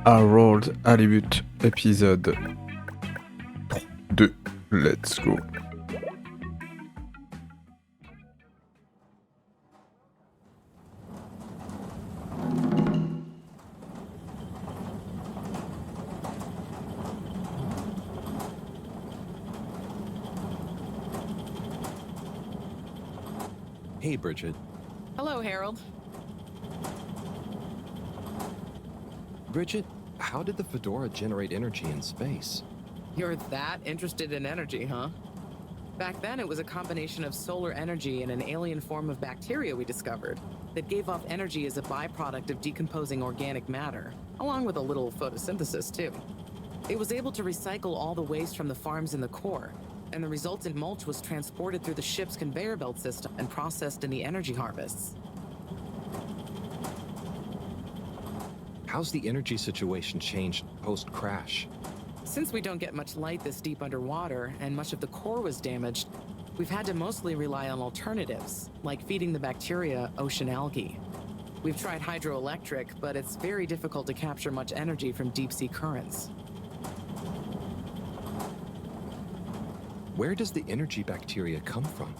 Harold Halibut, épisode 2. Let's go. Hey, Bridget. Hello, Harold. Bridget, how did the Fedora generate energy in space? You're that interested in energy, huh? Back then, it was a combination of solar energy and an alien form of bacteria we discovered that gave off energy as a byproduct of decomposing organic matter, along with a little photosynthesis, too. It was able to recycle all the waste from the farms in the core, and the resultant mulch was transported through the ship's conveyor belt system and processed in the energy harvests. How's the energy situation changed post-crash? Since we don't get much light this deep underwater, and much of the core was damaged, we've had to mostly rely on alternatives, like feeding the bacteria ocean algae. We've tried hydroelectric, but it's very difficult to capture much energy from deep-sea currents. Where does the energy bacteria come from?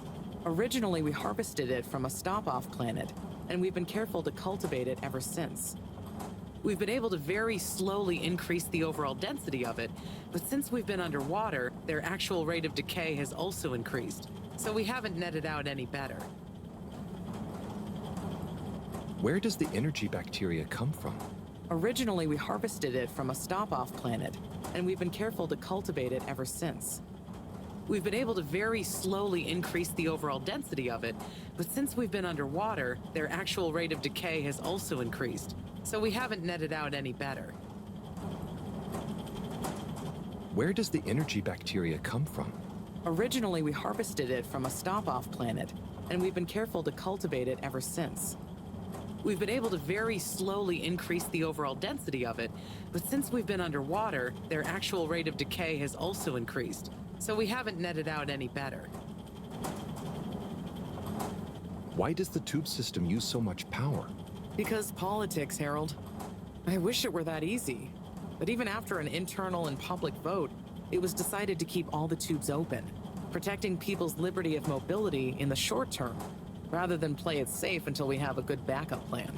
Originally, we harvested it from a stop-off planet, and we've been careful to cultivate it ever since. We've been able to very slowly increase the overall density of it, but since we've been underwater, their actual rate of decay has also increased, so we haven't netted out any better. Where does the energy bacteria come from? Originally, we harvested it from a stop-off planet, and we've been careful to cultivate it ever since. We've been able to very slowly increase the overall density of it, but since we've been underwater, their actual rate of decay has also increased, so we haven't netted out any better. Where does the energy bacteria come from? Originally, we harvested it from a stop-off planet, and we've been careful to cultivate it ever since. We've been able to very slowly increase the overall density of it, but since we've been underwater, their actual rate of decay has also increased, so we haven't netted out any better. Why does the tube system use so much power? Because politics, Harold. I wish it were that easy. But even after an internal and public vote, it was decided to keep all the tubes open, protecting people's liberty of mobility in the short term, rather than play it safe until we have a good backup plan.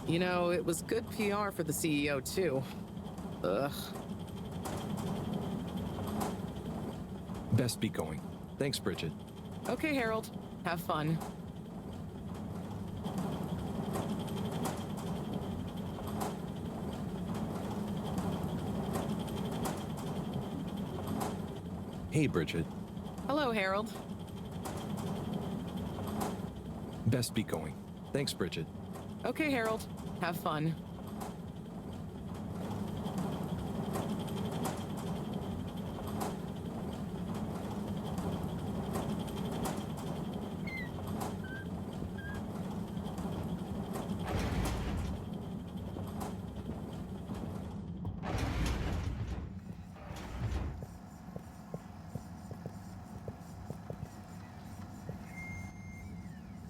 You know, it was good PR for the CEO, too. Ugh. Best be going. Thanks, Bridget. Okay, Harold. Have fun. Hey, Bridget. Hello, Harold. Best be going. Thanks, Bridget. Okay, Harold. Have fun.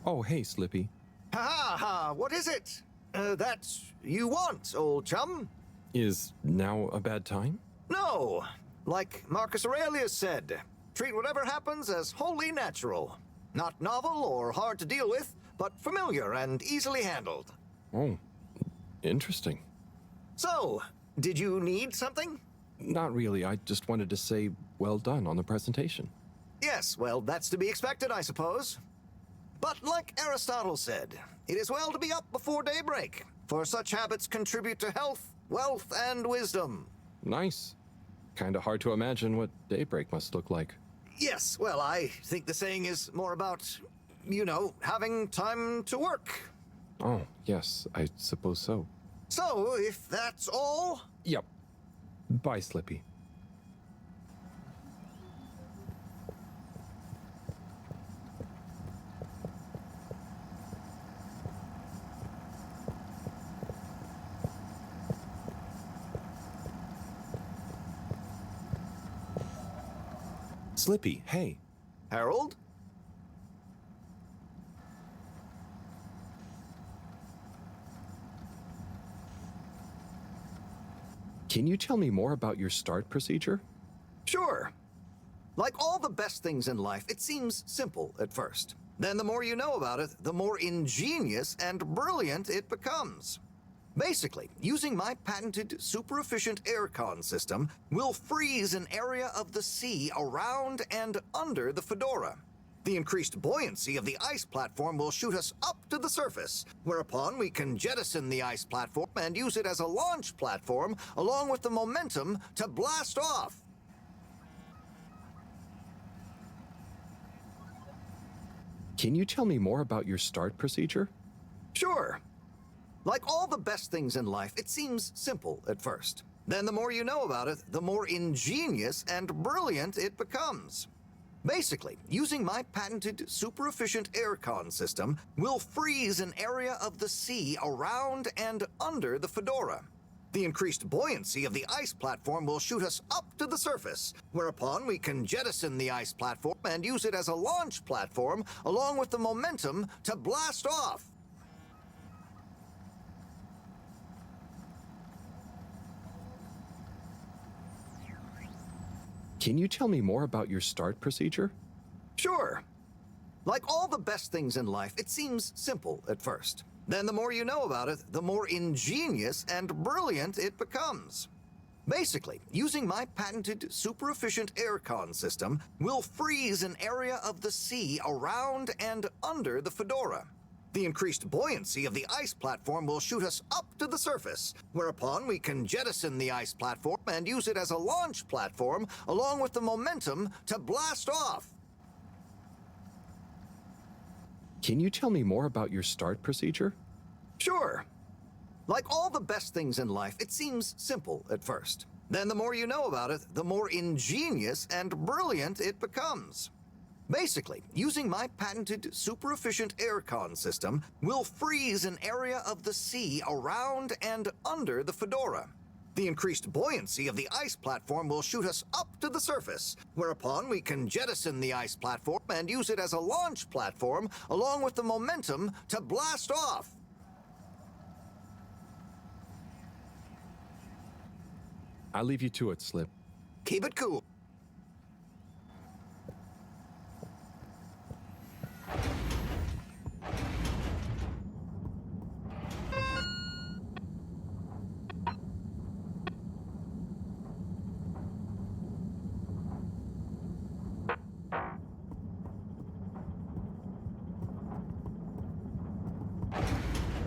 Oh, hey, Slippy. Ha ha! What is it? That you want, old chum? Is now a bad time? No! Like Marcus Aurelius said, treat whatever happens as wholly natural. Not novel or hard to deal with, but familiar and easily handled. Oh, interesting. So, did you need something? Not really. I just wanted to say well done on the presentation. Yes, well, that's to be expected, I suppose. But like Aristotle said, it is well to be up before daybreak, for such habits contribute to health, wealth, and wisdom. Nice. Kinda hard to imagine what daybreak must look like. Yes, well, I think the saying is more about, you know, having time to work. Oh, yes, I suppose so. So, if that's all... Yep. Bye, Slippy. Slippy, hey. Harold? Can you tell me more about your start procedure? Sure. Like all the best things in life, it seems simple at first. Then the more you know about it, the more ingenious and brilliant it becomes. Basically, using my patented super-efficient aircon system will freeze an area of the sea around and under the Fedora. The increased buoyancy of the ice platform will shoot us up to the surface, whereupon we can jettison the ice platform and use it as a launch platform along with the momentum to blast off. Can you tell me more about your start procedure? Sure. Like all the best things in life, it seems simple at first. Then the more you know about it, the more ingenious and brilliant it becomes. Basically, using my patented super-efficient aircon system will freeze an area of the sea around and under the Fedora. The increased buoyancy of the ice platform will shoot us up to the surface, whereupon we can jettison the ice platform and use it as a launch platform along with the momentum to blast off. Can you tell me more about your start procedure? Sure. Like all the best things in life, it seems simple at first. Then the more you know about it, the more ingenious and brilliant it becomes. Basically, using my patented super-efficient aircon system will freeze an area of the sea around and under the Fedora. The increased buoyancy of the ice platform will shoot us up to the surface, whereupon we can jettison the ice platform and use it as a launch platform along with the momentum to blast off. Can you tell me more about your start procedure? Sure. Like all the best things in life, it seems simple at first. Then the more you know about it, the more ingenious and brilliant it becomes. Basically, using my patented super-efficient aircon system will freeze an area of the sea around and under the Fedora. The increased buoyancy of the ice platform will shoot us up to the surface, whereupon we can jettison the ice platform and use it as a launch platform along with the momentum to blast off. I'll leave you to it, Slip. Keep it cool.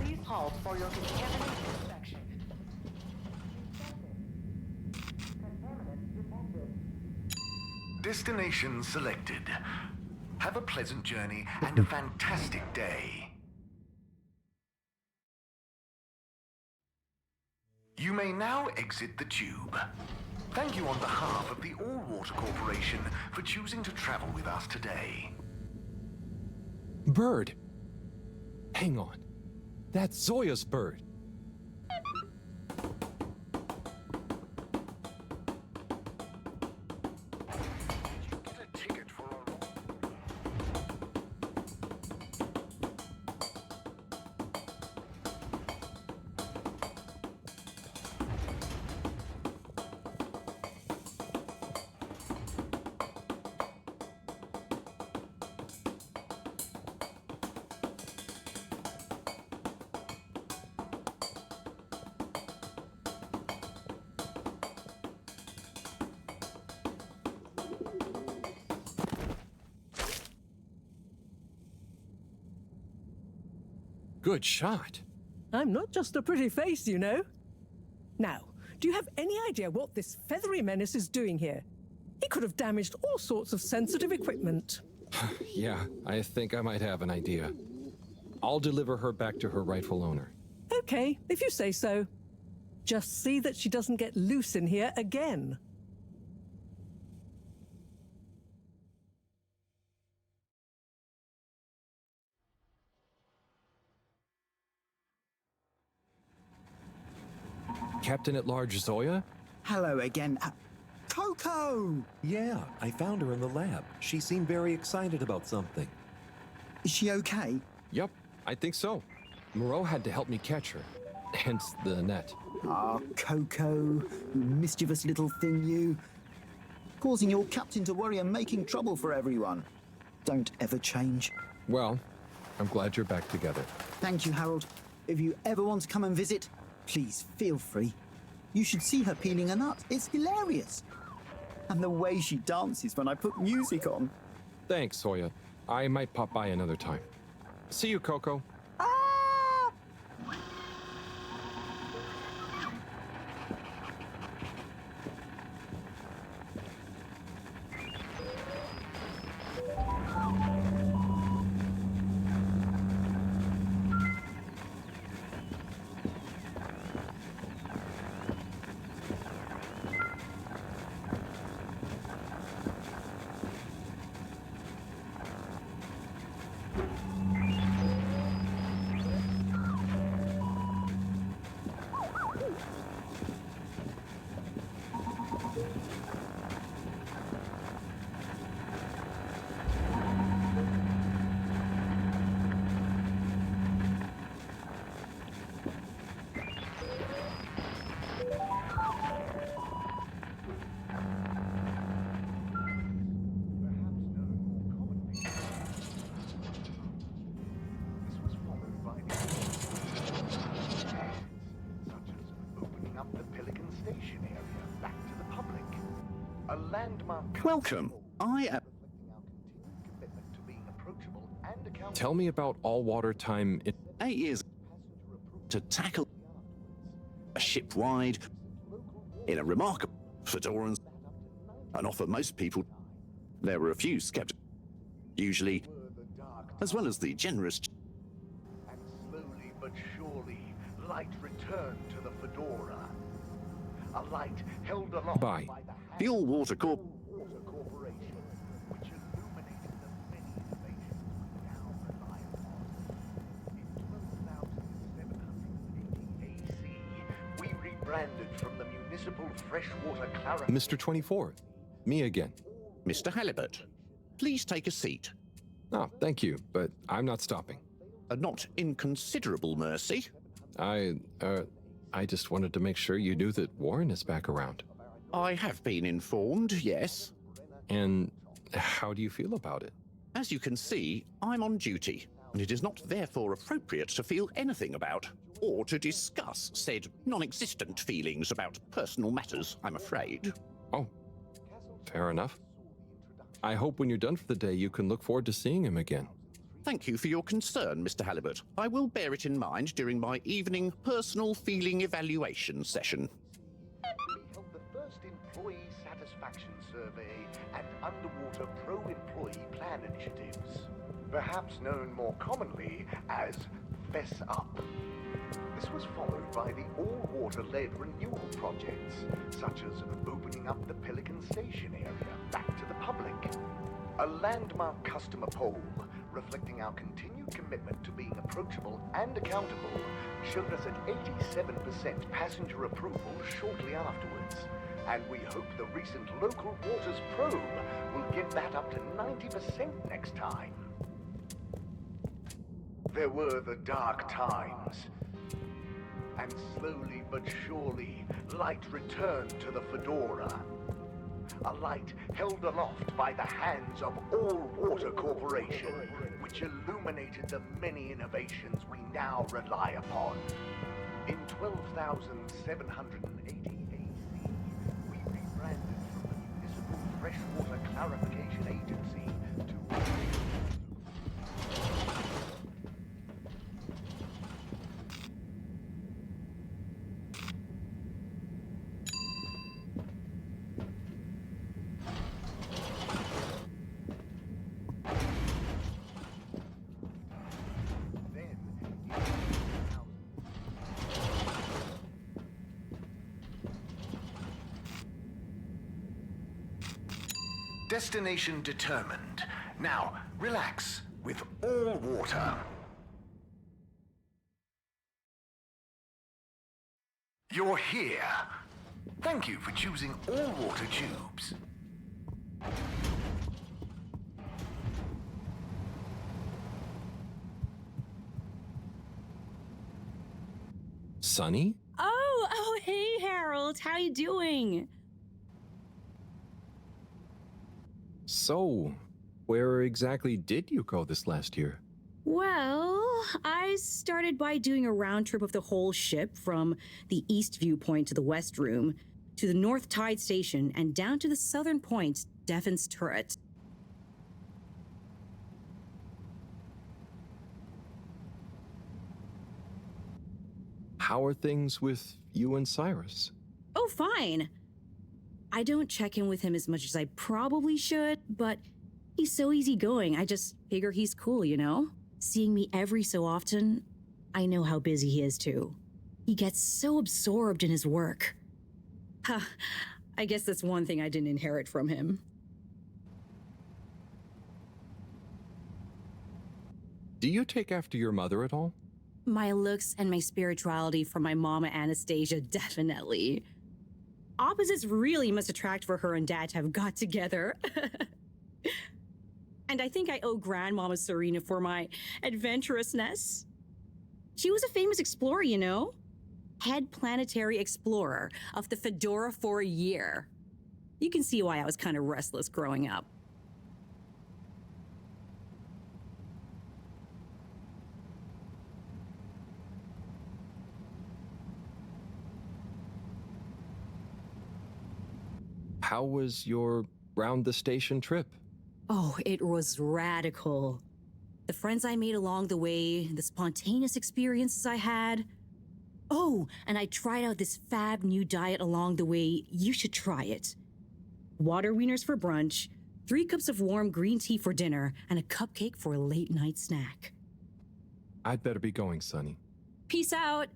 Please halt for your contaminant inspection. Destination selected. Have a pleasant journey and a fantastic day. You may now exit the tube. Thank you on behalf of the All-Water Corporation for choosing to travel with us today. Bird! Hang on. That's Zoya's bird. Get a ticket for a... Good shot. I'm not just a pretty face, you know. Now, do you have any idea what this feathery menace is doing here? He could have damaged all sorts of sensitive equipment. Yeah, I think I might have an idea. I'll deliver her back to her rightful owner. Okay, if you say so. Just see that she doesn't get loose in here again. Captain at Large Zoya? Hello again. Coco! Yeah, I found her in the lab. She seemed very excited about something. Is she okay? Yep, I think so. Moreau had to help me catch her. Hence the net. Ah, Coco, you mischievous little thing, you. Causing your captain to worry and making trouble for everyone. Don't ever change. Well, I'm glad you're back together. Thank you, Harold. If you ever want to come and visit, please feel free. You should see her peeling a nut. It's hilarious. And the way she dances when I put music on. Thanks, Hoya. I might pop by another time. See you, Coco. This was followed by the such as opening up the Pelican Station area back to the public. A landmark. Welcome. I am. Reflecting our continued commitment to being approachable and accountable. Tell me about all water time. 8 years to tackle a ship wide in a remarkable Fedorans and offer most people. There were a few skeptics, usually, as well as the generous. And slowly but surely, light returned to the Fedora. A light held aloft Bye. by the hand The All-Water Corp. Water Corporation, which illuminated the many innovations we now rely upon. In 12,780 AC, we rebranded from the municipal freshwater clarification. Mr. 24. Me again. Mr. Halibut, please take a seat. Oh, thank you, but I'm not stopping. A not inconsiderable mercy. I just wanted to make sure you knew that Warren is back around. I have been informed, yes. And how do you feel about it? As you can see, I'm on duty, and it is not therefore appropriate to feel anything about, or to discuss said non-existent feelings about personal matters, I'm afraid. Oh, fair enough. I hope when you're done for the day, you can look forward to seeing him again. Thank you for your concern, Mr. Halibut. I will bear it in mind during my evening personal feeling evaluation session. We held the first employee satisfaction survey and underwater pro-employee plan initiatives, perhaps known more commonly as Fess Up. This was followed by the all-water-led renewal projects, such as opening up the Pelican Station area back to the public. A landmark customer poll reflecting our continued commitment to being approachable and accountable showed us an 87% passenger approval shortly afterwards. And we hope the recent local waters probe will get that up to 90% next time. There were the dark times. And slowly but surely, light returned to the Fedora. A light held aloft by the hands of All Water Corporation, which illuminated the many innovations we now rely upon. In 12,780 AC, we rebranded from the Municipal Freshwater Clarification Agency to... Destination determined. Now, relax with All Water. You're here. Thank you for choosing All Water Tubes. Sunny? Oh, Gerald. How you doing? So, where exactly did you go this last year? Well, I started by doing a round trip of the whole ship from the east viewpoint to the west room, to the north tide station, and down to the southern point, Devon's turret. How are things with you and Cyrus? Oh, fine. I don't check in with him as much as I probably should, but he's so easygoing. I just figure he's cool, you know? Seeing me every so often, I know how busy he is too. He gets so absorbed in his work. Ha, I guess that's one thing I didn't inherit from him. Do you take after your mother at all? My looks and my spirituality from my mama Anastasia, definitely. Opposites really must attract for her and Dad to have got together. And I think I owe Grandmama Serena for my adventurousness. She was a famous explorer, you know? Head planetary explorer of the Fedora for a year. You can see why I was kind of restless growing up. How was your round the station trip? Oh, it was radical. The friends I made along the way, the spontaneous experiences I had. Oh, and I tried out this fab new diet along the way. You should try it. Water wieners for brunch, 3 cups of warm green tea for dinner, and a cupcake for a late night snack. I'd better be going, Sonny. Peace out.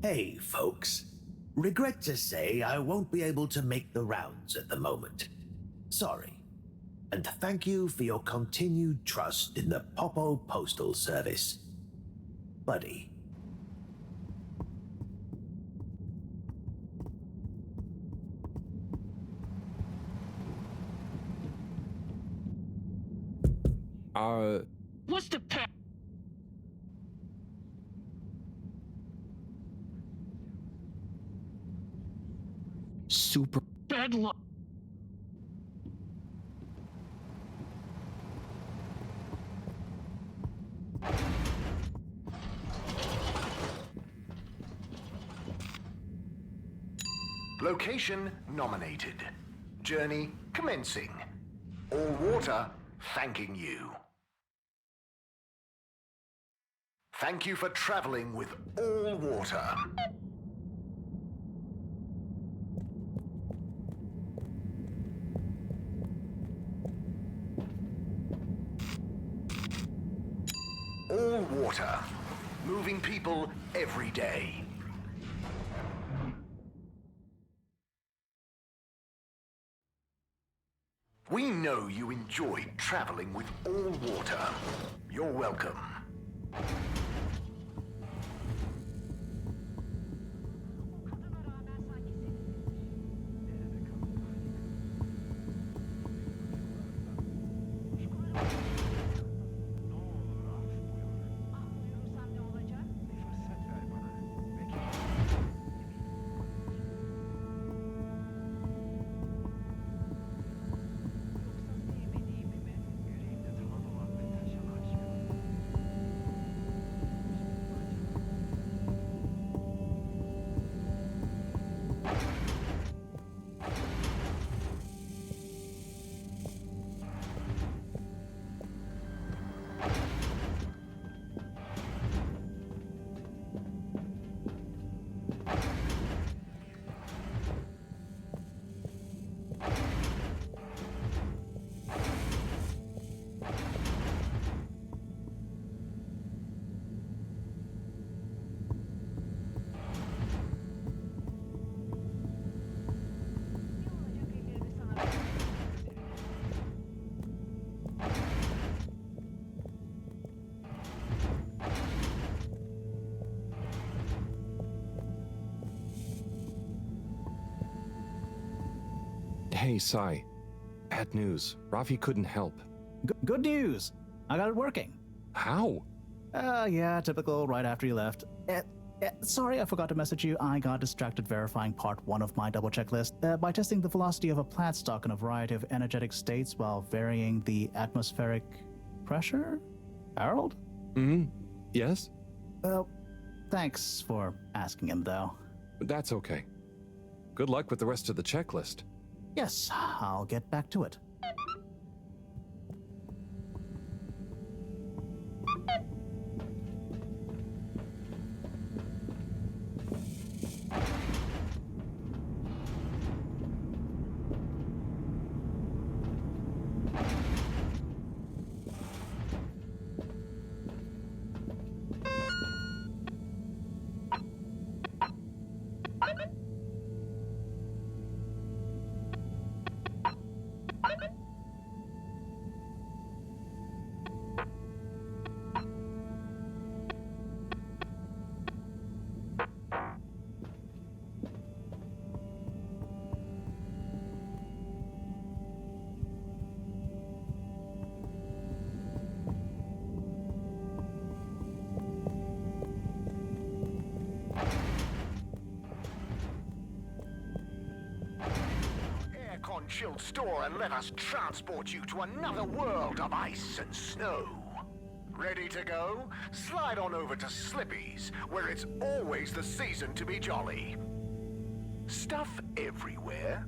Hey, folks. Regret to say I won't be able to make the rounds at the moment. Sorry. And thank you for your continued trust in the Popo Postal Service. Buddy. What's the pa- Super bad luck? Location nominated. Journey commencing. All water thanking you. Thank you for traveling with all water. All water. Moving people every day. We know you enjoyed traveling with all water. You're welcome. Hey, Sai. Bad news. Rafi couldn't help. Good news! I got it working. How? Yeah, typical right after you left. Sorry, I forgot to message you. I got distracted verifying part 1 of my double checklist by testing the velocity of a plant stock in a variety of energetic states while varying the atmospheric pressure? Harold? Yes? Well, thanks for asking him, though. That's okay. Good luck with the rest of the checklist. Yes, I'll get back to it. Chilled store and let us transport you to another world of ice and snow. Ready to go? Slide on over to Slippy's, where it's always the season to be jolly. Stuff everywhere?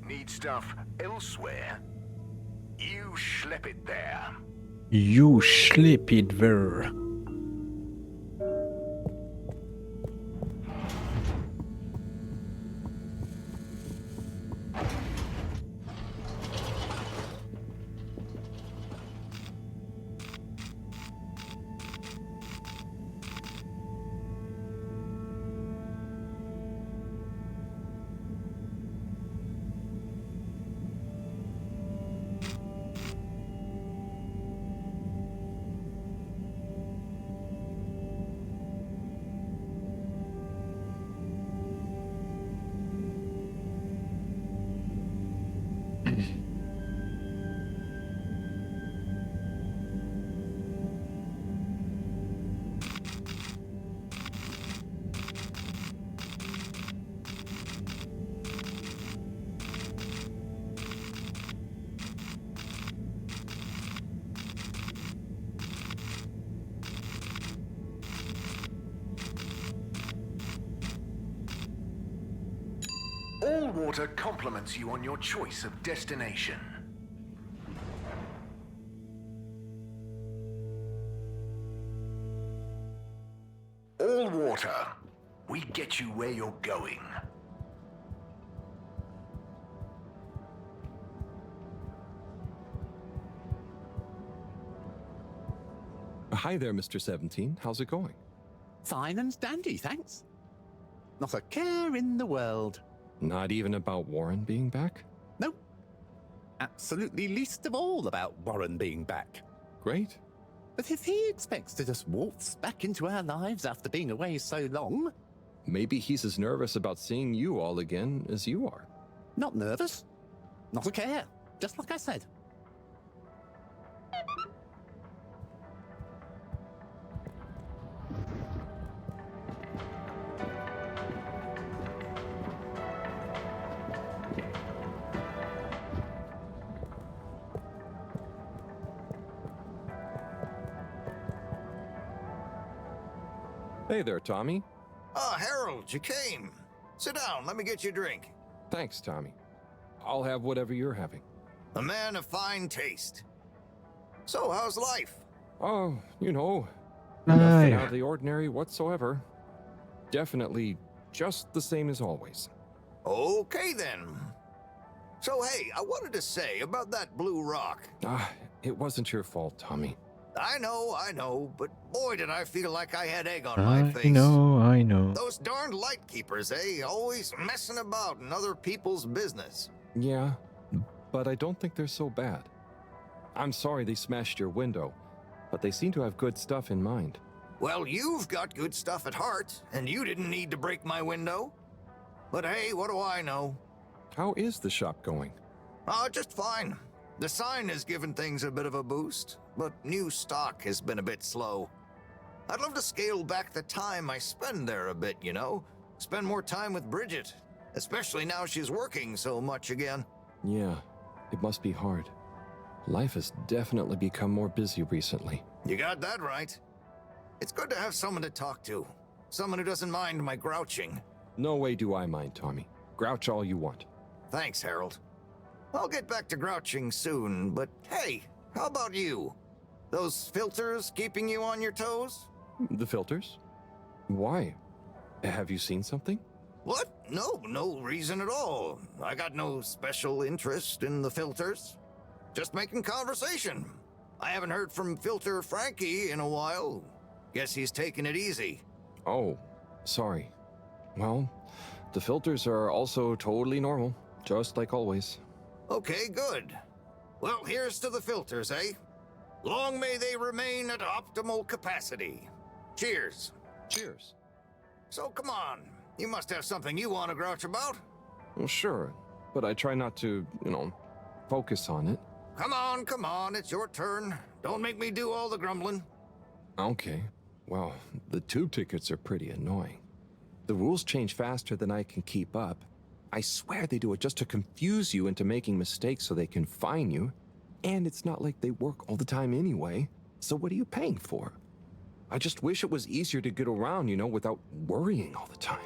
Need stuff elsewhere? You schlep it there. You slip it there. All water compliments you on your choice of destination. All water. We get you where you're going. Hi there, Mr. 17. How's it going? Fine and dandy, thanks. Not a care in the world. Not even about Warren being back? Nope. Absolutely least of all about Warren being back. Great. But if he expects to just waltz back into our lives after being away so long... Maybe he's as nervous about seeing you all again as you are. Not nervous. Not a care. Just like I said. Hey there, Tommy. Ah, Harold, you came. Sit down, let me get you a drink. Thanks, Tommy. I'll have whatever you're having. A man of fine taste. So, how's life? Oh, you know, nothing out of the ordinary whatsoever. Definitely just the same as always. Okay, then. So, hey, I wanted to say about that blue rock. It wasn't your fault, Tommy. I know, but boy did I feel like I had egg on my face. I know. Those darned light keepers, eh? Always messing about in other people's business. Yeah, but I don't think they're so bad. I'm sorry they smashed your window, but they seem to have good stuff in mind. Well, you've got good stuff at heart, and you didn't need to break my window. But hey, what do I know? How is the shop going? Just fine. The sign has given things a bit of a boost, but new stock has been a bit slow. I'd love to scale back the time I spend there a bit, you know? Spend more time with Bridget, especially now she's working so much again. Yeah, it must be hard. Life has definitely become more busy recently. You got that right. It's good to have someone to talk to. Someone who doesn't mind my grouching. No way do I mind, Tommy. Grouch all you want. Thanks, Harold. I'll get back to grouching soon, but hey, how about you? Those filters keeping you on your toes? The filters? Why? Have you seen something? What? No reason at all. I got no special interest in the filters. Just making conversation. I haven't heard from Filter Frankie in a while. Guess he's taking it easy. Oh, sorry. Well, the filters are also totally normal, just like always. Okay, good. Well, here's to the filters, eh? Long may they remain at optimal capacity. Cheers. Cheers. So come on, you must have something you want to grouch about. Well, sure, but I try not to, focus on it. Come on, it's your turn. Don't make me do all the grumbling. Okay. Well, the tube tickets are pretty annoying. The rules change faster than I can keep up. I swear they do it just to confuse you into making mistakes so they can fine you. And it's not like they work all the time anyway, so what are you paying for? I just wish it was easier to get around, without worrying all the time.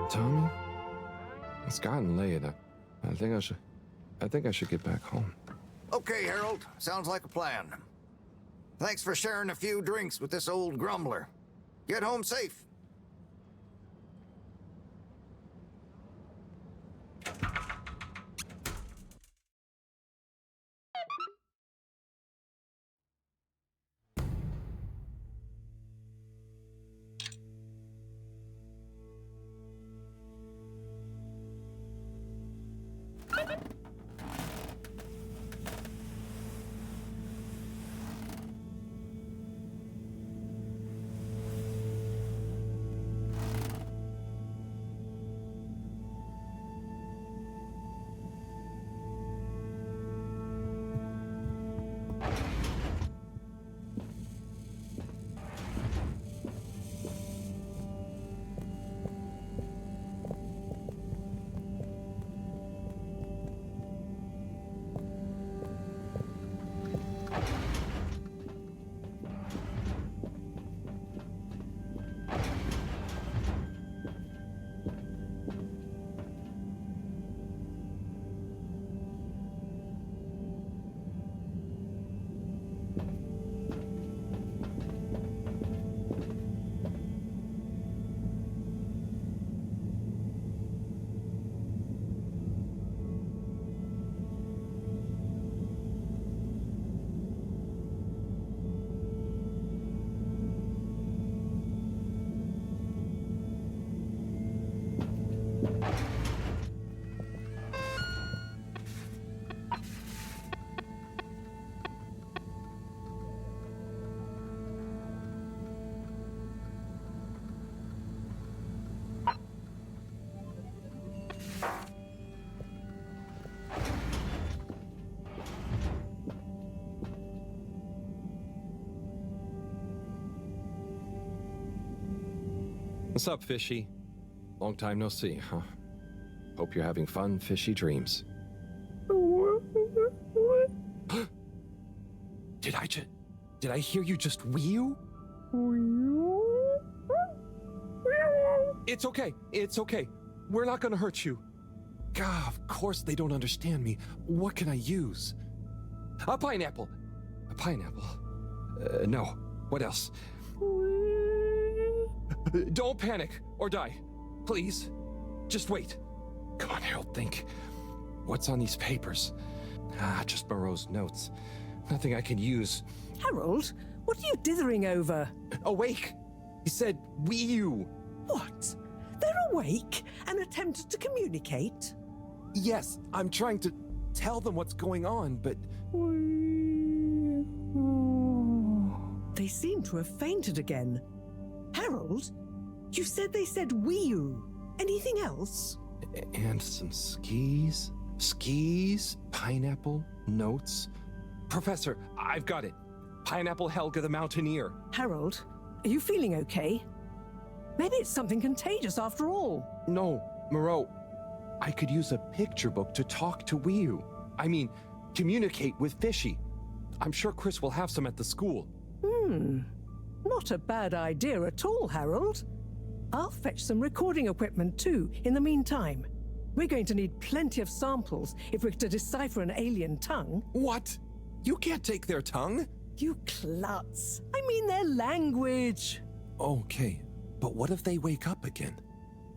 Tommy, it's gotten late. I think I should get back home. Okay, Harold. Sounds like a plan. Thanks for sharing a few drinks with this old grumbler. Get home safe. What's up, Fishy? Long time no see, huh? Hope you're having fun, fishy dreams. Did I hear you just whew? It's okay. We're not gonna hurt you. God, of course they don't understand me. What can I use? A pineapple. No. What else? Don't panic or die. Please. Just wait. Come on, Harold, think. What's on these papers? Just Moreau's notes. Nothing I can use. Harold, what are you dithering over? Awake! He said, Wii U! What? They're awake and attempted to communicate? Yes, I'm trying to tell them what's going on, but... They seem to have fainted again. Harold, you said they said Wii U. Anything else? And some skis? Skis? Pineapple? Notes? Professor, I've got it. Pineapple Helga the Mountaineer. Harold, are you feeling okay? Maybe it's something contagious after all. No, Moreau. I could use a picture book to talk to Wii U. I mean, communicate with Fishy. I'm sure Chris will have some at the school. Not a bad idea at all, Harold. I'll fetch some recording equipment too, in the meantime. We're going to need plenty of samples if we're to decipher an alien tongue. What? You can't take their tongue? You klutz. I mean their language. Okay, but what if they wake up again?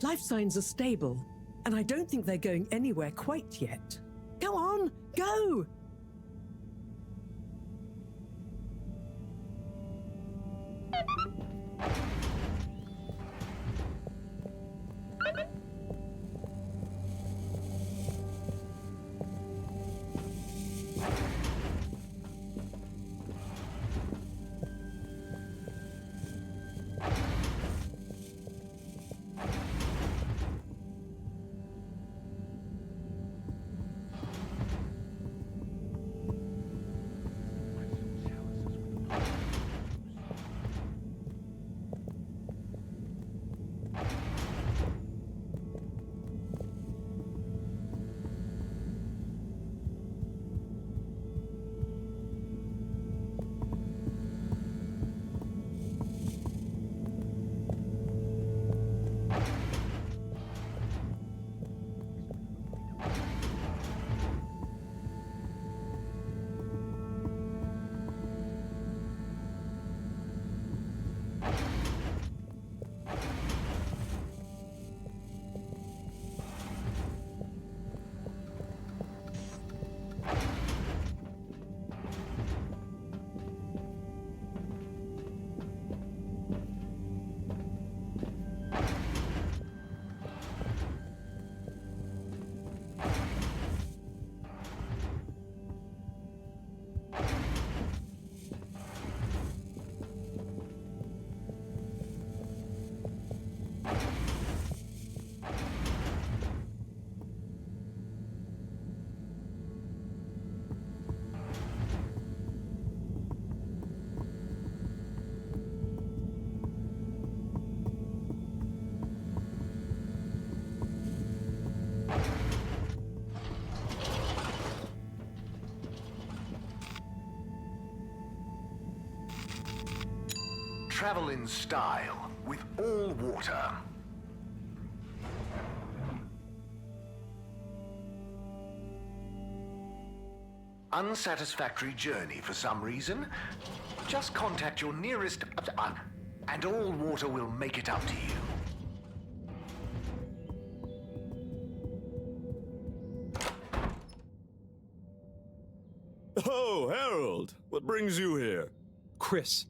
Life signs are stable, and I don't think they're going anywhere quite yet. Go on, go! Travel in style with all water. Unsatisfactory journey for some reason? Just contact your nearest... and all water will make it up to you. Oh, Harold! What brings you here? Chris,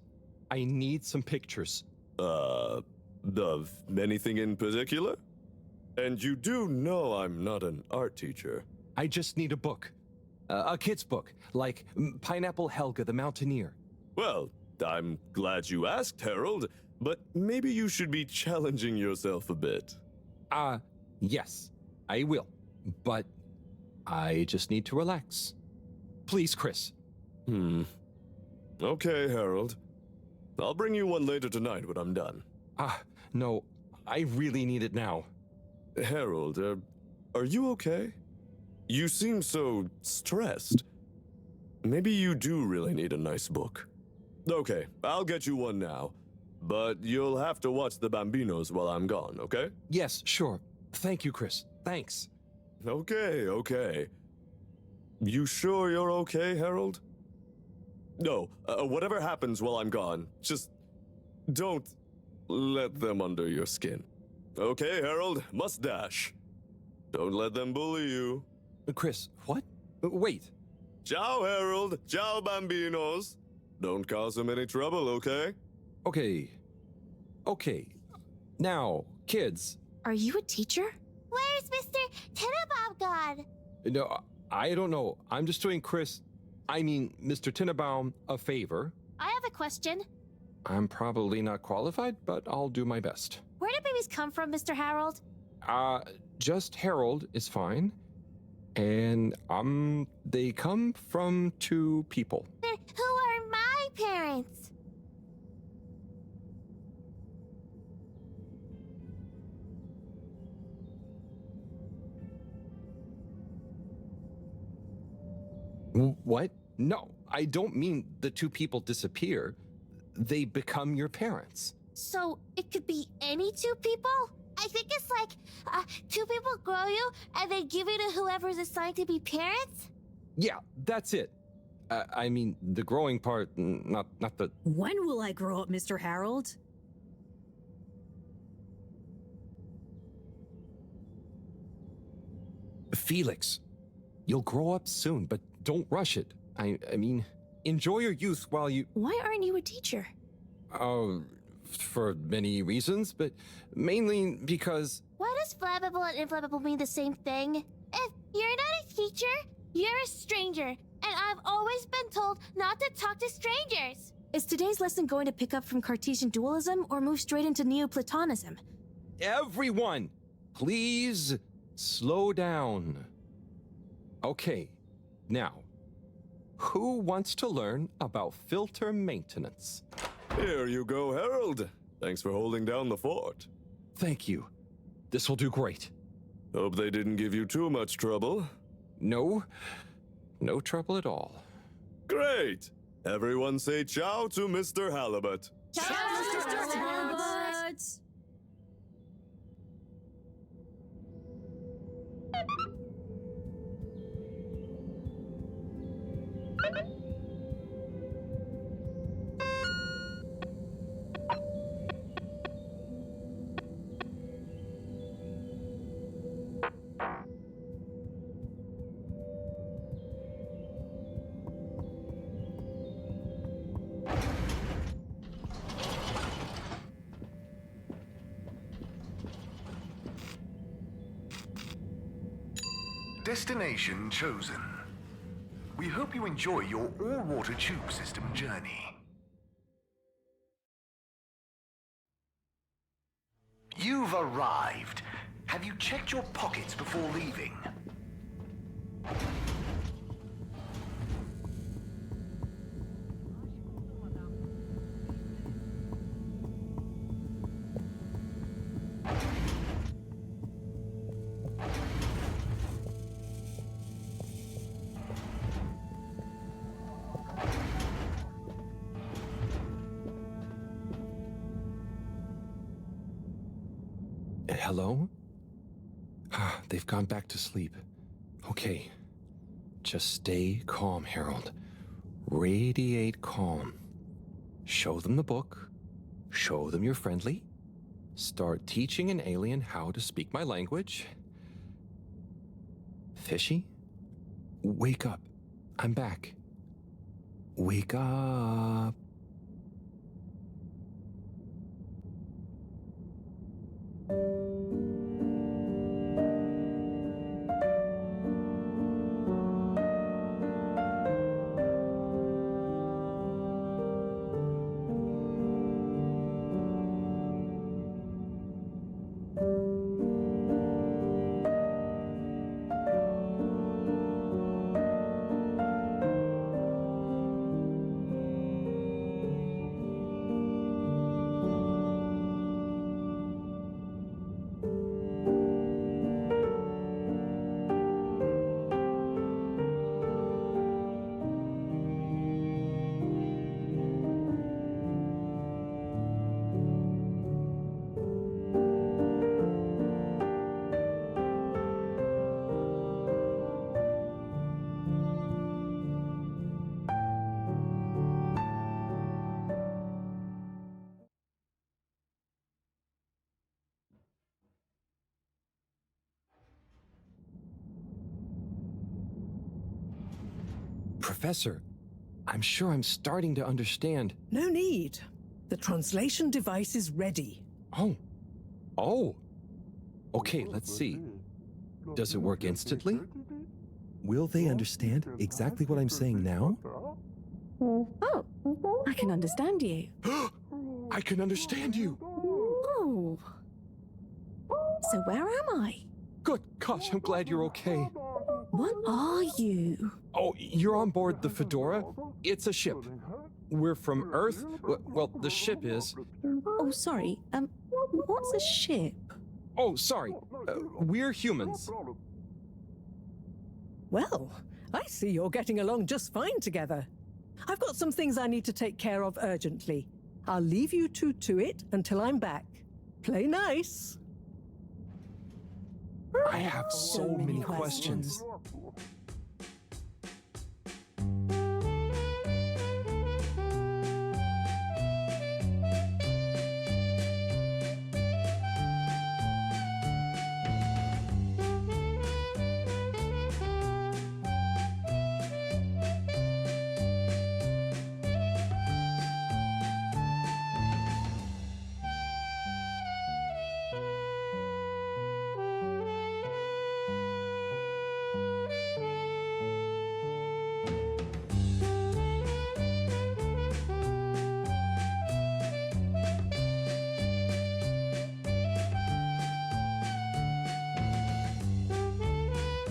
I need some pictures. Of anything in particular? And you do know I'm not an art teacher. I just need a book. A kid's book, like Pineapple Helga the Mountaineer. Well, I'm glad you asked, Harold, but maybe you should be challenging yourself a bit. Yes, I will. But I just need to relax. Please, Chris. Okay, Harold. I'll bring you one later tonight when I'm done. No, I really need it now. Harold, are you okay? You seem so stressed. Maybe you do really need a nice book. Okay, I'll get you one now. But you'll have to watch the Bambinos while I'm gone, okay? Yes, sure. Thank you, Chris. Thanks. Okay. You sure you're okay, Harold? No, whatever happens while I'm gone, just don't let them under your skin. Okay, Harold, must dash. Don't let them bully you. Chris, what? Wait. Ciao, Harold. Ciao, bambinos. Don't cause him any trouble, okay? Okay. Now, kids. Are you a teacher? Where's Mr. Tenenbaum gone? No, I don't know. I'm just doing Mr. Tinnebaum, a favor. I have a question. I'm probably not qualified, but I'll do my best. Where do babies come from, Mr. Harold? Just Harold is fine. And, they come from 2 people. Who are my parents? What? No, I don't mean the 2 people disappear. They become your parents. So it could be any 2 people? I think it's like 2 people grow you and they give you to whoever's assigned to be parents? Yeah, that's it. I mean, the growing part, not the... When will I grow up, Mr. Harold? Felix, you'll grow up soon, but don't rush it. I mean, enjoy your youth while you... Why aren't you a teacher? For many reasons, but mainly because... Why does flammable and inflammable mean the same thing? If you're not a teacher, you're a stranger, and I've always been told not to talk to strangers. Is today's lesson going to pick up from Cartesian dualism or move straight into Neoplatonism? Everyone, please slow down. Okay, now, who wants to learn about filter maintenance? Here you go, Harold. Thanks for holding down the fort. Thank you. This will do great. Hope they didn't give you too much trouble. No trouble at all. Great! Everyone say ciao to Mr. Halibut. Ciao, Mr. Halibut! Destination chosen. We hope you enjoy your all-water tube system journey. You've arrived. Have you checked your pockets before leaving? Hello? They've gone back to sleep. Okay. Just stay calm, Harold. Radiate calm. Show them the book. Show them you're friendly. Start teaching an alien how to speak my language. Fishy? Wake up. I'm back. Wake up. Professor, I'm sure I'm starting to understand. No need. The translation device is ready. Oh. Oh. Okay, let's see. Does it work instantly? Will they understand exactly what I'm saying now? Oh, I can understand you. I can understand you. Oh. So where am I? Good gosh, I'm glad you're okay. What are you? Oh, you're on board the Fedora? It's a ship. We're from Earth. Well, the ship is. Oh, sorry. What's a ship? Oh, sorry. We're humans. Well, I see you're getting along just fine together. I've got some things I need to take care of urgently. I'll leave you two to it until I'm back. Play nice. I have so many questions.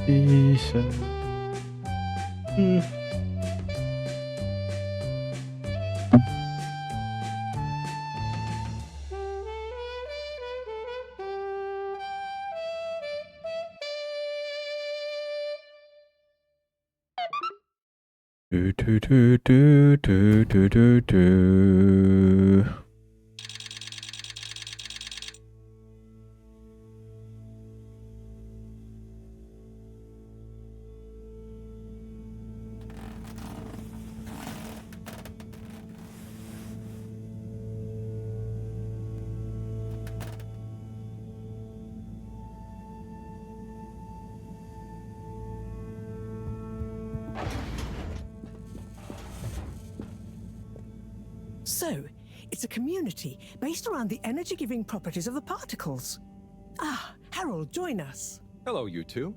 Decent. Do do do do do do do do. So, it's a community based around the energy-giving properties of the particles. Ah, Harold, join us. Hello, you two.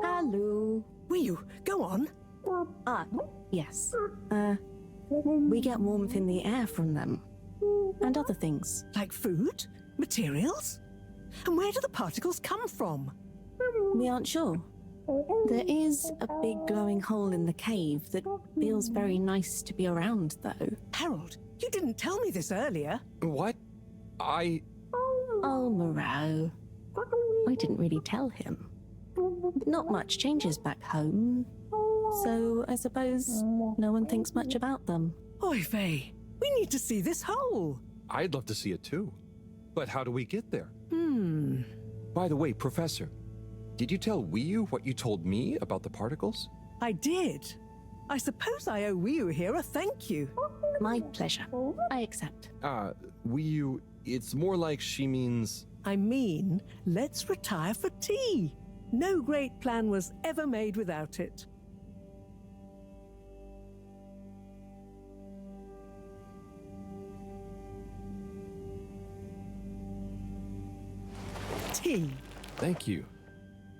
Hello. Will go on? Yes. We get warmth in the air from them. And other things. Like food? Materials? And where do the particles come from? We aren't sure. There is a big glowing hole in the cave that feels very nice to be around, though. Harold, you didn't tell me this earlier. What? Oh, Moreau. I didn't really tell him. Not much changes back home. So I suppose no one thinks much about them. Oy vey, we need to see this hole. I'd love to see it too. But how do we get there? By the way, Professor, did you tell Wiyu what you told me about the particles? I did. I suppose I owe Wiyu here a thank you. My pleasure. I accept. Wiyu, it's more like she means... I mean, let's retire for tea. No great plan was ever made without it. Tea. Thank you.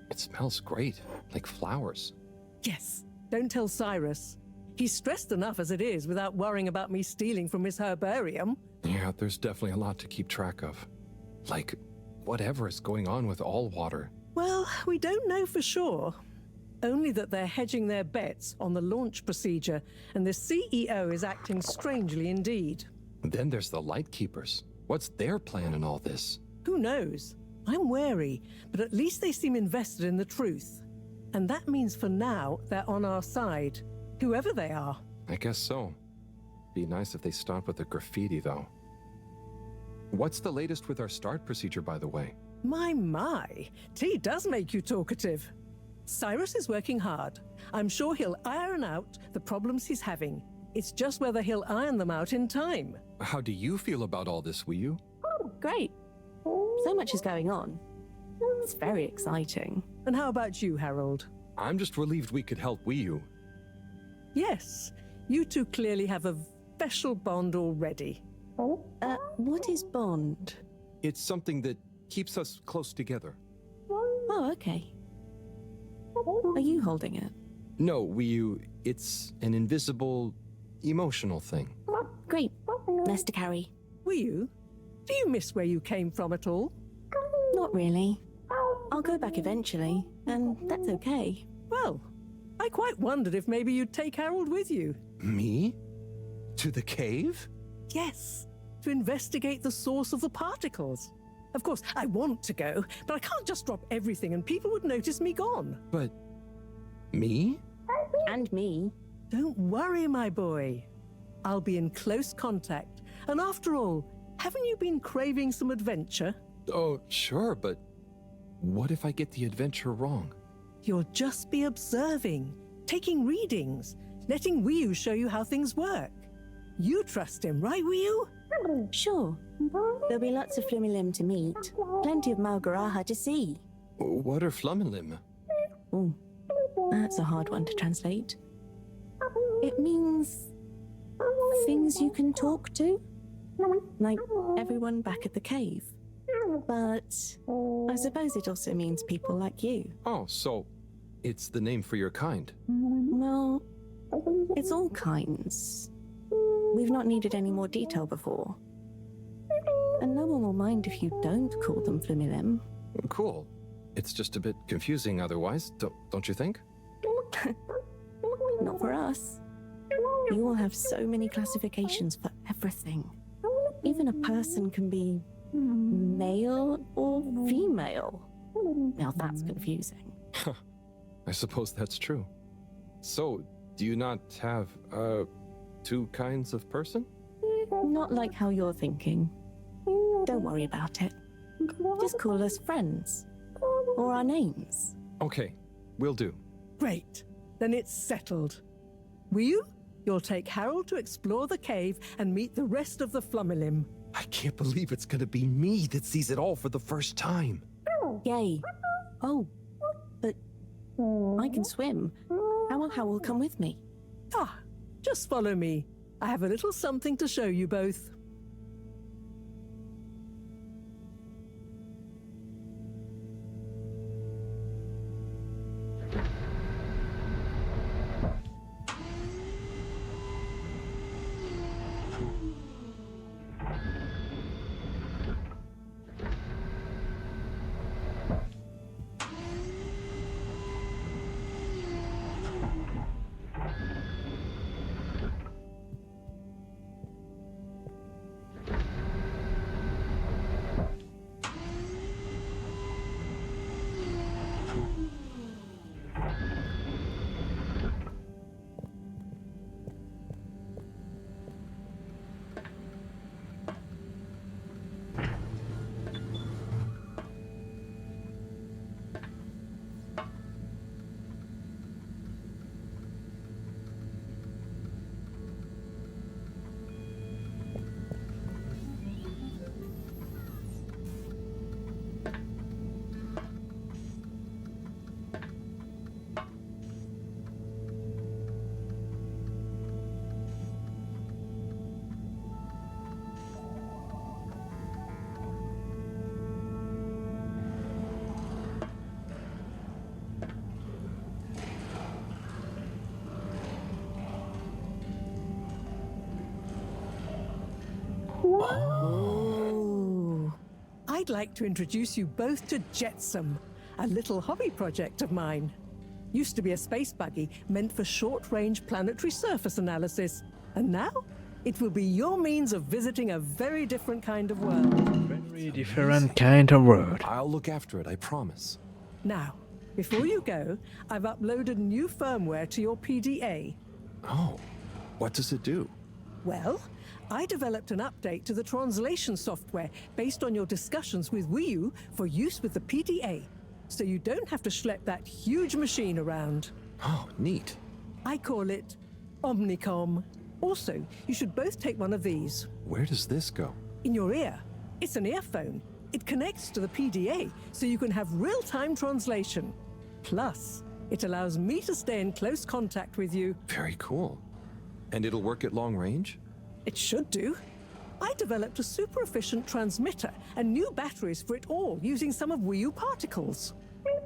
It smells great, like flowers. Yes, don't tell Cyrus. He's stressed enough as it is without worrying about me stealing from his herbarium. Yeah, there's definitely a lot to keep track of. Like, whatever is going on with all water. Well, we don't know for sure. Only that they're hedging their bets on the launch procedure, and the CEO is acting strangely indeed. Then there's the Lightkeepers. What's their plan in all this? Who knows? I'm wary, but at least they seem invested in the truth. And that means for now, they're on our side. Whoever they are. I guess so. Be nice if they stopped with the graffiti, though. What's the latest with our start procedure, by the way? My. Tea does make you talkative. Cyrus is working hard. I'm sure he'll iron out the problems he's having. It's just whether he'll iron them out in time. How do you feel about all this, Wiyu? Great. So much is going on. It's very exciting. And how about you, Harold? I'm just relieved we could help Wiyu. Yes, you two clearly have a special bond already. What is bond? It's something that keeps us close together. Oh, okay. Are you holding it? No, it's an invisible, emotional thing. Great. Less to carry. Were you? Do you miss where you came from at all? Not really. I'll go back eventually, and that's okay. Well, I quite wondered if maybe you'd take Harold with you. Me? To the cave? Yes, to investigate the source of the particles. Of course, I want to go, but I can't just drop everything and people would notice me gone. But... me? And me. Don't worry, my boy. I'll be in close contact. And after all, haven't you been craving some adventure? Oh, sure, but what if I get the adventure wrong? You'll just be observing, taking readings, letting Wiyu show you how things work. You trust him, right, Wiyu? Sure. There'll be lots of Flimilim to meet. Plenty of Malgaraha to see. What are Flummilim? Oh, that's a hard one to translate. It means things you can talk to, like everyone back at the cave. But I suppose it also means people like you. Oh, so it's the name for your kind. Well, it's all kinds. We've not needed any more detail before. And no one will mind if you don't call them Flimilim. Cool. It's just a bit confusing otherwise, don't you think? Not for us. You all have so many classifications for everything. Even a person can be male or female. Now that's confusing. I suppose that's true. So, do you not have, two kinds of person? Not like how you're thinking. Don't worry about it. Just call us friends. Or our names. Okay, will do. Great. Then it's settled. Wiyu, you'll take Harold to explore the cave and meet the rest of the Flummilim. I can't believe it's gonna be me that sees it all for the first time. Yay. Oh, but I can swim. How will Howell come with me? Ah, just follow me. I have a little something to show you both. Oh. I'd like to introduce you both to Jetsam, a little hobby project of mine. Used to be a space buggy meant for short-range planetary surface analysis, and now it will be your means of visiting a very different kind of world. Very different kind of world. I'll look after it, I promise. Now, before you go, I've uploaded new firmware to your PDA. Oh, what does it do? Well, I developed an update to the translation software based on your discussions with Wiyu for use with the PDA, so you don't have to schlep that huge machine around. Oh, neat. I call it Omnicom. Also, you should both take one of these. Where does this go? In your ear. It's an earphone. It connects to the PDA, so you can have real-time translation. Plus, It allows me to stay in close contact with you. Very cool. And it'll work at long range? It should do. I developed a super efficient transmitter and new batteries for it all using some of Wii U particles.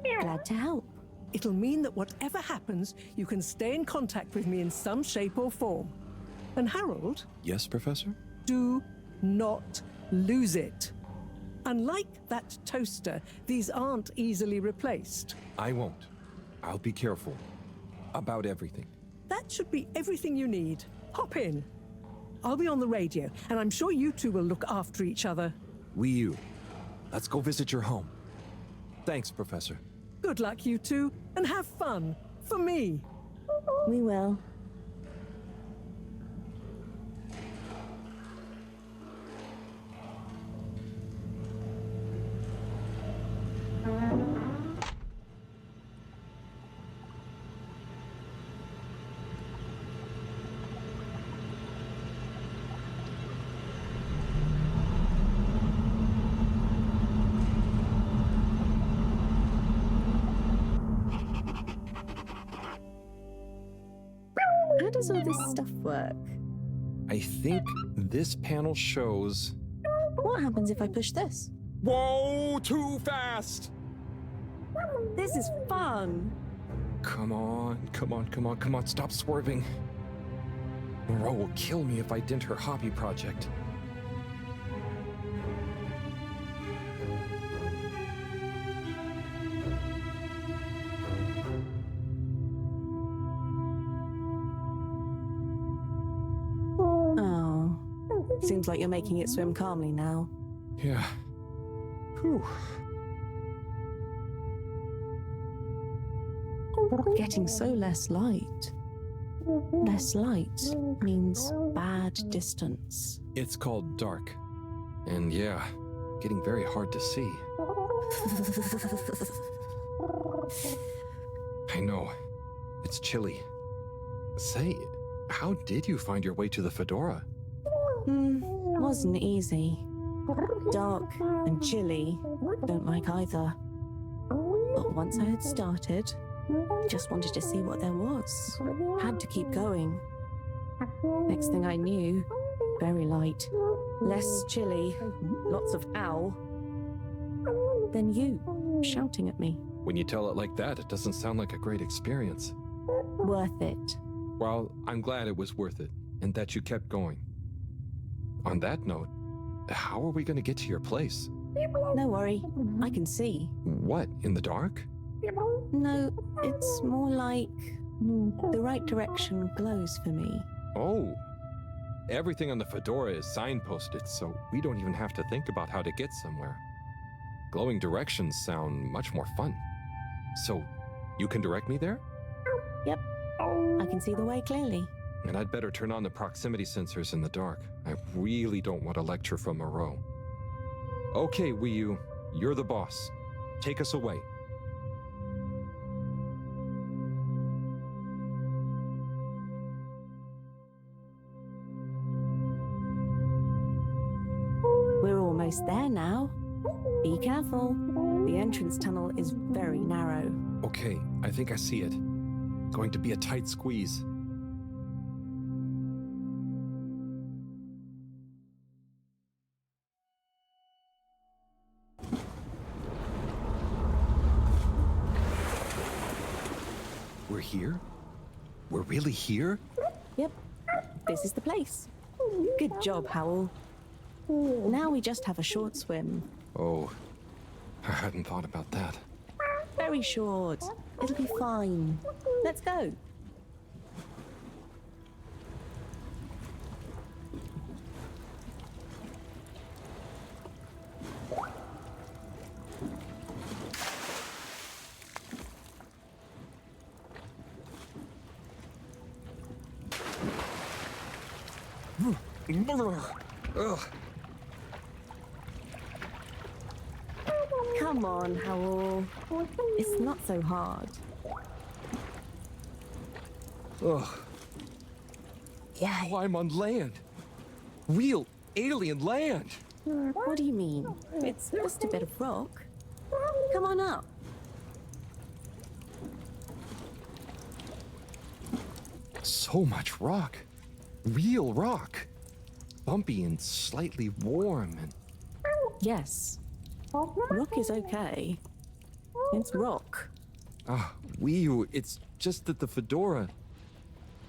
Glad to help. It'll mean that whatever happens, you can stay in contact with me in some shape or form. And Harold? Yes, Professor? Do not lose it. Unlike that toaster, these aren't easily replaced. I won't. I'll be careful. About everything. That should be everything you need. Hop in. I'll be on the radio, and I'm sure you two will look after each other. Wii U. Let's go visit your home. Thanks, Professor. Good luck, you two, and have fun. For me. We will. How does all this stuff work? I think this panel shows... What happens if I push this? Whoa! Too fast! This is fun! Come on, come on, come on, come on, stop swerving. Moreau will kill me if I dent her hobby project. Oh. Seems like you're making it swim calmly now. Yeah. Whew. Getting so less light. Less light means bad distance. It's called dark. And yeah, getting very hard to see. I know. It's chilly. Say, how did you find your way to the Fedora? Wasn't easy. Dark and chilly. Don't like either. But once I had started, just wanted to see what there was. Had to keep going. Next thing I knew, very light. Less chilly. Lots of ow. Then you, shouting at me. When you tell it like that, it doesn't sound like a great experience. Worth it. Well, I'm glad it was worth it, and that you kept going. On that note, how are we going to get to your place? No worry, I can see. What, in the dark? No, it's more like the right direction glows for me. Oh. Everything on the Fedora is signposted, so we don't even have to think about how to get somewhere. Glowing directions sound much more fun. So, you can direct me there? Yep, I can see the way clearly. And I'd better turn on the proximity sensors in the dark. I really don't want a lecture from Moreau. Okay, Wii U, you're the boss. Take us away. We're almost there now. Be careful. The entrance tunnel is very narrow. Okay, I think I see it. Going to be a tight squeeze. We're here? We're really here? Yep, this is the place. Good job, Howell. Now we just have a short swim. Oh, I hadn't thought about that. Very short. It'll be fine. Let's go. Ugh. Come on, Howell. It's not so hard. Ugh. Yeah. Wow, I'm on land. Real alien land. What do you mean? It's just a bit of rock. Come on up. So much rock. Real rock. Bumpy and slightly warm and... Yes. Rock is okay. It's rock. Ah, Wii, it's just that the fedora...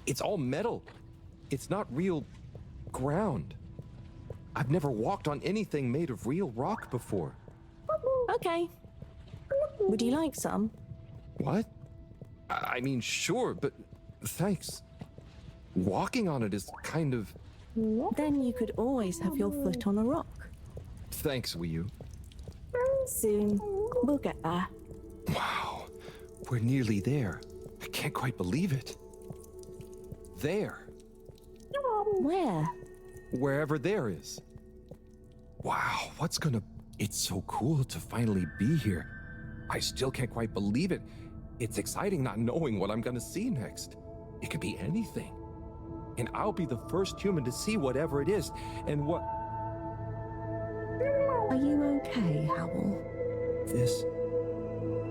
It's all metal. It's not real ground. I've never walked on anything made of real rock before. Okay. Would you like some? What? I mean, sure, but thanks. Walking on it is kind of... Then you could always have your foot on a rock. Thanks, Wii. Soon, we'll get there. Wow, we're nearly there. I can't quite believe it. There. Where? Wherever there is. Wow, what's gonna... It's so cool to finally be here. I still can't quite believe it. It's exciting not knowing what I'm gonna see next. It could be anything. And I'll be the first human to see whatever it is. And what... Are you okay, Howell? This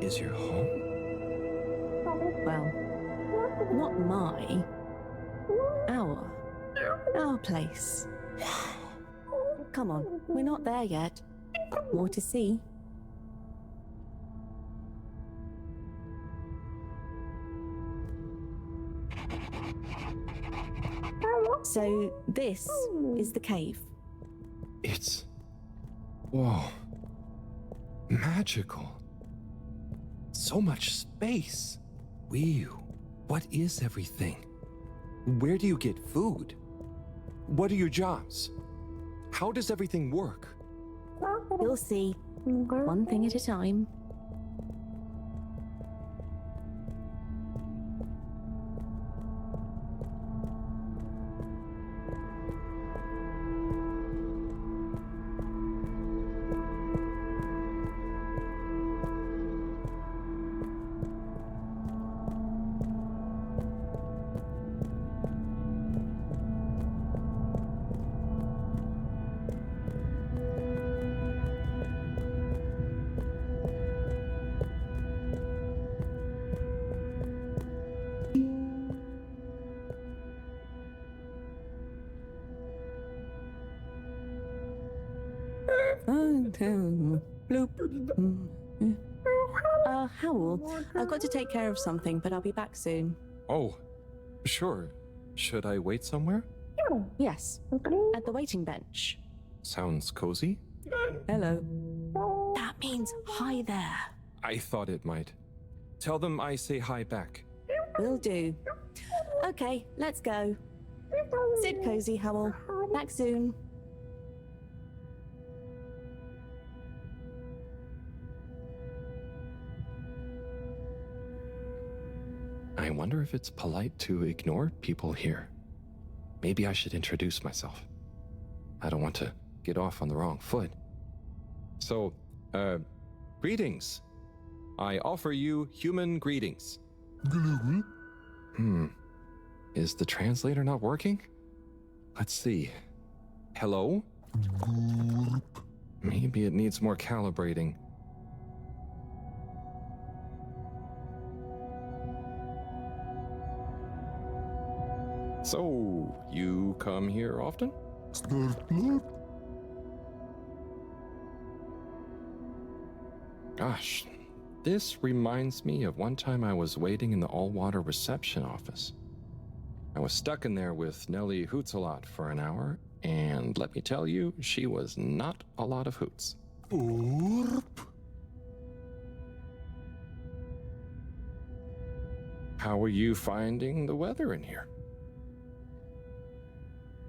is your home? Well, not my. Our place. Come on, we're not there yet. More to see. So, this is the cave. It's... Whoa. Magical. So much space. Wee, what is everything? Where do you get food? What are your jobs? How does everything work? You'll see. One thing at a time. Bloop. Howell, I've got to take care of something, but I'll be back soon. Oh, sure. Should I wait somewhere? Yes, at the waiting bench. Sounds cozy. Hello. That means hi there. I thought it might. Tell them I say hi back. Will do. Okay, let's go. Sit cozy, Howell. Back soon. I wonder if it's polite to ignore people here. Maybe I should introduce myself. I don't want to get off on the wrong foot. So, greetings. I offer you human greetings. Is the translator not working? Let's see. Hello? Maybe it needs more calibrating. So, you come here often? Gosh, this reminds me of one time I was waiting in the all-water reception office. I was stuck in there with Nellie Hoots-a-lot for an hour, and let me tell you, she was not a lot of hoots. How are you finding the weather in here?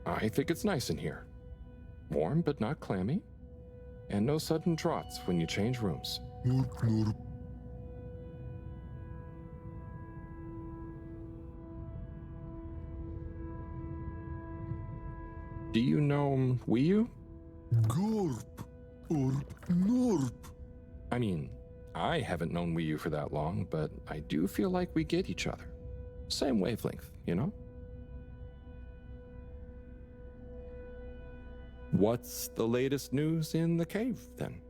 I think it's nice in here. Warm but not clammy. And no sudden draughts when you change rooms. Do you know Wii? Gorp or Norp. I mean, I haven't known Wii for that long, but I do feel like we get each other. Same wavelength, you know? What's the latest news in the cave, then?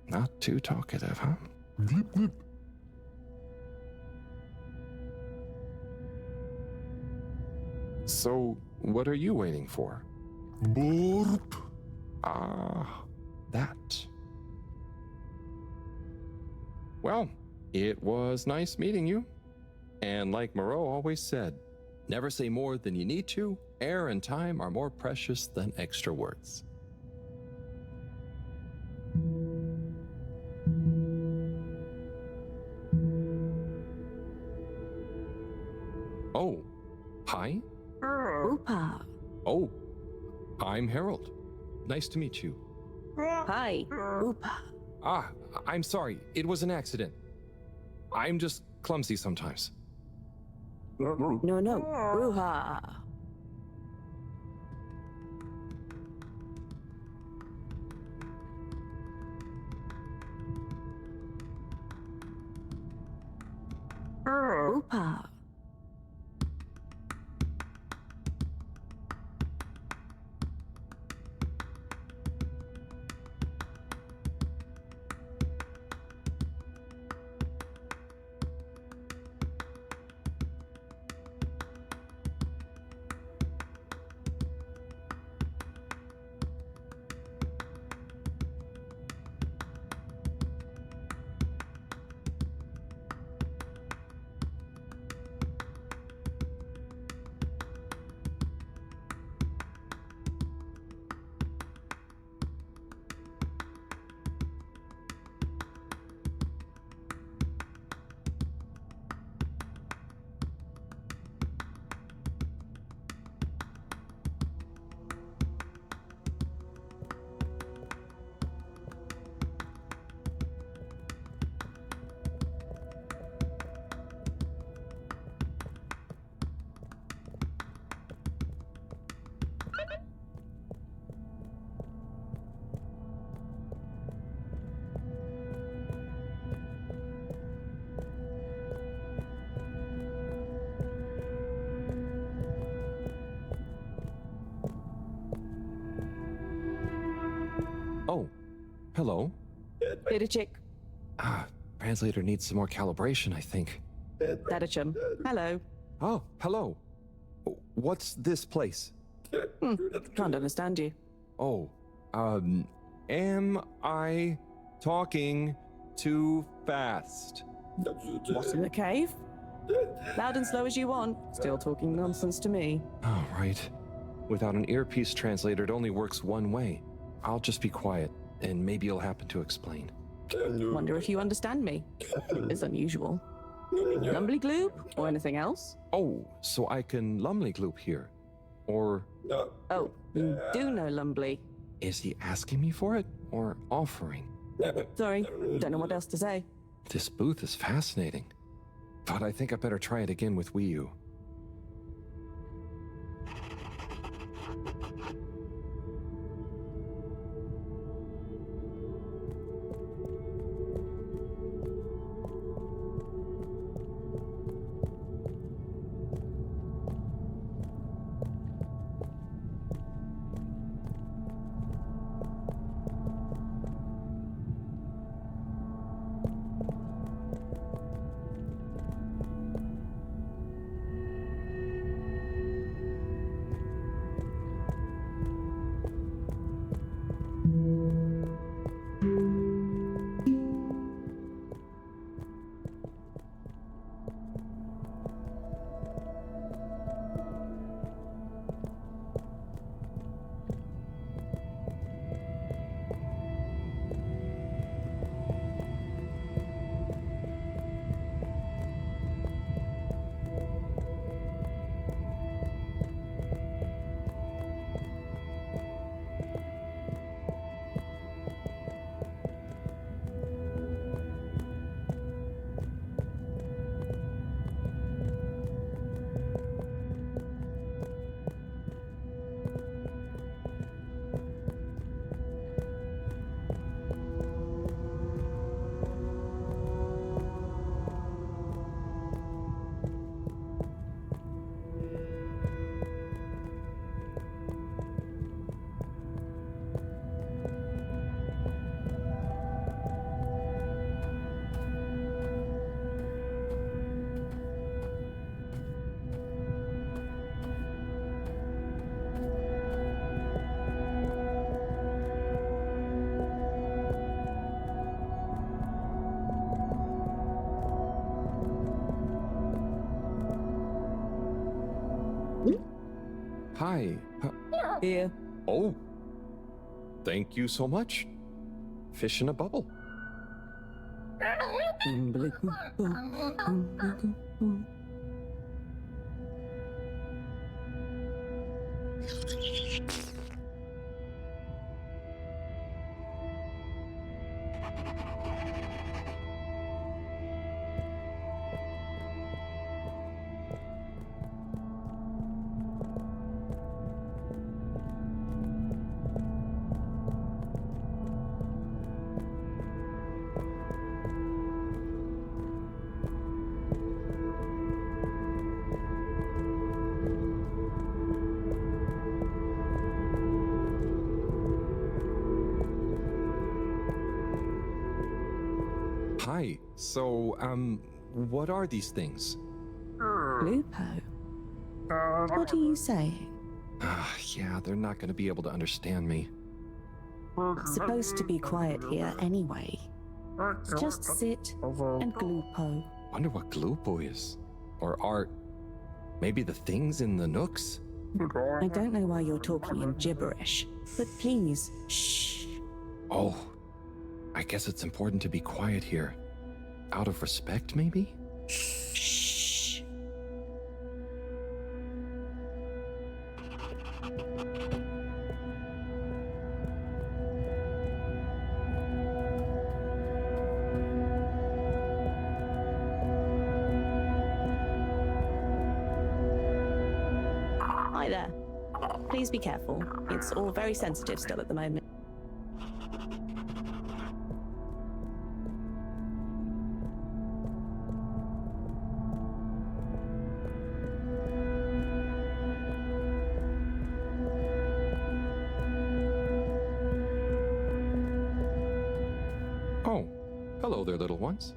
Not too talkative, huh? Blip, blip. So, what are you waiting for? Burp. Ah, that. Well, it was nice meeting you. And like Moreau always said, never say more than you need to. Air and time are more precious than extra words. Oh, hi? Oopa. Oh, I'm Harold. Nice to meet you. Hi. Oopa. Ah, I'm sorry. It was an accident. I'm just clumsy sometimes. No, Bruha. Oopa. Oh, hello. Data chick. Ah, translator needs some more calibration, I think. Data chum. Hello. Oh, hello. What's this place? Can't understand you. Oh, am I talking too fast? What's in the cave? Loud and slow as you want. Still talking nonsense to me. Oh, right. Without an earpiece translator, it only works one way. I'll just be quiet, and maybe you'll happen to explain. Wonder if you understand me. It's unusual. Lumbly gloop or anything else? Oh, so I can Lumley Gloop here. Or... Oh, you do know Lumbly. Is he asking me for it, or offering? Sorry, don't know what else to say. This booth is fascinating. But I think I better try it again with Wii U. Hi. Here. Oh. Thank you so much. Fish in a bubble. Hi. So, what are these things? Lupo. What are you saying? Yeah, they're not gonna be able to understand me. It's supposed to be quiet here anyway. Just sit and glupo. Wonder what Glupo is. Or art. Maybe the things in the nooks? I don't know why you're talking in gibberish, but please, shh. Oh, I guess it's important to be quiet here. Out of respect, maybe? Shh. Hi there. Please be careful. It's all very sensitive still at the moment. Oh, hello there, little ones.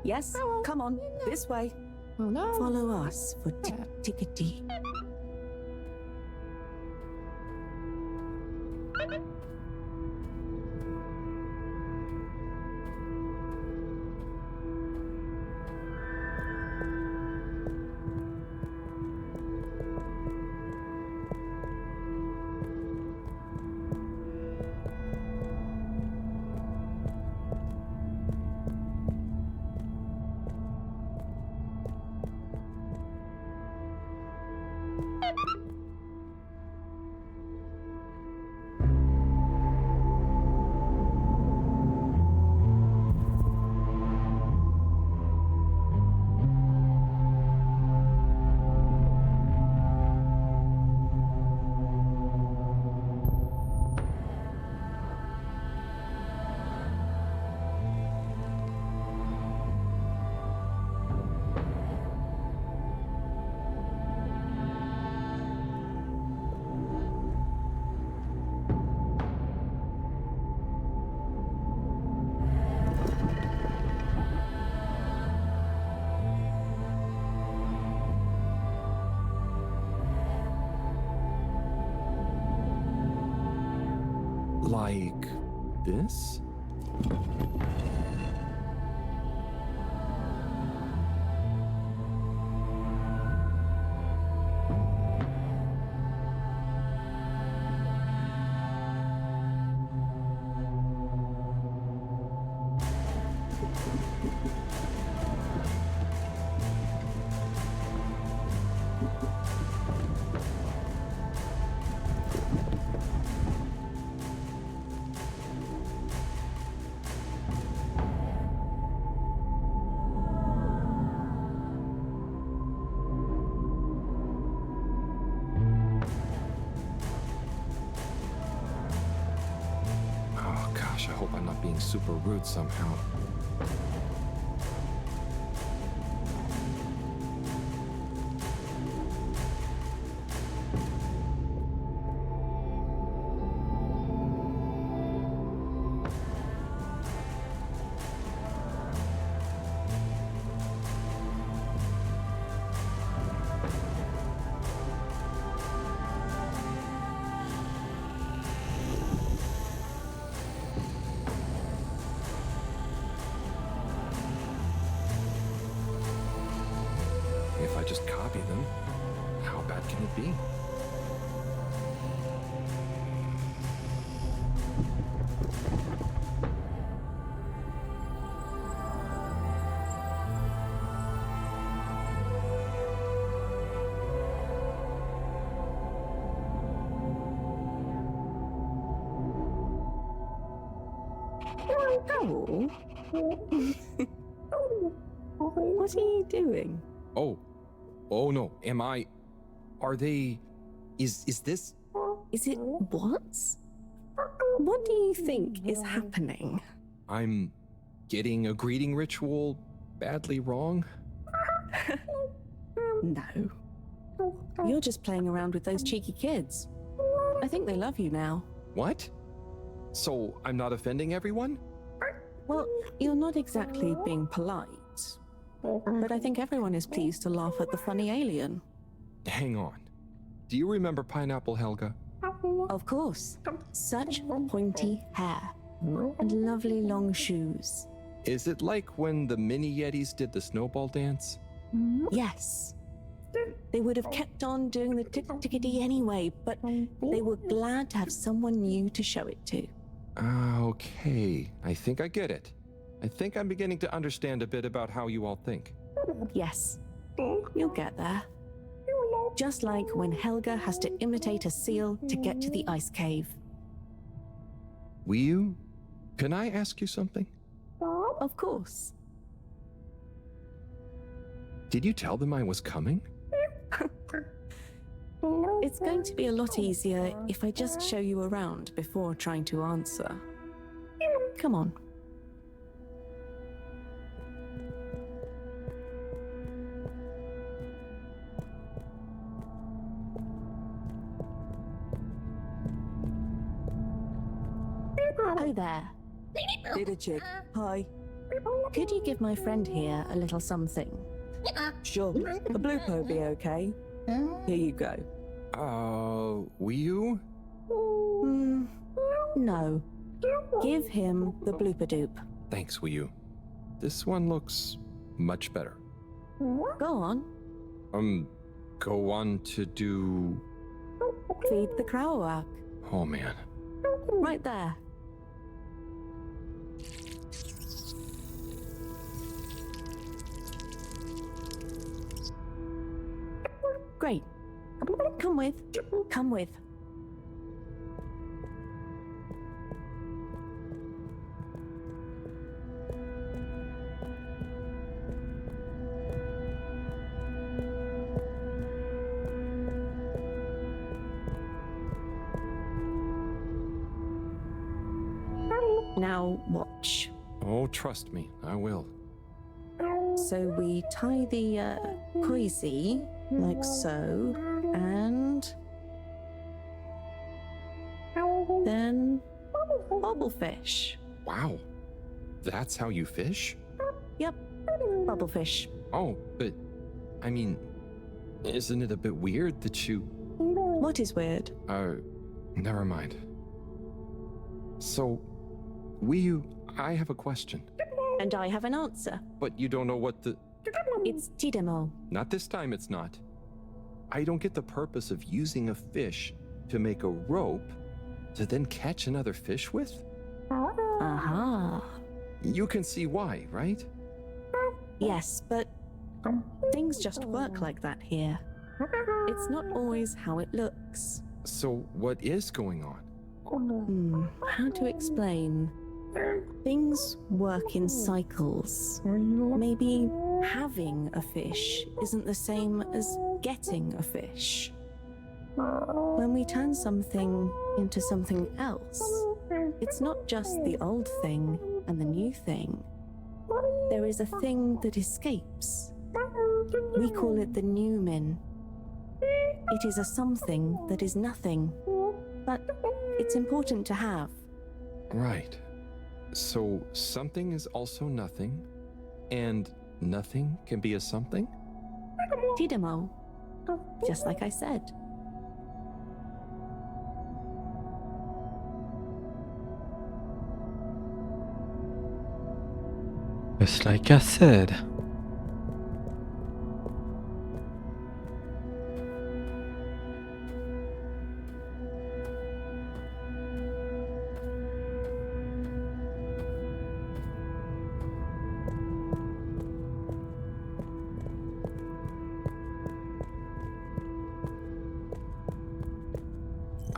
Yes, come on, this way. Follow us for tickety. Like this? Oh gosh, I hope I'm not being super rude somehow. If I just copy them, how bad can it be? Owl? What are you doing? Oh. Oh no. Am I... Are they... Is this... Is it what? What do you think is happening? I'm getting a greeting ritual badly wrong? No. You're just playing around with those cheeky kids. I think they love you now. What? So I'm not offending everyone? Well, you're not exactly being polite. But I think everyone is pleased to laugh at the funny alien. Hang on. Do you remember Pineapple Helga? Of course. Such pointy hair. And lovely long shoes. Is it like when the mini Yetis did the snowball dance? Yes. They would have kept on doing the tickety anyway, but they were glad to have someone new to show it to. Okay. I think I get it. I think I'm beginning to understand a bit about how you all think. Yes. You'll get there. Just like when Helga has to imitate a seal to get to the ice cave. Will can I ask you something? Of course. Did you tell them I was coming? It's going to be a lot easier if I just show you around before trying to answer. Come on. Hi there. Little chick. Hi. Could you give my friend here a little something? Sure. A blooper will be okay. Here you go. Will? No. Give him the blooper doop. Thanks, Will. This one looks much better. Go on. Go on to do... Feed the crowak. Oh, man. Right there. Great. Come with. Come with. Now watch. Oh, trust me, I will. So we tie the poisey like so, and then bubblefish. Wow, that's how you fish? Yep, bubblefish. Oh, but I mean, isn't it a bit weird that you... What is weird? Never mind. So, I have a question. And I have an answer. But you don't know what the... It's Tidemo. Not this time, it's not. I don't get the purpose of using a fish to make a rope to then catch another fish with? Aha. You can see why, right? Yes, but things just work like that here. It's not always how it looks. So what is going on? How to explain? Things work in cycles. Maybe having a fish isn't the same as getting a fish. When we turn something into something else, it's not just the old thing and the new thing. There is a thing that escapes. We call it the Newman. It is a something that is nothing, but it's important to have. Right. So something is also nothing, and nothing can be a something? Tidemo. Just like I said. Just like I said.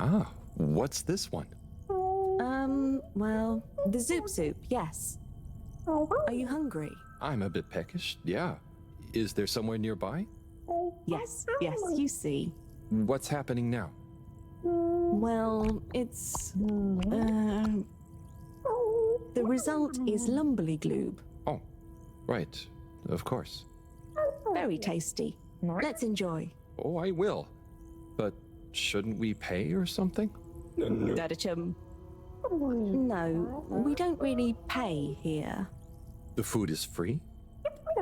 Ah, what's this one? well, the Zoop Soup, yes. Are you hungry? I'm a bit peckish, yeah. Is there somewhere nearby? Yes, you see. What's happening now? Well, it's... the result is Lumberly Gloob. Oh, right. Of course. Very tasty. Let's enjoy. Oh, I will. But shouldn't we pay or something? Dadachum. No, we don't really pay here. The food is free?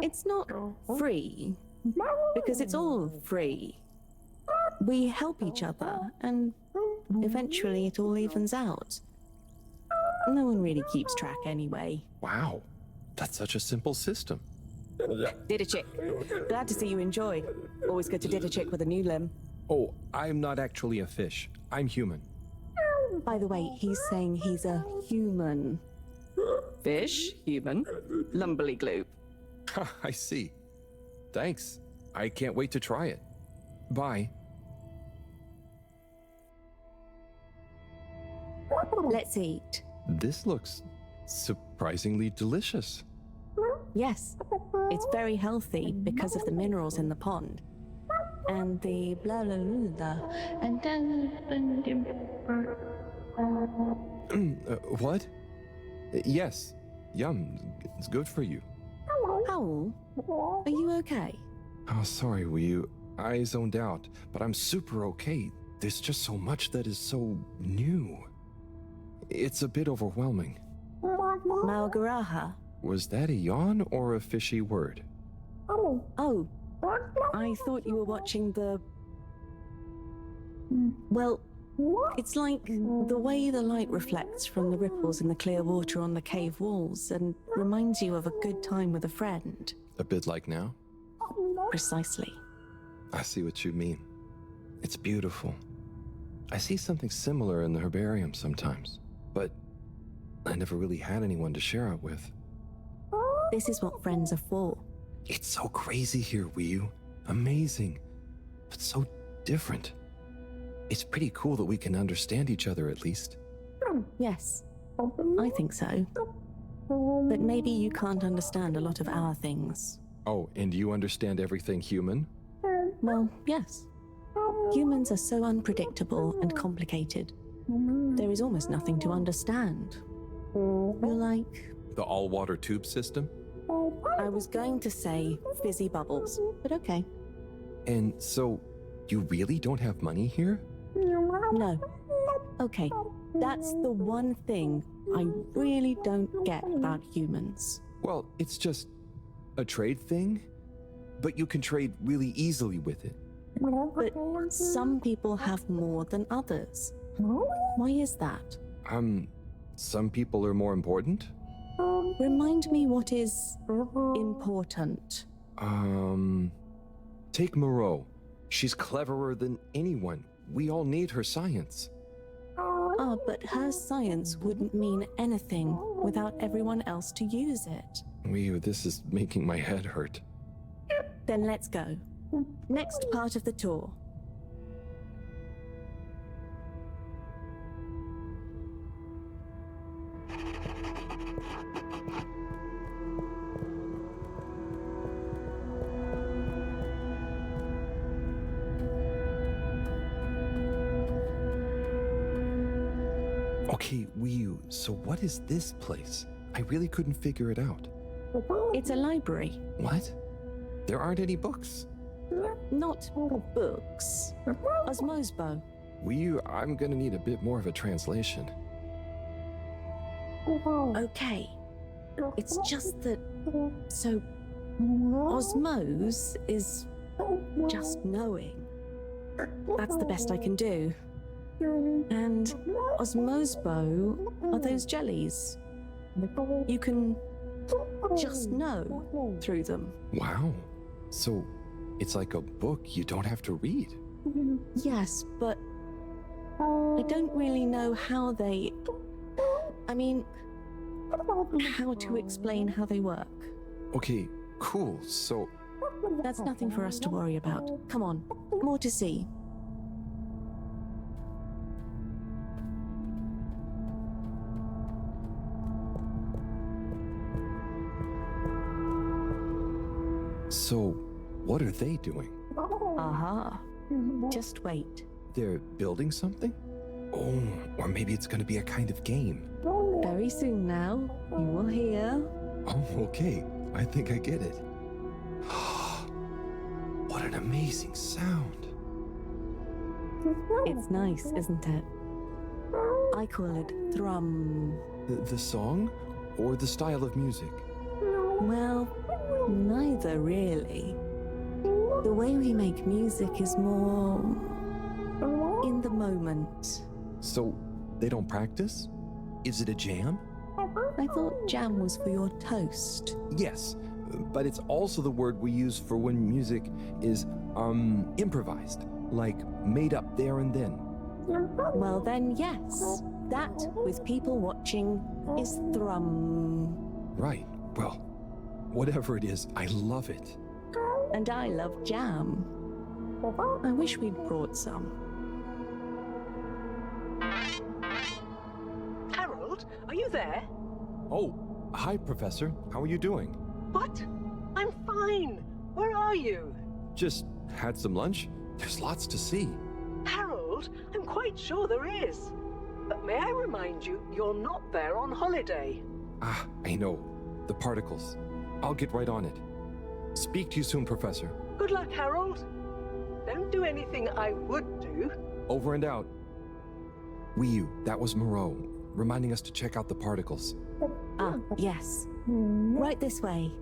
It's not free, because it's all free. We help each other, and eventually it all evens out. No one really keeps track anyway. Wow, that's such a simple system. Didachick, glad to see you enjoy. Always good to Didachick with a new limb. Oh, I'm not actually a fish. I'm human. By the way, he's saying he's a human. Fish, human, Lumberly Gloob. I see. Thanks. I can't wait to try it. Bye. Let's eat. This looks surprisingly delicious. Yes, it's very healthy because of the minerals in the pond. And the blah blah blah blah. And then... What? Yes. Yum. It's good for you. Owl, are you okay? Oh, sorry, Wii. I zoned out, but I'm super okay. There's just so much that is so new. It's a bit overwhelming. Malgaraha. Was that a yawn or a fishy word? Oh, I thought you were watching the... Well, it's like the way the light reflects from the ripples in the clear water on the cave walls and reminds you of a good time with a friend. A bit like now? Precisely. I see what you mean. It's beautiful. I see something similar in the herbarium sometimes, but I never really had anyone to share it with. This is what friends are for. It's so crazy here, Wii. Amazing, but so different. It's pretty cool that we can understand each other at least. Yes, I think so. But maybe you can't understand a lot of our things. Oh, and you understand everything human? Well, yes. Humans are so unpredictable and complicated. There is almost nothing to understand. You're like... The all-water tube system? I was going to say fizzy bubbles, but okay. And so, you really don't have money here? No. Okay, that's the one thing I really don't get about humans. Well, it's just a trade thing, but you can trade really easily with it. But some people have more than others. Why is that? Some people are more important? Remind me what is important. Take Moreau. She's cleverer than anyone. We all need her science. Ah, but her science wouldn't mean anything without everyone else to use it. This is making my head hurt. Then let's go. Next part of the tour. Okay, Wii, so what is this place? I really couldn't figure it out. It's a library. What? There aren't any books. Not books. Osmosbo. Wii, I'm gonna need a bit more of a translation. Okay. It's just that... So... Osmose is... just knowing. That's the best I can do. And Osmosbo are those jellies. You can just know through them. Wow. So, it's like a book you don't have to read. Yes, but I don't really know how they... I mean, how to explain how they work. Okay, cool. So... That's nothing for us to worry about. Come on, more to see. So, what are they doing? Aha. Just wait. They're building something? Oh, or maybe it's going to be a kind of game. Very soon now, you will hear. Oh, okay. I think I get it. What an amazing sound. It's nice, isn't it? I call it thrum. The song? Or the style of music? Well, neither really. The way we make music is more in the moment. So, they don't practice? Is it a jam? I thought jam was for your toast. Yes, but it's also the word we use for when music is, improvised, like made up there and then. Well then, yes. That, with people watching, is thrum. Right. Well, whatever it is, I love it. And I love jam. I wish we'd brought some. Harold, are you there? Oh, hi, Professor. How are you doing? What? I'm fine. Where are you? Just had some lunch. There's lots to see. Harold, I'm quite sure there is. But may I remind you, you're not there on holiday. Ah, I know. The particles. I'll get right on it. Speak to you soon, Professor. Good luck, Harold. Don't do anything I would do. Over and out. Wii that was Moreau, reminding us to check out the particles. Ah, yes. Right this way.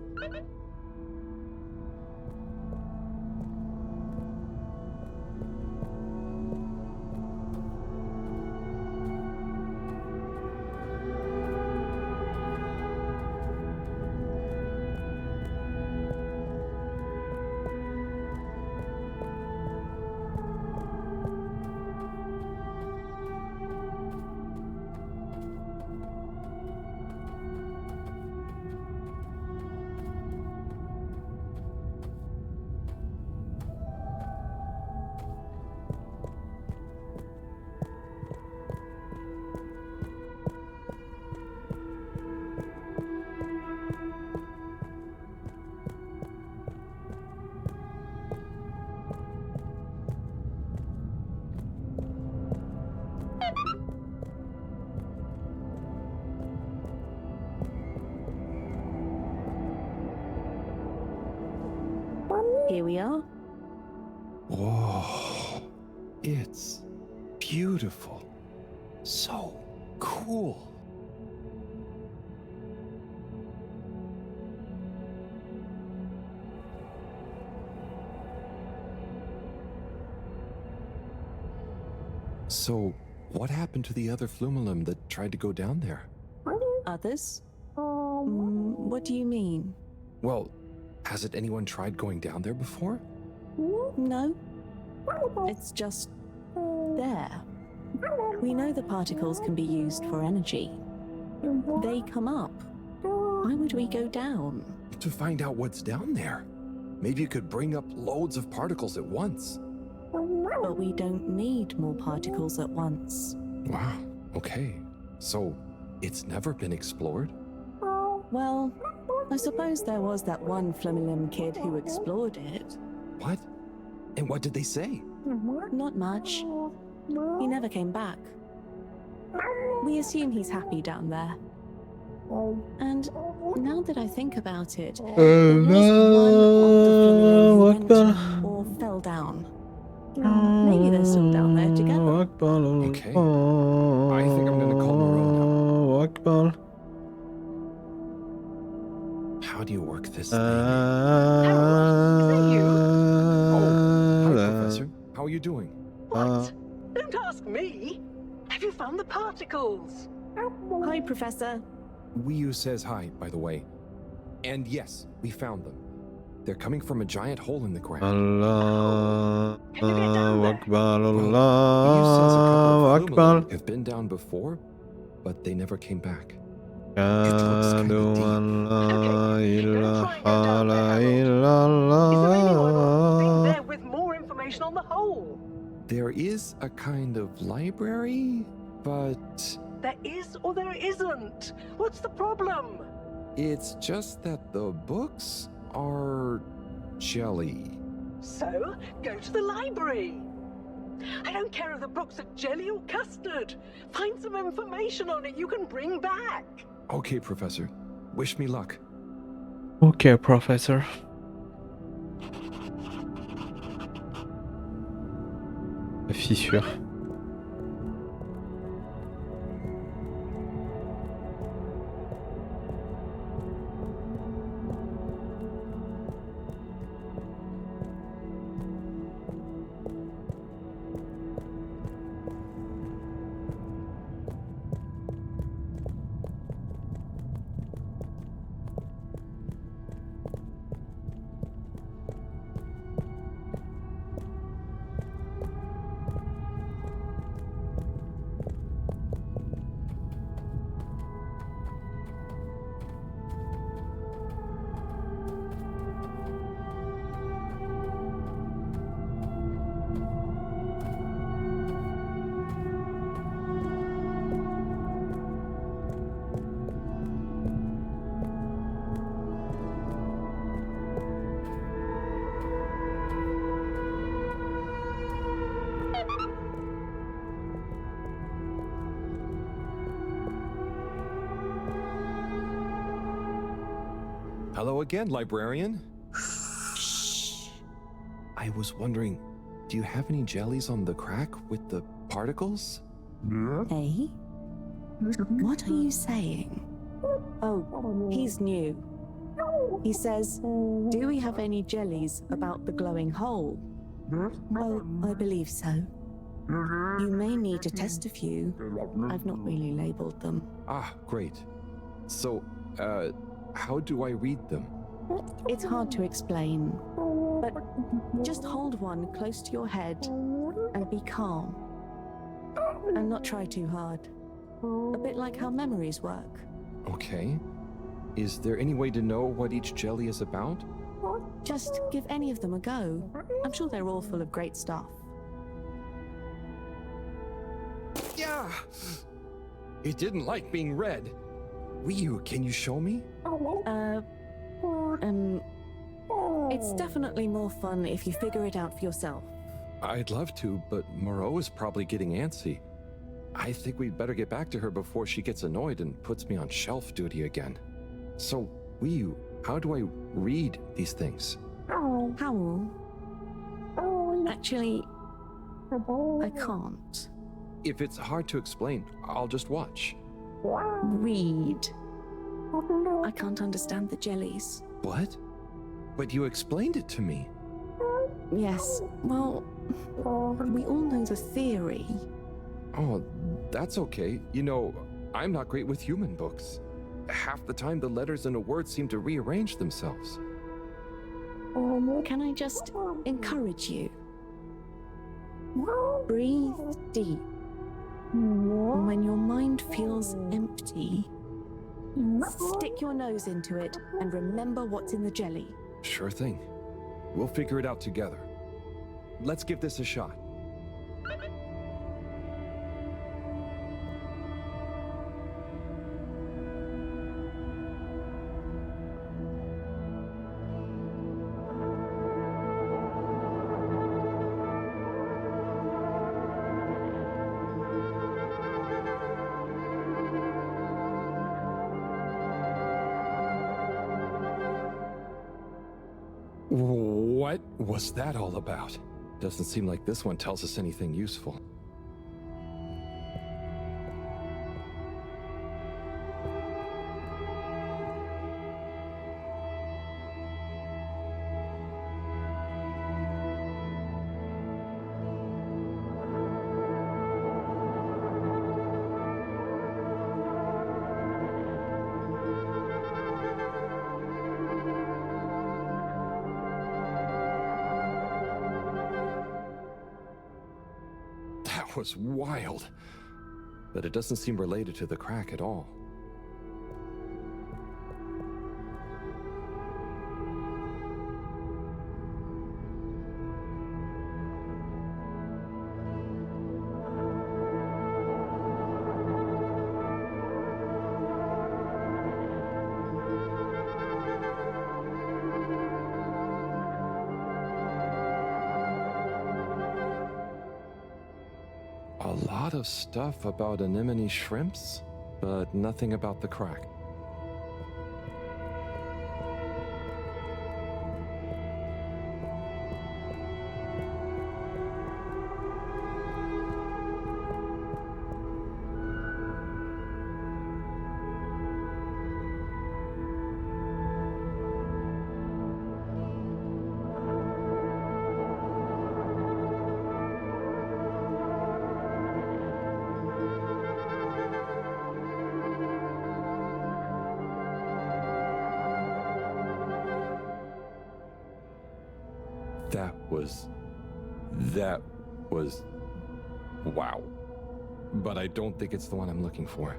Here we are. Whoa. It's beautiful. So cool. So, what happened to the other Flumelum that tried to go down there? Others? What do you mean? Well, hasn't anyone tried going down there before? No. It's just there. We know the particles can be used for energy. They come up. Why would we go down? To find out what's down there. Maybe you could bring up loads of particles at once. But we don't need more particles at once. Wow, okay. So, it's never been explored? Well, I suppose there was that one Flumelum kid who explored it. What? And what did they say? Not much. He never came back. We assume he's happy down there. And now that I think about it, there was one of the Flumelum who went or fell down. Maybe they're still down there together. Okay. I think I'm gonna call Moreau now. How do you work this thing? Oh, hi, Professor. How are you doing? What? Don't ask me. Have you found the particles? Hi, Professor. Wii says hi, by the way. And yes, we found them. They're coming from a giant hole in the ground. Allah Akbar, Wii says a couple Allah of Akbar. Flumelum have been down before, but they never came back. Ashhadu an la ilaha illallah. There with more information on the hole. There is a kind of library, but There is or there isn't. What's the problem? it's just that the books are Jelly. So, go to the library. I don't care if the book's a jelly or custard. Find some information on it you can bring back. Okay, Professor. Wish me luck. Ok, Professor. La fissure. Hello again, librarian. Shh. I was wondering, do you have any jellies on the crack with the particles? Eh? What are you saying? Oh, he's new. He says, do we have any jellies about the glowing hole? Oh, I believe so. You may need to test a few. I've not really labeled them. Ah, great. So, how do I read them? It's hard to explain, but just hold one close to your head and be calm. And not try too hard. A bit like how memories work. Okay. Is there any way to know what each jelly is about? Just give any of them a go. I'm sure they're all full of great stuff. Yeah! It didn't like being read. Ryu, can you show me? It's definitely more fun if you figure it out for yourself. I'd love to, but Moreau is probably getting antsy. I think we'd better get back to her before she gets annoyed and puts me on shelf duty again. So, Ryu, how do I read these things? How? Actually, I can't. If it's hard to explain, I'll just watch. Read. I can't understand the jellies. What? But you explained it to me. Yes, well, we all know the theory. Oh, that's okay. You know, I'm not great with human books. Half the time the letters in a word seem to rearrange themselves. Can I just encourage you? Breathe deep. When your mind feels empty, stick your nose into it and remember what's in the jelly. Sure thing. We'll figure it out together. Let's give this a shot. What was that all about? Doesn't seem like this one tells us anything useful. That was wild. But it doesn't seem related to the crack at all. of stuff about anemone shrimps, but nothing about the crack. That was, wow. But I don't think it's the one I'm looking for.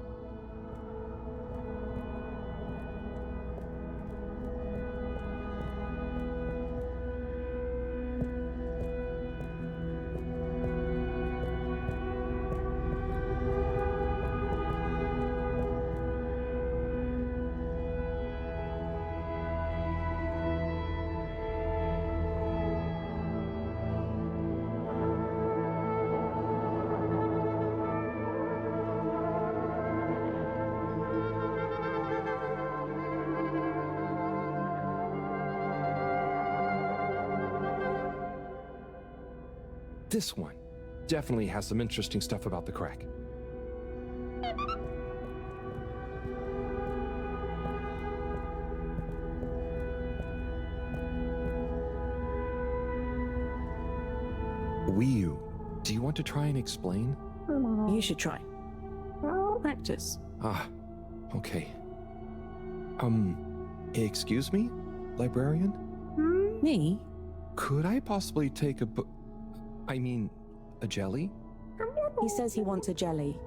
This one definitely has some interesting stuff about the crack. Wiyu, do you want to try and explain? You should try. Practice. Ah, okay. Excuse me, librarian? Me? Could I possibly take a I mean, a jelly? He says he wants a jelly.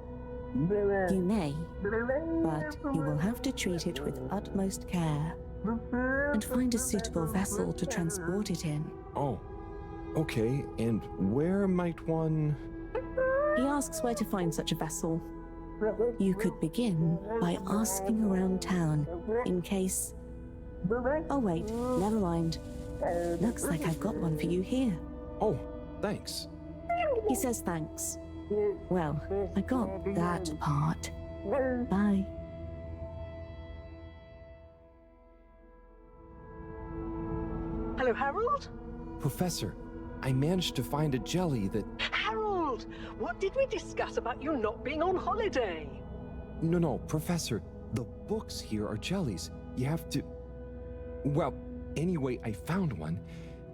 You may, but you will have to treat it with utmost care and find a suitable vessel to transport it in. Oh, okay. And where might one... He asks where to find such a vessel. You could begin by asking around town in case... Oh wait, never mind. Looks like I've got one for you here. Oh, thanks. He says thanks. Well, I got that part. Bye. Hello, Harold? Professor, I managed to find a jelly that... Harold! What did we discuss about you not being on holiday? No, Professor. The books here are jellies. You have to... Well, anyway, I found one,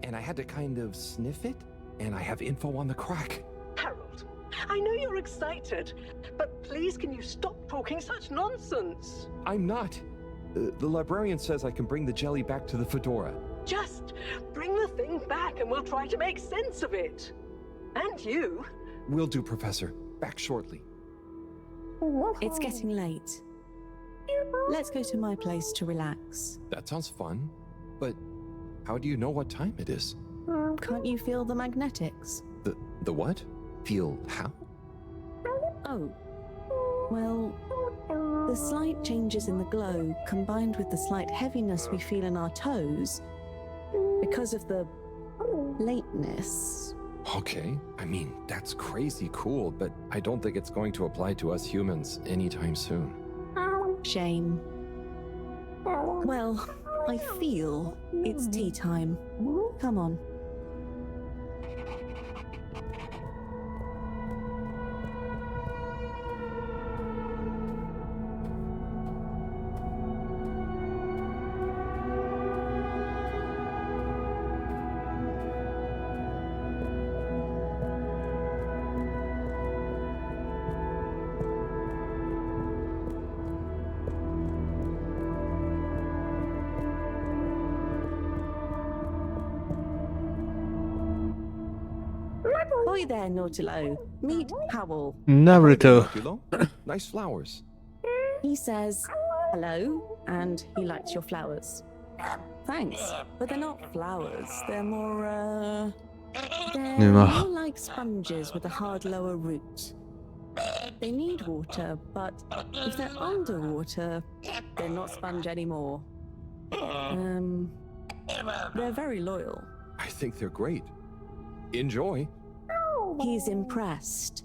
and I had to kind of sniff it, and I have info on the crack. Harold, I know you're excited, but please can you stop talking such nonsense? I'm not. The librarian says I can bring the jelly back to the Fedora. Just bring the thing back and we'll try to make sense of it. And you. Will do, Professor. Back shortly. It's getting late. Let's go to my place to relax. That sounds fun, but how do you know what time it is? Can't you feel the magnetics? The what? Feel how? Oh. Well, the slight changes in the glow combined with the slight heaviness we feel in our toes because of the lateness. Okay, I mean, that's crazy cool, but I don't think it's going to apply to us humans anytime soon. Shame. Well, I feel it's tea time. Come on. Oi there, Nautilo. Meet Howell. Naruto. Nice flowers. He says hello, and he likes your flowers. Thanks, but they're not flowers. They're more, they're more like sponges with a hard lower root. They need water, but if they're underwater, they're not sponge anymore. They're very loyal. I think they're great. Enjoy. He's impressed.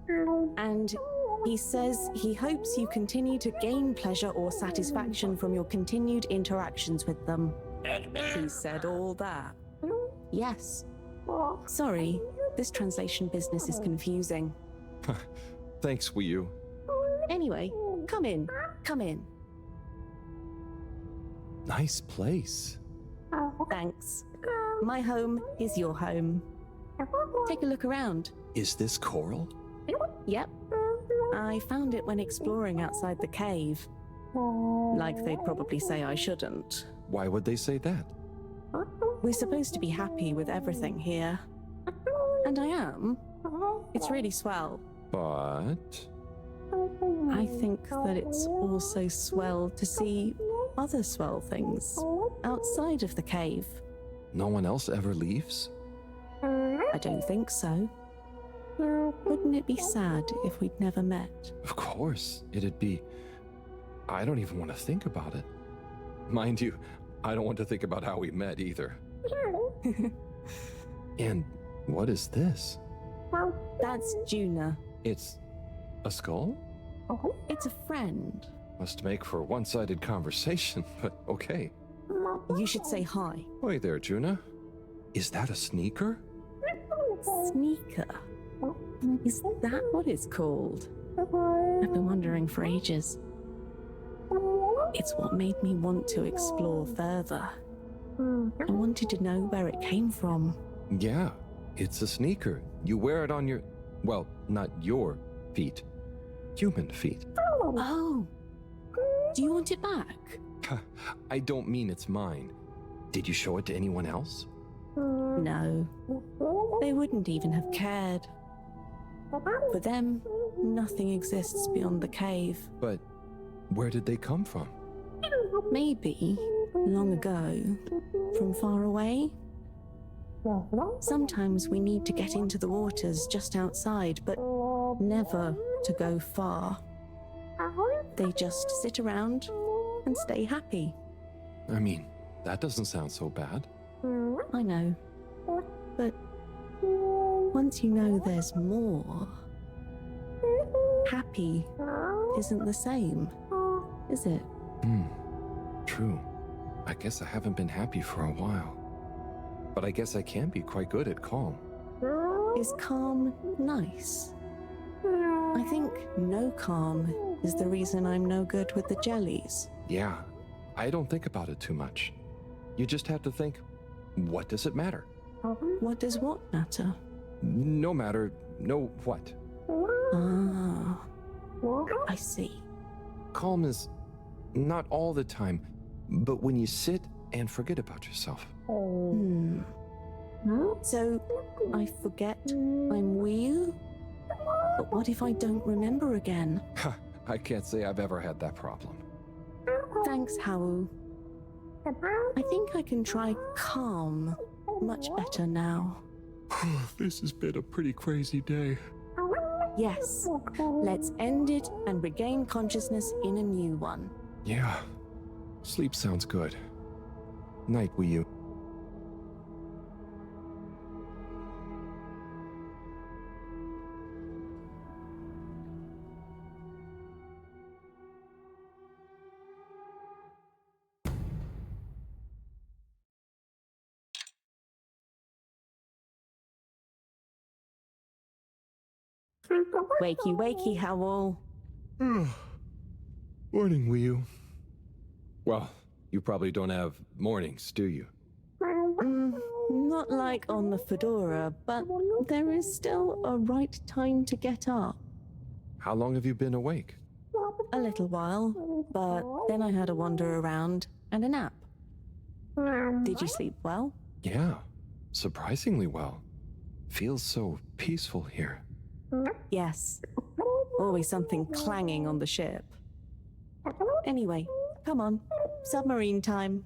And he says he hopes you continue to gain pleasure or satisfaction from your continued interactions with them. He said all that. Yes. Sorry, this translation business is confusing. Thanks, Wii U. Anyway, come in. Come in. Nice place. Thanks. My home is your home. Take a look around. Is this coral? Yep. I found it when exploring outside the cave. Like they'd probably say I shouldn't. Why would they say that? We're supposed to be happy with everything here. And I am. It's really swell. But... I think that it's also swell to see other swell things outside of the cave. No one else ever leaves? I don't think so. Wouldn't it be sad if we'd never met? Of course, it'd be... I don't even want to think about it. Mind you, I don't want to think about how we met either. And what is this? That's Juna. It's a skull? It's a friend. Must make for one-sided conversation, but okay. You should say hi. Hey there, Juna. Is that a sneaker? Sneaker? Is that what it's called? I've been wondering for ages. It's what made me want to explore further. I wanted to know where it came from. Yeah, it's a sneaker. You wear it on your... well, not your feet. Human feet. Oh! Do you want it back? I don't mean it's mine. Did you show it to anyone else? No. They wouldn't even have cared. For them, nothing exists beyond the cave. But where did they come from? Maybe, long ago, from far away. Sometimes we need to get into the waters just outside, but never to go far. They just sit around and stay happy. I mean, that doesn't sound so bad. I know. But once you know there's more, happy isn't the same, is it? True. I guess I haven't been happy for a while. But I guess I can be quite good at calm. Is calm nice? I think no calm is the reason I'm no good with the jellies. Yeah, I don't think about it too much. You just have to think, what does it matter? What does what matter? No matter, no what. Ah, I see. Calm is not all the time, but when you sit and forget about yourself. So, I forget I'm Wii? But what if I don't remember again? I can't say I've ever had that problem. Thanks, Hau. I think I can try calm much better now. This has been a pretty crazy day. Yes, let's end it and regain consciousness in a new one. Yeah, sleep sounds good. Night, Wii U. Wakey, wakey, Howl. Morning, Wii U. Well, you probably don't have mornings, do you? Not like on the Fedora, but there is still a right time to get up. How long have you been awake? A little while, but then I had a wander around and a nap. Did you sleep well? Yeah, surprisingly well. Feels so peaceful here. Yes. Always something clanging on the ship. Anyway, come on. Submarine time.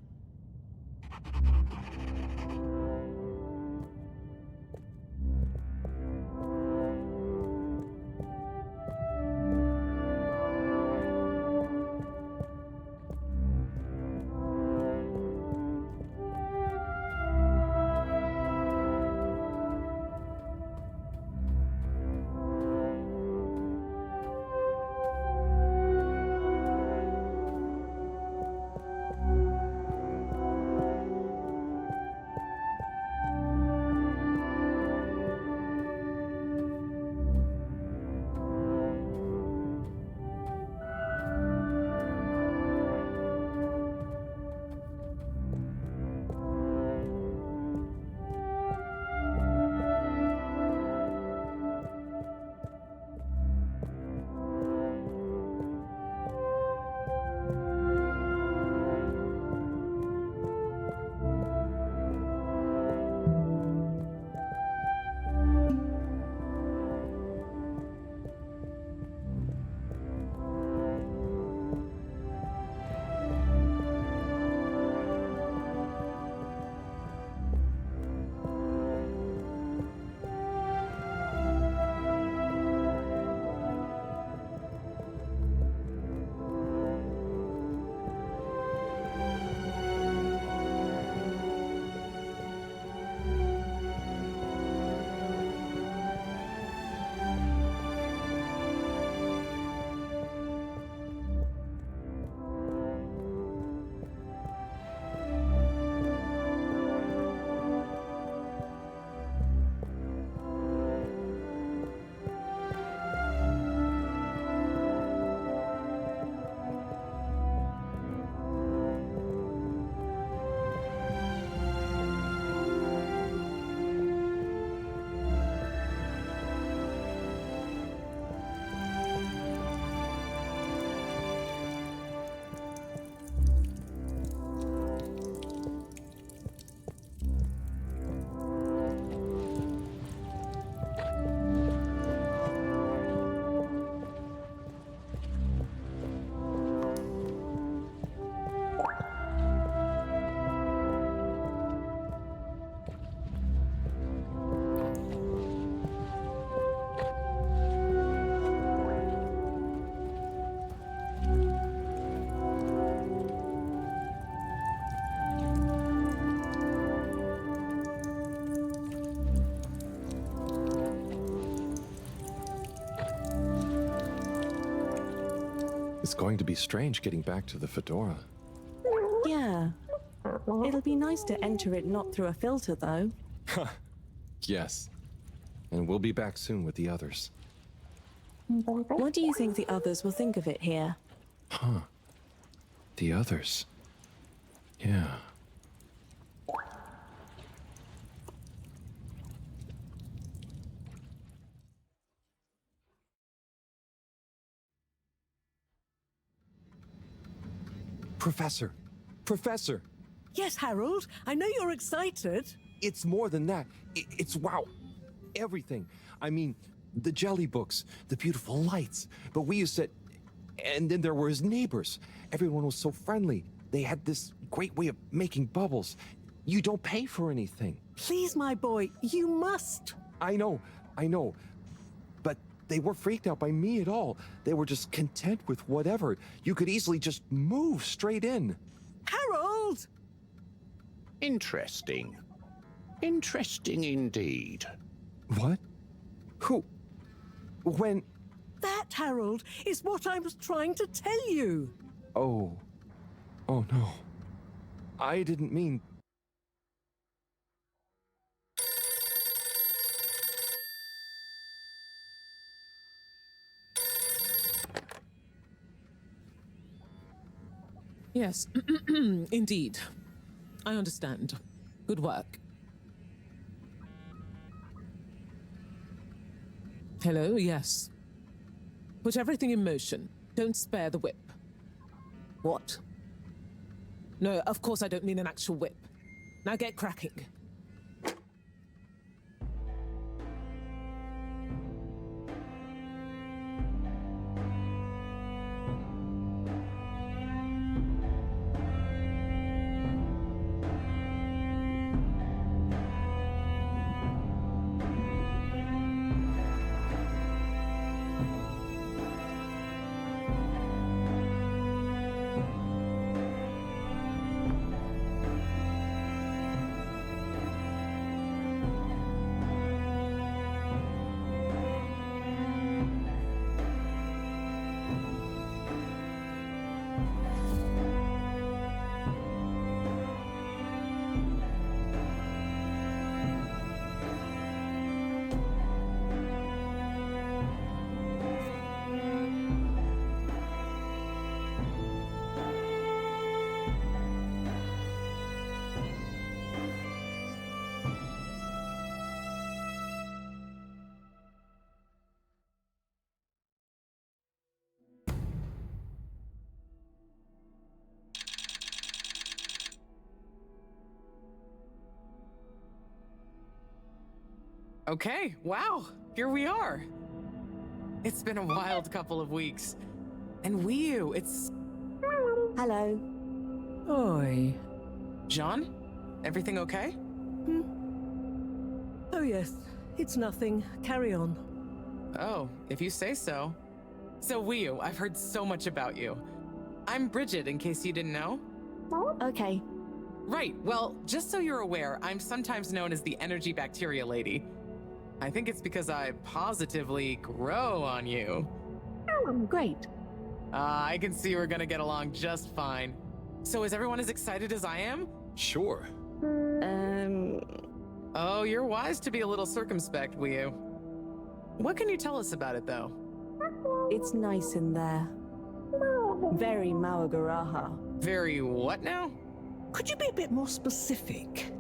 It's going to be strange getting back to the Fedora. Yeah. It'll be nice to enter it not through a filter, though. Yes. And we'll be back soon with the others. What do you think the others will think of it here? Huh. The others. Yeah. Professor! Professor! Yes, Harold, I know you're excited. It's more than that. It's wow. Everything. I mean, the jelly books, the beautiful lights. But we used to... And then there were his neighbors. Everyone was so friendly. They had this great way of making bubbles. You don't pay for anything. Please, my boy, you must. I know. But they weren't freaked out by me at all. They were just content with whatever. You could easily just move straight in. Harold! Interesting. Interesting indeed. What? Who? When? That, Harold, is what I was trying to tell you. Oh. Oh no. I didn't mean... Yes, indeed. I understand. Good work. Hello, yes. Put everything in motion. Don't spare the whip. What? No, of course I don't mean an actual whip. Now get cracking. Okay, wow, here we are. It's been a wild couple of weeks. And Wii, it's... Hello. Oi. John? Everything okay? Oh, yes. It's nothing. Carry on. Oh, if you say so. So, Wii, I've heard so much about you. I'm Bridget, in case you didn't know. Okay. Right, well, just so you're aware, I'm sometimes known as the Energy Bacteria Lady. I think it's because I positively grow on you. Great. I can see we're gonna get along just fine. So is everyone as excited as I am? Sure. Oh, you're wise to be a little circumspect, Wii. What can you tell us about it, though? It's nice in there. Very Mawagaraha. Very what now? Could you be a bit more specific?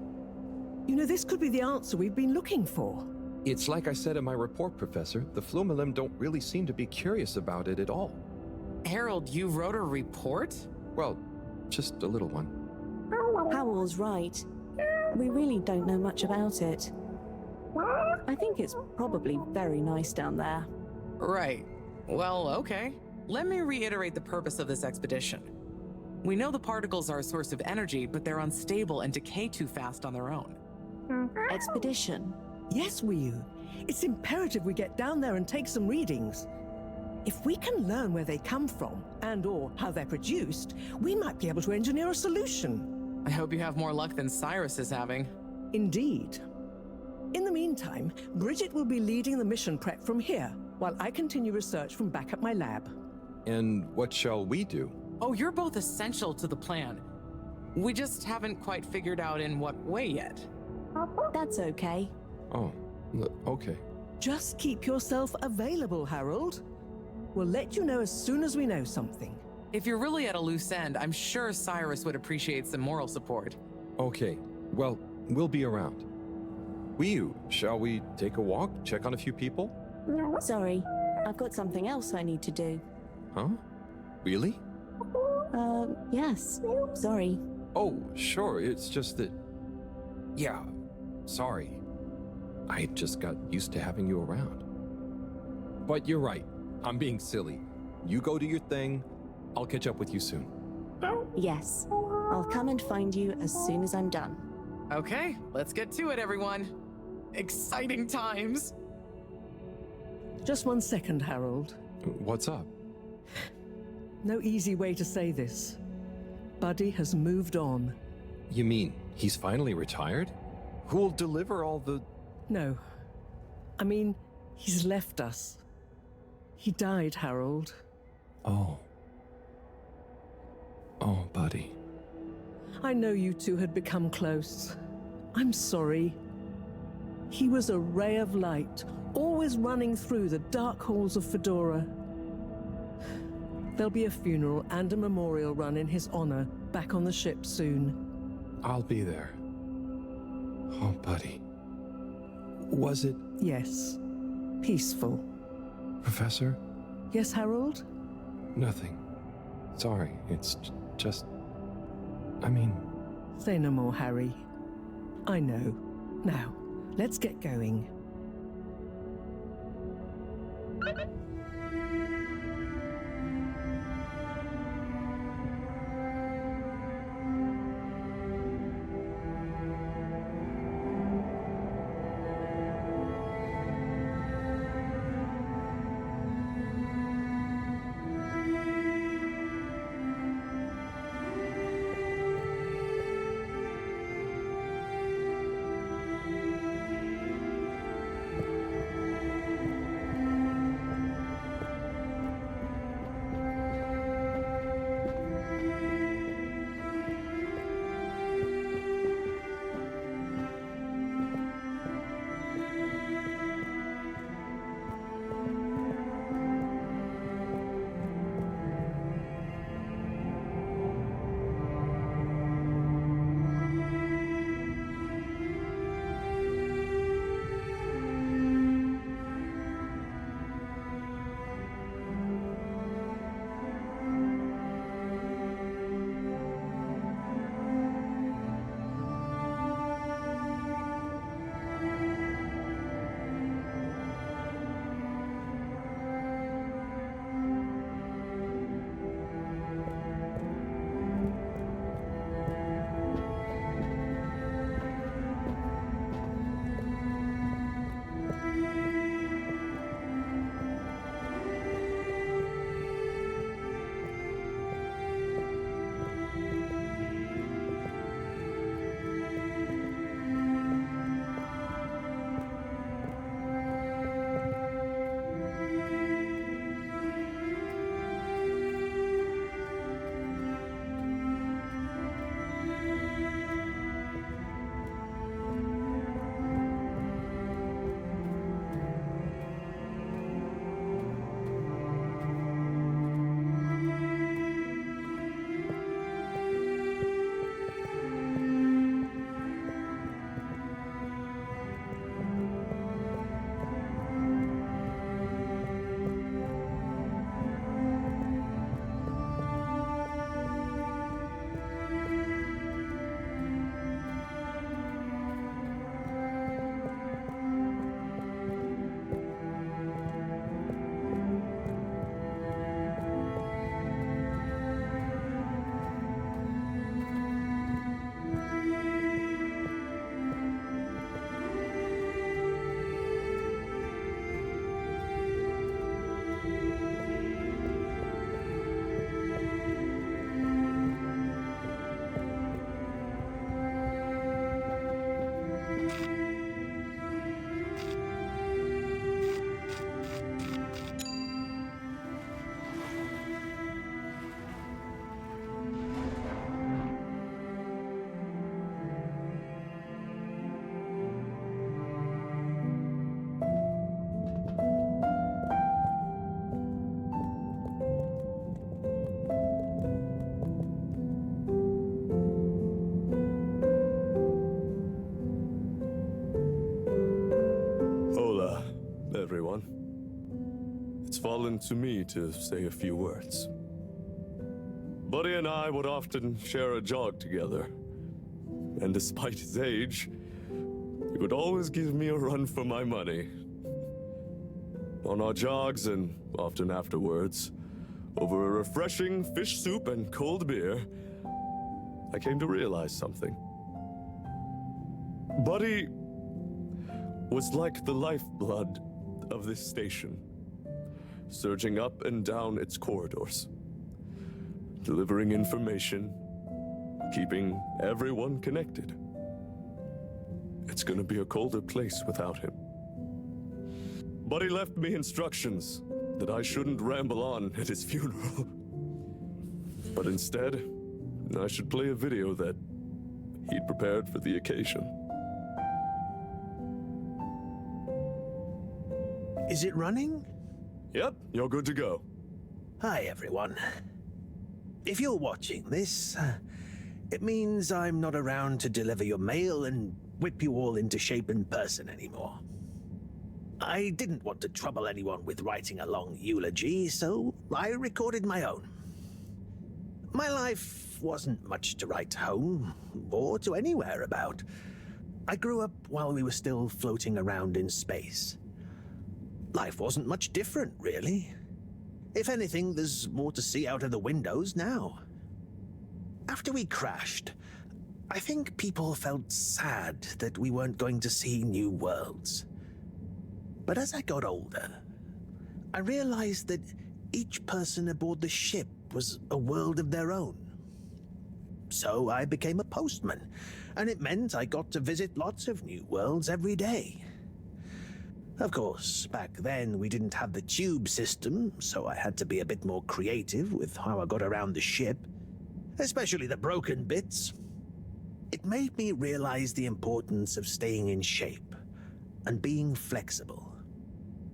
You know, this could be the answer we've been looking for. It's like I said in my report, Professor. The Flumilim don't really seem to be curious about it at all. Harold, you wrote a report? Well, just a little one. Howell's right. We really don't know much about it. I think it's probably very nice down there. Right. Well, okay. Let me reiterate the purpose of this expedition. We know the particles are a source of energy, but they're unstable and decay too fast on their own. Expedition? Yes, Wii. It's imperative we get down there and take some readings. If we can learn where they come from, and/or how they're produced, we might be able to engineer a solution. I hope you have more luck than Cyrus is having. Indeed. In the meantime, Bridget will be leading the mission prep from here, while I continue research from back at my lab. And what shall we do? Oh, you're both essential to the plan. We just haven't quite figured out in what way yet. That's okay. Oh, okay. Just keep yourself available, Harold. We'll let you know as soon as we know something. If you're really at a loose end, I'm sure Cyrus would appreciate some moral support. Okay, well, we'll be around. Shall we take a walk, check on a few people? Sorry, I've got something else I need to do. Huh? Really? Yes. Sorry. Oh, sure, it's just that... Yeah, sorry. I just got used to having you around. But you're right, I'm being silly. You go do your thing, I'll catch up with you soon. Yes. I'll come and find you as soon as I'm done. Okay, let's get to it, everyone. Exciting times. Just 1 second, Harold. What's up? No easy way to say this. Buddy has moved on. You mean he's finally retired? Who'll deliver all the... No. I mean, he's left us. He died, Harold. Oh. Oh, buddy. I know you two had become close. I'm sorry. He was a ray of light, always running through the dark halls of Fedora. There'll be a funeral and a memorial run in his honor back on the ship soon. I'll be there. Oh, buddy. Was it... Yes. Peaceful. Professor? Yes, Harold? Nothing. Sorry, it's just... I mean... Say no more, Harry. I know. Now, let's get going. fallen to me to say a few words. Buddy and I would often share a jog together, and despite his age, he would always give me a run for my money. On our jogs, and often afterwards, over a refreshing fish soup and cold beer, I came to realize something. Buddy was like the lifeblood of this station, surging up and down its corridors, delivering information, keeping everyone connected. It's gonna be a colder place without him. Buddy left me instructions that I shouldn't ramble on at his funeral. But instead, I should play a video that he'd prepared for the occasion. Is it running? Yep, you're good to go. Hi, everyone. If you're watching this, it means I'm not around to deliver your mail and whip you all into shape in person anymore. I didn't want to trouble anyone with writing a long eulogy, so I recorded my own. My life wasn't much to write home, or to anywhere about. I grew up while we were still floating around in space. Life wasn't much different, really. If anything, there's more to see out of the windows now. After we crashed, I think people felt sad that we weren't going to see new worlds. But as I got older, I realized that each person aboard the ship was a world of their own. So I became a postman, and it meant I got to visit lots of new worlds every day. Of course, back then we didn't have the tube system, so I had to be a bit more creative with how I got around the ship, especially the broken bits. It made me realize the importance of staying in shape and being flexible.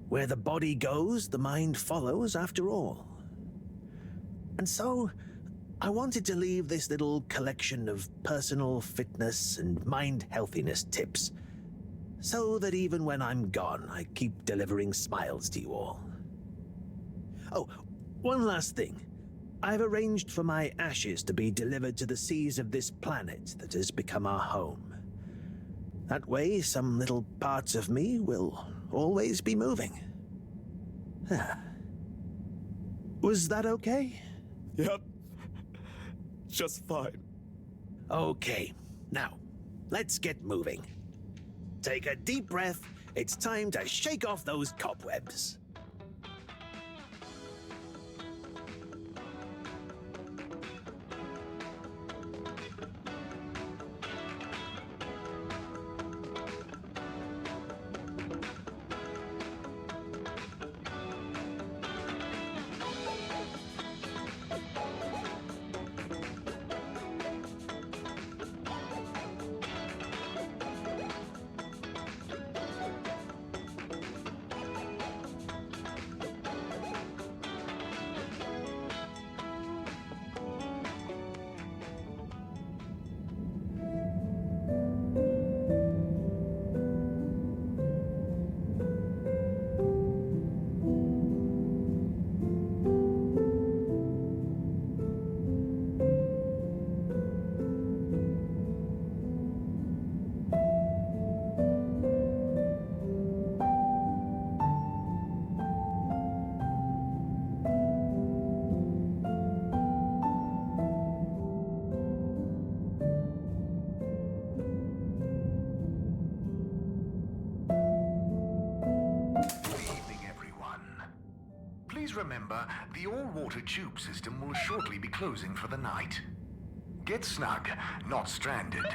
Where the body goes, the mind follows after all. And so, I wanted to leave this little collection of personal fitness and mind healthiness tips, so that even when I'm gone, I keep delivering smiles to you all. Oh, one last thing. I've arranged for my ashes to be delivered to the seas of this planet that has become our home. That way, some little parts of me will always be moving. Was that okay? Yep. Just fine. Okay, now, let's get moving. Take a deep breath. It's time to shake off those cobwebs. Remember, the all-water tube system will shortly be closing for the night. Get snug, not stranded.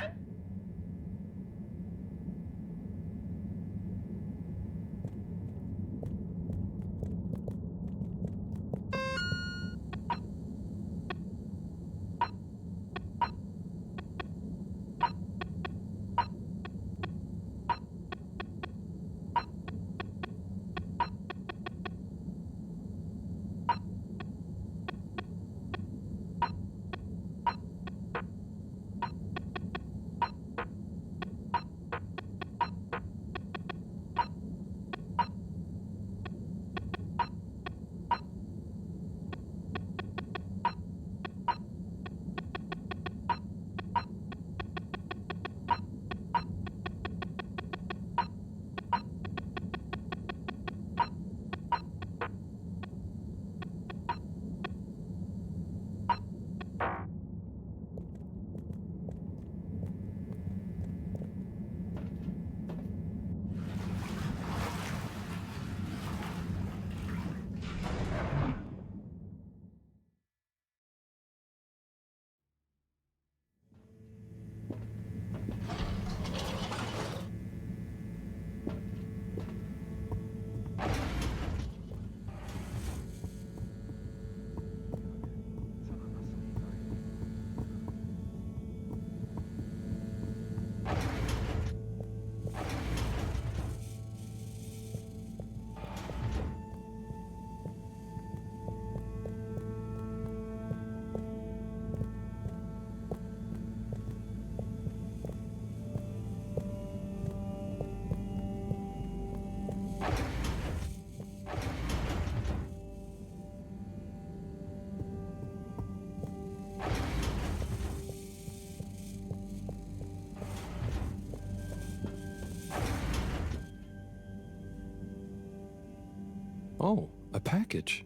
package.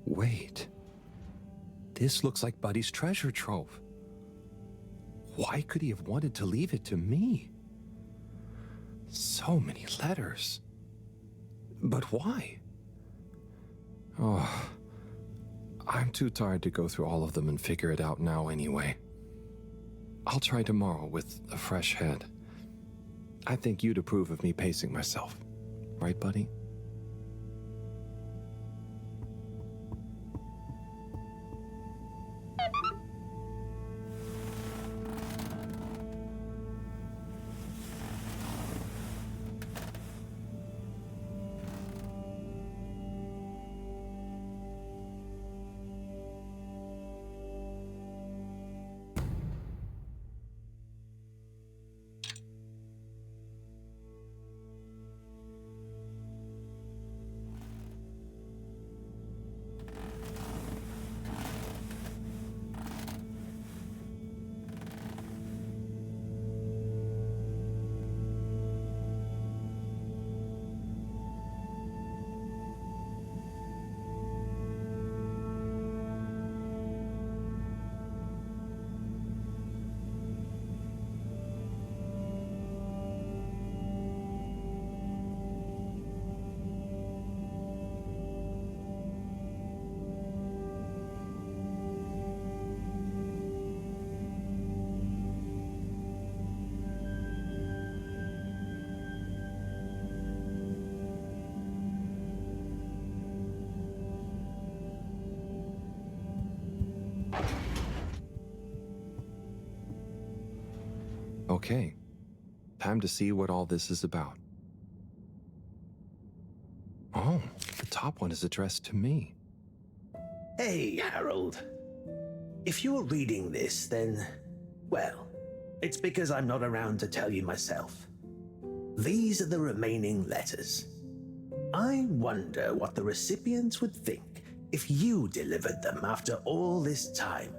Wait. This looks like Buddy's treasure trove. Why could he have wanted to leave it to me? So many letters. But why? Oh, I'm too tired to go through all of them and figure it out now anyway. I'll try tomorrow with a fresh head. I think you'd approve of me pacing myself. Right, buddy? Okay, time to see what all this is about. Oh, the top one is addressed to me. Hey, Harold. If you're reading this, then, well, it's because I'm not around to tell you myself. These are the remaining letters. I wonder what the recipients would think if you delivered them after all this time.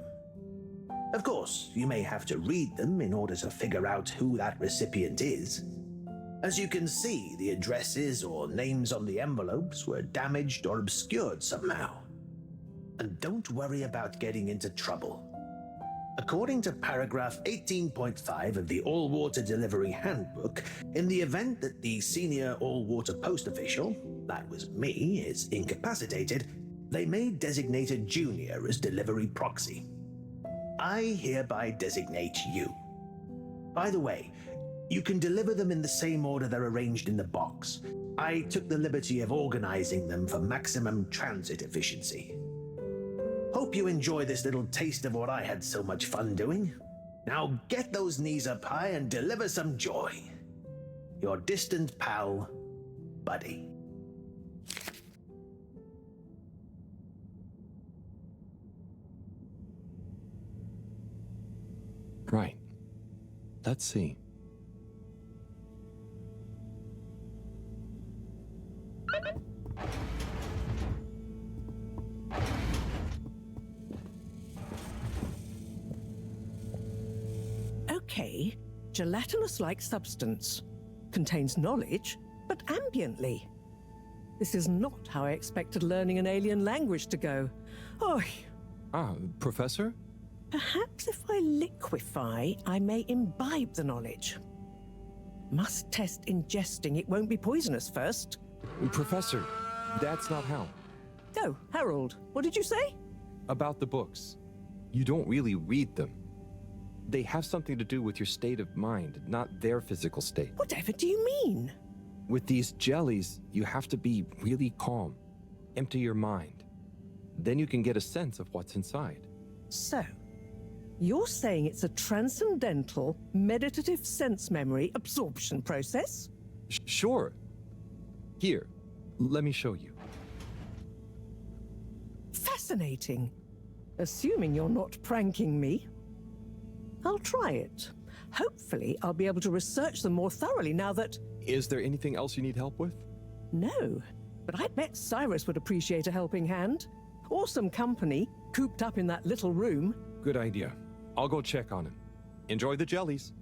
Of course, you may have to read them in order to figure out who that recipient is. As you can see, the addresses or names on the envelopes were damaged or obscured somehow. And don't worry about getting into trouble. According to paragraph 18.5 of the All-Water Delivery Handbook, in the event that the senior all-water post official, that was me, is incapacitated, they may designate a junior as delivery proxy. I hereby designate you. By the way, you can deliver them in the same order they're arranged in the box. I took the liberty of organizing them for maximum transit efficiency. Hope you enjoy this little taste of what I had so much fun doing. Now get those knees up high and deliver some joy. Your distant pal, Buddy. Right. Let's see. Okay, gelatinous-like substance. Contains knowledge, but ambiently. This is not how I expected learning an alien language to go. Oh. Ah, Professor? Perhaps if I liquefy, I may imbibe the knowledge. Must test ingesting. It won't be poisonous first. Professor, that's not how. Oh, Harold, what did you say? About the books. You don't really read them. They have something to do with your state of mind, not their physical state. Whatever do you mean? With these jellies, you have to be really calm. Empty your mind. Then you can get a sense of what's inside. So, you're saying it's a transcendental, meditative sense memory absorption process? Sure. Here, let me show you. Fascinating. Assuming you're not pranking me. I'll try it. Hopefully, I'll be able to research them more thoroughly now that... Is there anything else you need help with? No, but I bet Cyrus would appreciate a helping hand. Or some company, cooped up in that little room. Good idea. I'll go check on him. Enjoy the jellies.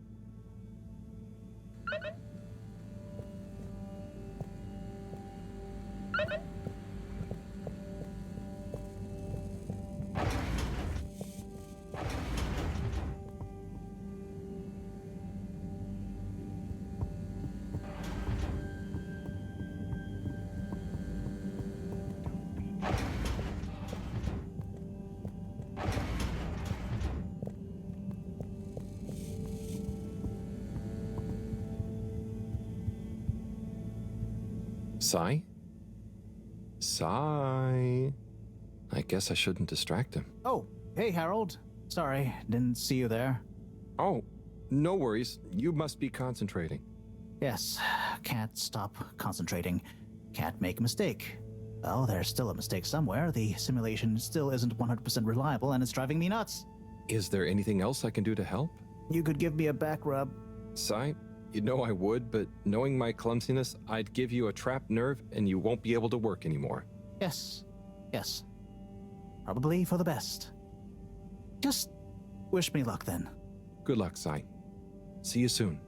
Sai? Sai? I guess I shouldn't distract him. Oh, hey, Harold. Sorry, didn't see you there. Oh, no worries. You must be concentrating. Yes, can't stop concentrating. Can't make a mistake. Well, there's still a mistake somewhere. The simulation still isn't 100% reliable and it's driving me nuts. Is there anything else I can do to help? You could give me a back rub. Sai, you know I would, but knowing my clumsiness, I'd give you a trapped nerve and you won't be able to work anymore. Yes, yes. Probably for the best. Just wish me luck then. Good luck, Sai. See you soon.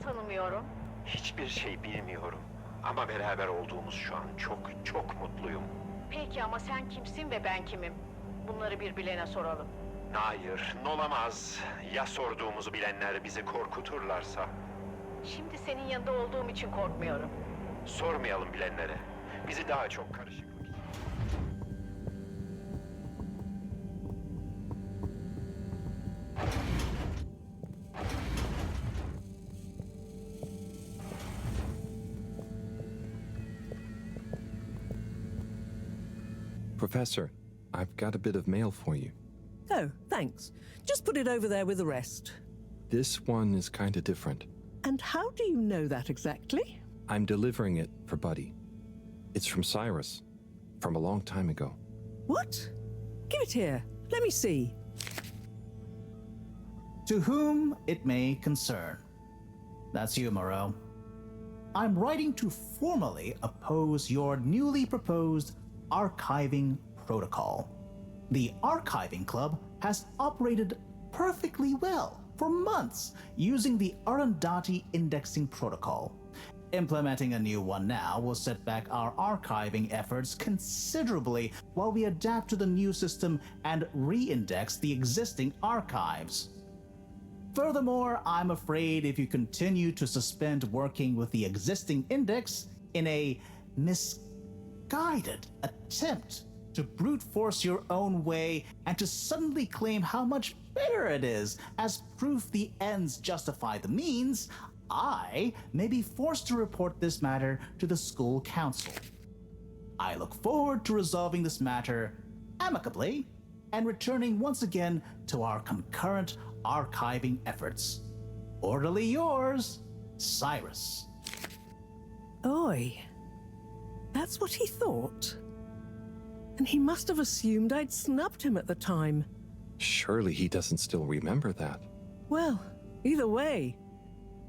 Tanımıyorum. Hiçbir şey bilmiyorum. Ama beraber olduğumuz şu an çok mutluyum. Peki ama sen kimsin ve ben kimim? Bunları bir bilene soralım. Hayır, olamaz. Ya sorduğumuzu bilenler bizi korkuturlarsa? Şimdi senin yanında olduğum için korkmuyorum. Sormayalım bilenlere. Bizi daha çok karışıklık için. Professor, I've got a bit of mail for you. Oh, thanks. Just put it over there with the rest. This one is kind of different. And how do you know that exactly? I'm delivering it for Buddy. It's from Cyrus, from a long time ago. What? Give it here. Let me see. To whom it may concern. That's you, Moreau. I'm writing to formally oppose your newly proposed archiving protocol. The Archiving Club has operated perfectly well for months using the Arundhati indexing protocol. Implementing a new one now will set back our archiving efforts considerably while we adapt to the new system and re-index the existing archives. Furthermore, I'm afraid if you continue to suspend working with the existing index in a misguided attempt to brute force your own way and to suddenly claim how much better it is as proof the ends justify the means, I may be forced to report this matter to the school council. I look forward to resolving this matter amicably and returning once again to our concurrent archiving efforts. Orderly yours, Cyrus. Oi. That's what he thought. And he must have assumed I'd snubbed him at the time. Surely he doesn't still remember that. Well, either way,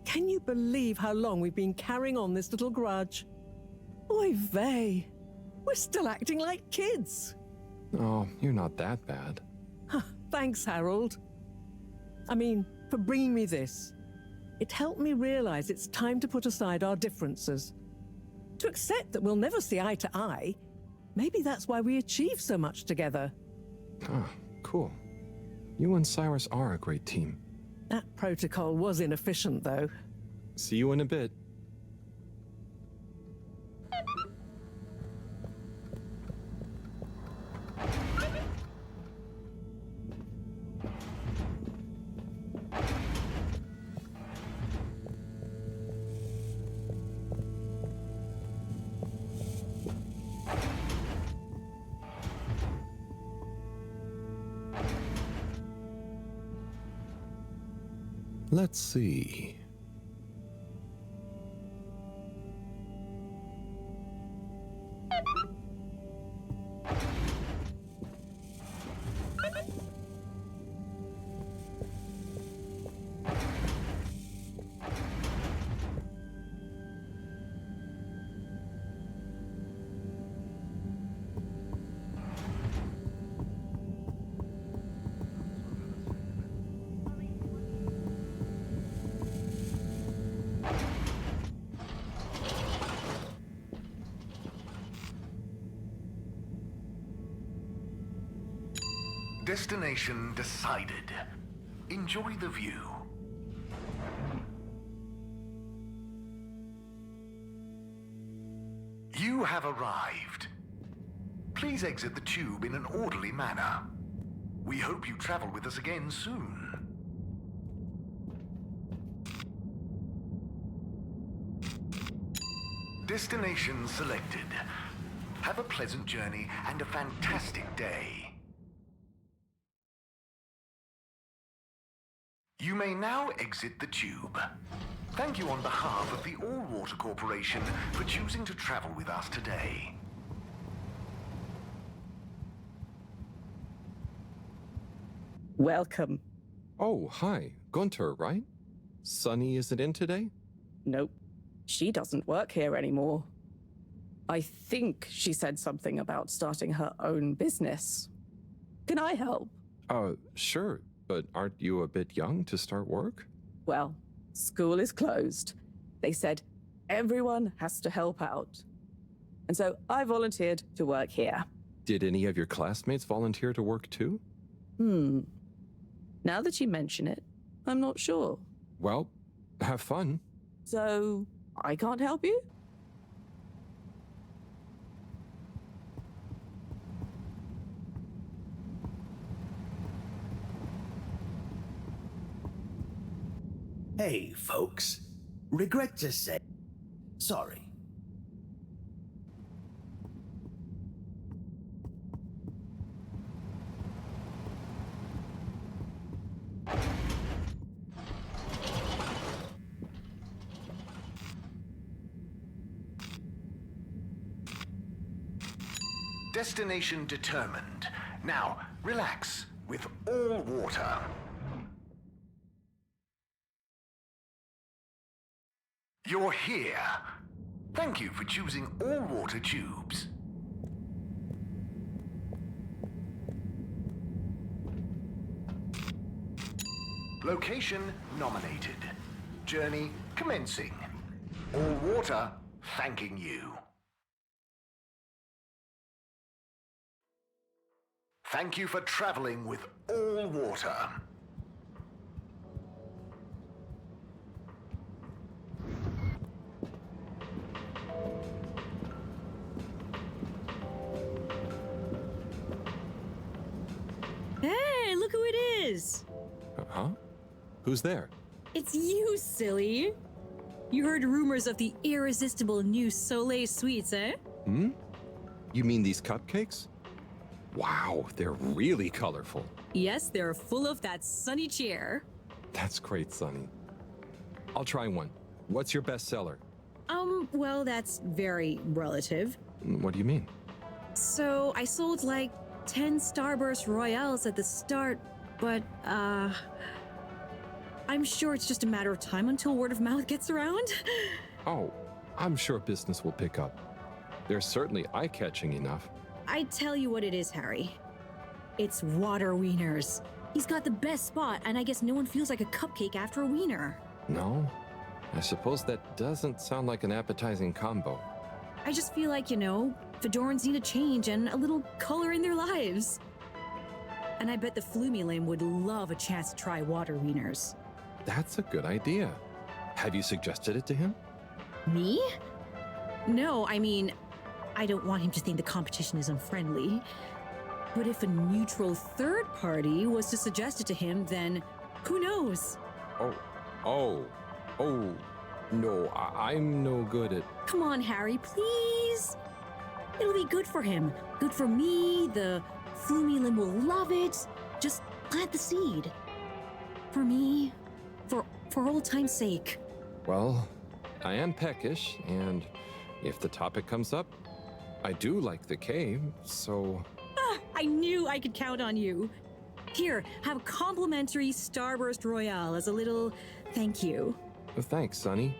can you believe how long we've been carrying on this little grudge? Oy vey, we're still acting like kids. Oh, you're not that bad. Thanks, Harold. I mean, for bringing me this. It helped me realize it's time to put aside our differences. To accept that we'll never see eye to eye. Maybe that's why we achieve so much together. Ah, cool. You and Cyrus are a great team. That protocol was inefficient, though. See you in a bit. Let's see. Destination decided. Enjoy the view. You have arrived. Please exit the tube in an orderly manner. We hope you travel with us again soon. Destination selected. Have a pleasant journey and a fantastic day. You may now exit the tube. Thank you on behalf of the All-Water Corporation for choosing to travel with us today. Welcome. Oh, hi. Gunter, right? Sunny isn't in today? Nope. She doesn't work here anymore. I think she said something about starting her own business. Can I help? Sure. But aren't you a bit young to start work? Well, school is closed. They said everyone has to help out. And so I volunteered to work here. Did any of your classmates volunteer to work too? Now that you mention it, I'm not sure. Well, have fun. So, I can't help you? Hey, folks. Regret to say... Sorry. Destination determined. Now, relax with all water. You're here. Thank you for choosing all water tubes. Location nominated. Journey commencing. All water thanking you. Thank you for traveling with all water. Hey, look who it is! Huh? Who's there? It's you, silly! You heard rumors of the irresistible new Soleil sweets, eh? You mean these cupcakes? Wow, they're really colorful. Yes, they're full of that sunny cheer. That's great, Sunny. I'll try one. What's your best seller? Well, that's very relative. What do you mean? So, I sold like 10 Starburst Royales at the start, but, I'm sure it's just a matter of time until word of mouth gets around. Oh, I'm sure business will pick up. They're certainly eye-catching enough. I tell you what it is, Harry. It's water wieners. He's got the best spot, and I guess no one feels like a cupcake after a wiener. No? I suppose that doesn't sound like an appetizing combo. I just feel like, Fedorans need a change and a little color in their lives. And I bet the Flumilim would love a chance to try water wieners. That's a good idea. Have you suggested it to him? Me? No, I mean, I don't want him to think the competition is unfriendly. But if a neutral third party was to suggest it to him, then who knows? No, I'm no good at... Come on, Harry, please. It'll be good for him. Good for me. The Flumilim will love it. Just plant the seed. For me. For old time's sake. Well, I am peckish, and if the topic comes up, I do like the cave, so... I knew I could count on you. Here, have a complimentary Starburst Royale as a little thank you. Thanks, Sonny.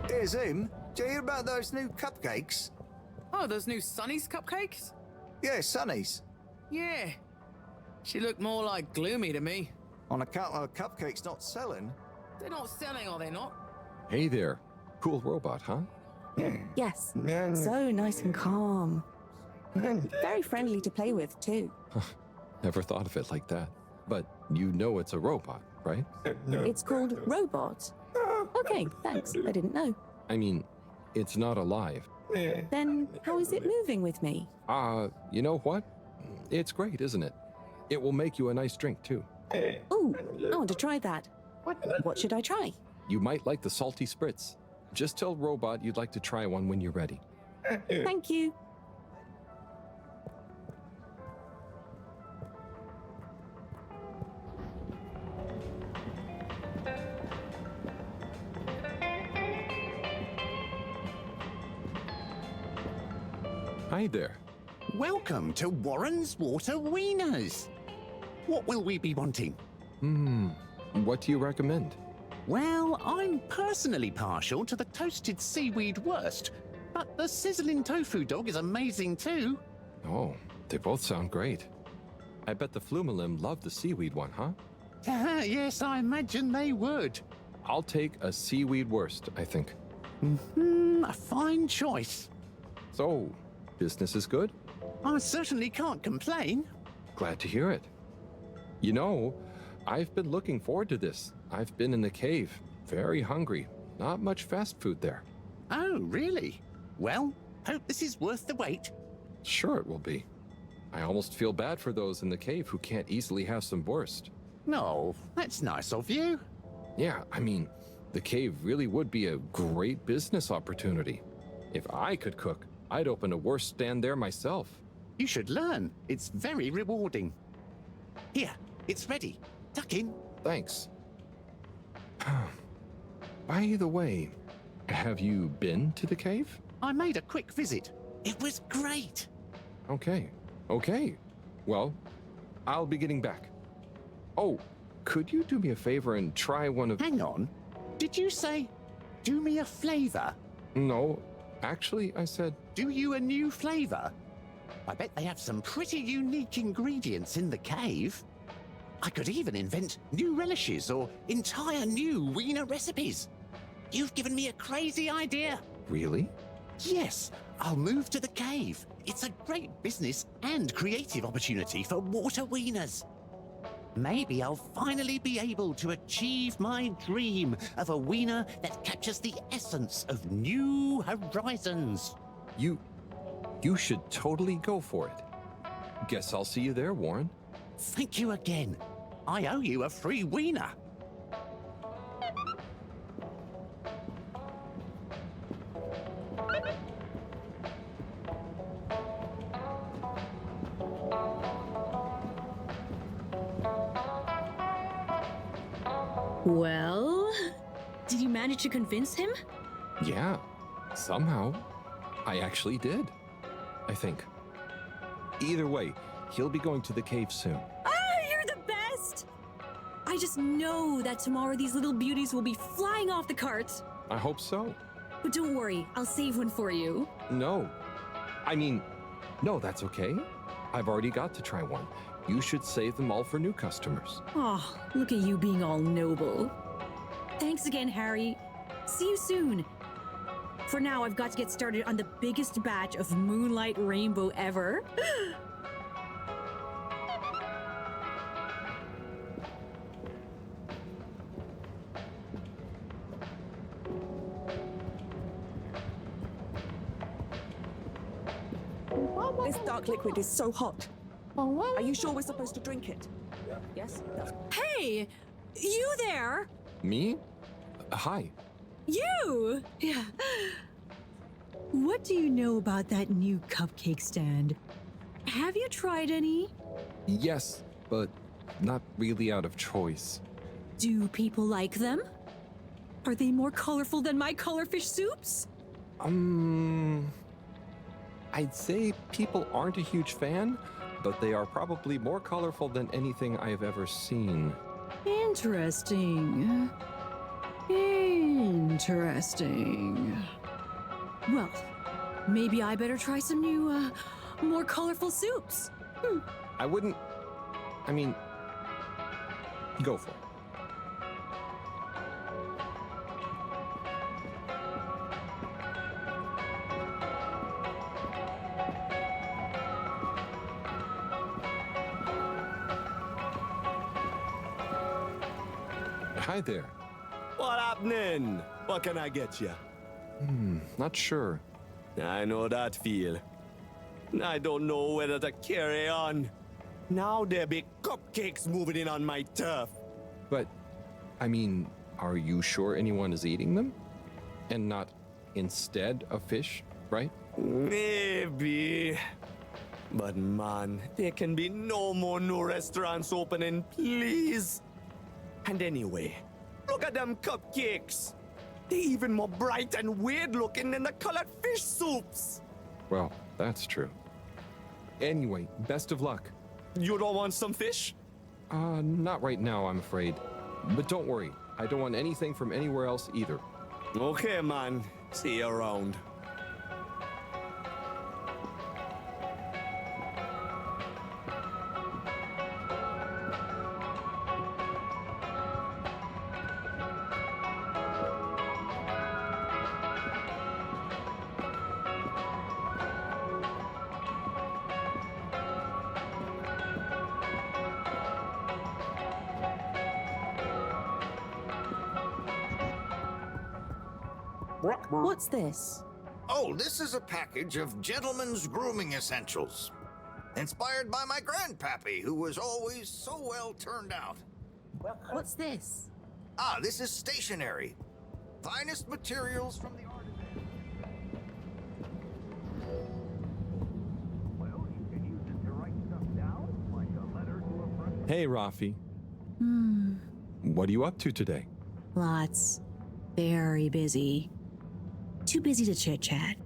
Hey, Zoom, do you hear about those new cupcakes? Oh, those new Sonny's cupcakes? Yeah, Sonny's. Yeah. She looked more like Gloomy to me. On account of cupcakes not selling? They're not selling, are they not? Hey there. Cool robot, huh? Yes. So nice and calm. Very friendly to play with, too. Never thought of it like that. But you know it's a robot, right? It's called Robot. Okay, thanks. I didn't know. I mean, it's not alive. Then how is it moving with me? You know what? It's great, isn't it? It will make you a nice drink, too. Ooh, I want to try that. What should I try? You might like the salty spritz. Just tell Robot you'd like to try one when you're ready. Thank you. Hi there. Welcome to Warren's Water Wieners. What will we be wanting? What do you recommend? Well, I'm personally partial to the toasted seaweed wurst, but the sizzling tofu dog is amazing too. Oh, they both sound great. I bet the Flumilim love the seaweed one, huh? Yes, I imagine they would. I'll take a seaweed wurst, I think. A fine choice. So, business is good? I certainly can't complain. Glad to hear it. You know, I've been looking forward to this. I've been in the cave, very hungry. Not much fast food there. Oh, really? Well, hope this is worth the wait. Sure it will be. I almost feel bad for those in the cave who can't easily have some wurst. No, that's nice of you. Yeah, I mean, the cave really would be a great business opportunity. If I could cook, I'd open a wurst stand there myself. You should learn. It's very rewarding. Here, it's ready. Tuck in. Thanks. By the way, have you been to the cave? I made a quick visit. It was great. Okay. Well, I'll be getting back. Oh, could you do me a favor and try one of... Hang on. Did you say, do me a flavor? No, actually, I said... Do you a new flavor? I bet they have some pretty unique ingredients in the cave. I could even invent new relishes or entire new wiener recipes. You've given me a crazy idea. Really? Yes, I'll move to the cave. It's a great business and creative opportunity for water wieners. Maybe I'll finally be able to achieve my dream of a wiener that captures the essence of new horizons. You should totally go for it. Guess I'll see you there, Warren. Thank you again. I owe you a free wiener. Well, did you manage to convince him? Yeah, somehow. I actually did. I think. Either way, He'll be going to the cave soon. Ah, you're the best! I just know that tomorrow these little beauties will be flying off the cart. I hope so. But don't worry, I'll save one for you. No. No, that's okay. I've already got to try one. You should save them all for new customers. Oh, look at you being all noble. Thanks again, Harry. See you soon. For now, I've got to get started on the biggest batch of Moonlight Rainbow ever. This dark liquid is so hot. Are you sure we're supposed to drink it? Yes? Hey! You there? Me? Hi. You! Yeah. What do you know about that new cupcake stand? Have you tried any? Yes, but not really out of choice. Do people like them? Are they more colorful than my colorfish soups? I'd say people aren't a huge fan, but they are probably more colorful than anything I have ever seen. Interesting. Interesting. Well, maybe I better try some new, more colorful soups. I wouldn't... go for it. Hi there. What happening? What can I get you? Not sure. I know that feel. I don't know whether to carry on. Now there be cupcakes moving in on my turf. But, are you sure anyone is eating them? And not instead of fish, right? Maybe. But man, there can be no more new restaurants opening, please. And anyway, look at them cupcakes. They're even more bright and weird looking than the colored fish soups. Well, that's true. Anyway, best of luck. You don't want some fish? Not right now, I'm afraid. But don't worry, I don't want anything from anywhere else either. Okay, man. See you around. What's this? Oh, this is a package of gentlemen's grooming essentials. Inspired by my grandpappy, who was always so well turned out. What's this? Ah, this is stationery. Finest materials from the artisan. Well, you can use it to write stuff down, like a letter to a friend. Hey, Rafi. What are you up to today? Lots. Very busy. Too busy to chit-chat.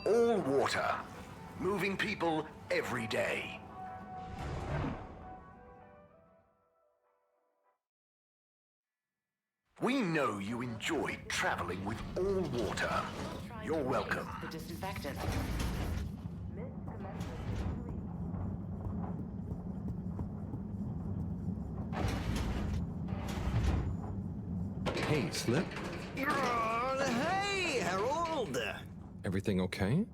All water. Moving people every day. We know you enjoyed traveling with all water. You're welcome. The disinfectant. Hey, Slip. Hey, Harold. Everything okay?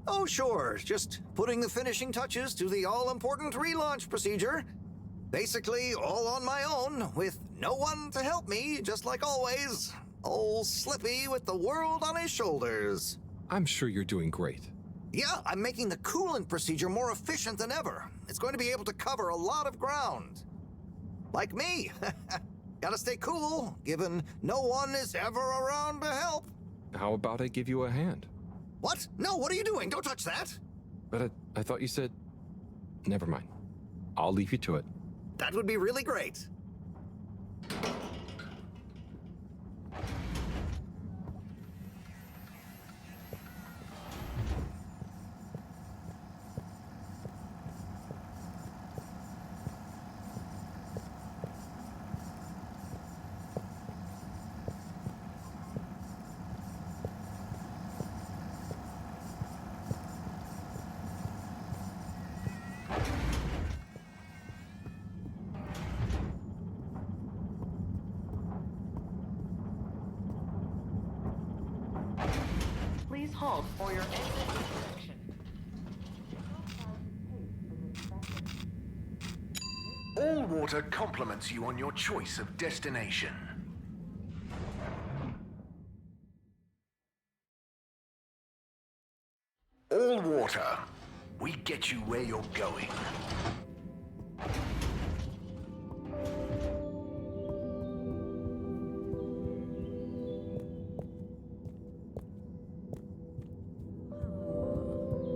Oh, sure. Just putting the finishing touches to the all-important relaunch procedure. Basically, all on my own, with no one to help me, just like always. Old Slippy with the world on his shoulders. I'm sure you're doing great. Yeah, I'm making the coolant procedure more efficient than ever. It's going to be able to cover a lot of ground. Like me. Gotta stay cool, given no one is ever around to help. How about I give you a hand? What? No, what are you doing? Don't touch that. But I thought you said... Never mind. I'll leave you to it. That would be really great. Please halt for your exit inspection. All water compliments you on your choice of destination. All water. We get you where you're going.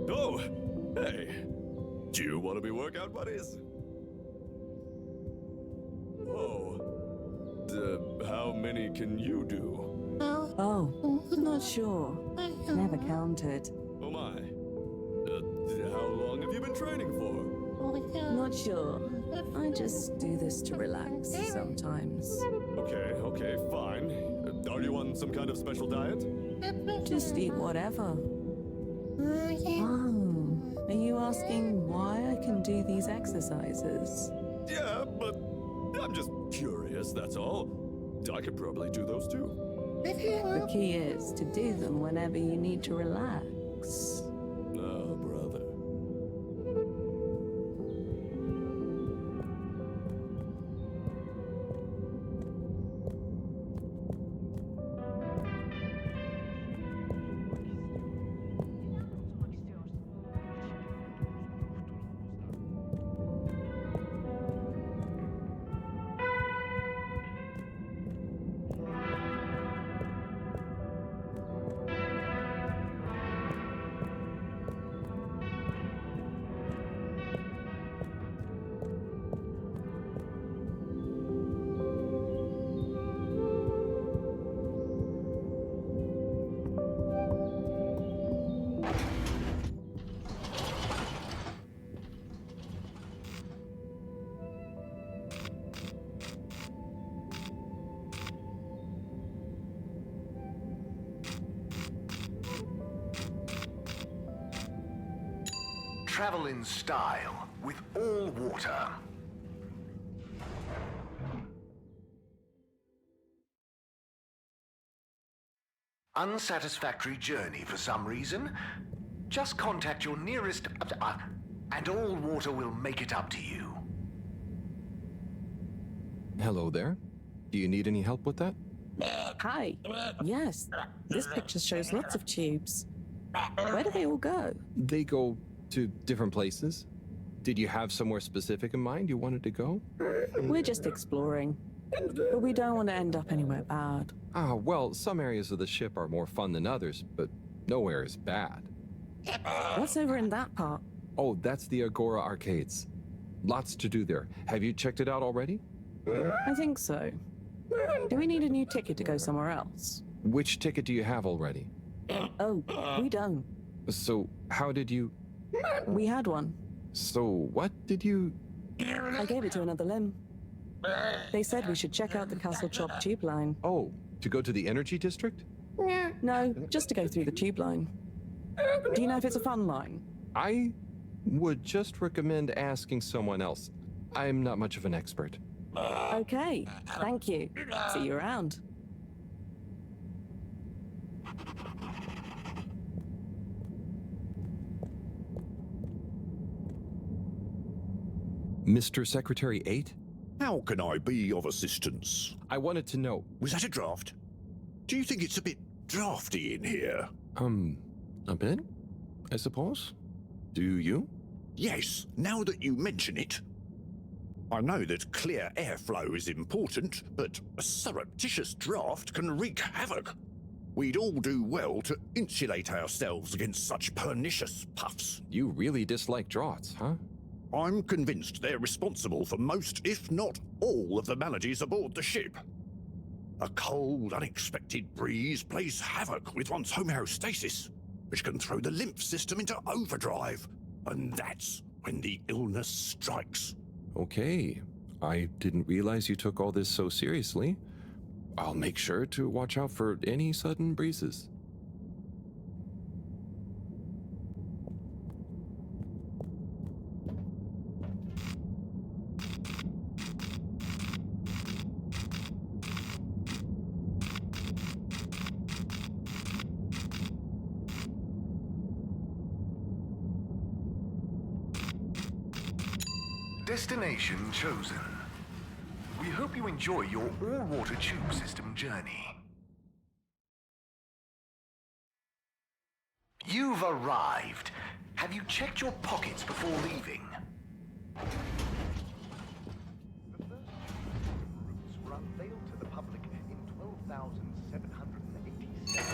Oh, hey. Do you want to be workout buddies? Oh. How many can you do? Oh, not sure. Never counted. Oh my. How long have you been training for? Not sure. I just do this to relax sometimes. Okay, fine. Are you on some kind of special diet? Just eat whatever. Oh, are you asking why I can do these exercises? Yeah, but I'm just curious, that's all. I could probably do those too. The key is to do them whenever you need to relax. Oh, brother. Travel in style with all water. Unsatisfactory journey for some reason? Just contact your nearest... and all water will make it up to you. Hello there. Do you need any help with that? Hi. Yes, this picture shows lots of tubes. Where do they all go? They go to different places. Did you have somewhere specific in mind you wanted to go? We're just exploring. But we don't want to end up anywhere bad. Ah, well, some areas of the ship are more fun than others, but nowhere is bad. What's over in that part? Oh, that's the Agora Arcades. Lots to do there. Have you checked it out already? I think so. Do we need a new ticket to go somewhere else? Which ticket do you have already? Oh, we don't. So, how did you... We had one. So, what did you... I gave it to another limb. They said we should check out the Castle Chop tube line. Oh, to go to the energy district? No, just to go through the tube line. Do you know if it's a fun line? I would just recommend asking someone else. I'm not much of an expert. Okay, thank you. See you around. Mr. Secretary 8? How can I be of assistance? I wanted to know. Was that a draft? Do you think it's a bit drafty in here? A bit, I suppose. Do you? Yes, now that you mention it. I know that clear airflow is important, but a surreptitious draft can wreak havoc. We'd all do well to insulate ourselves against such pernicious puffs. You really dislike draughts, huh? I'm convinced they're responsible for most, if not all, of the maladies aboard the ship. A cold, unexpected breeze plays havoc with one's homeostasis, which can throw the lymph system into overdrive. And that's when the illness strikes. Okay. I didn't realize you took all this so seriously. I'll make sure to watch out for any sudden breezes. Destination chosen. We hope you enjoy your all-water tube system journey. You've arrived. Have you checked your pockets before leaving? The first routes were unveiled to the public in 12,787,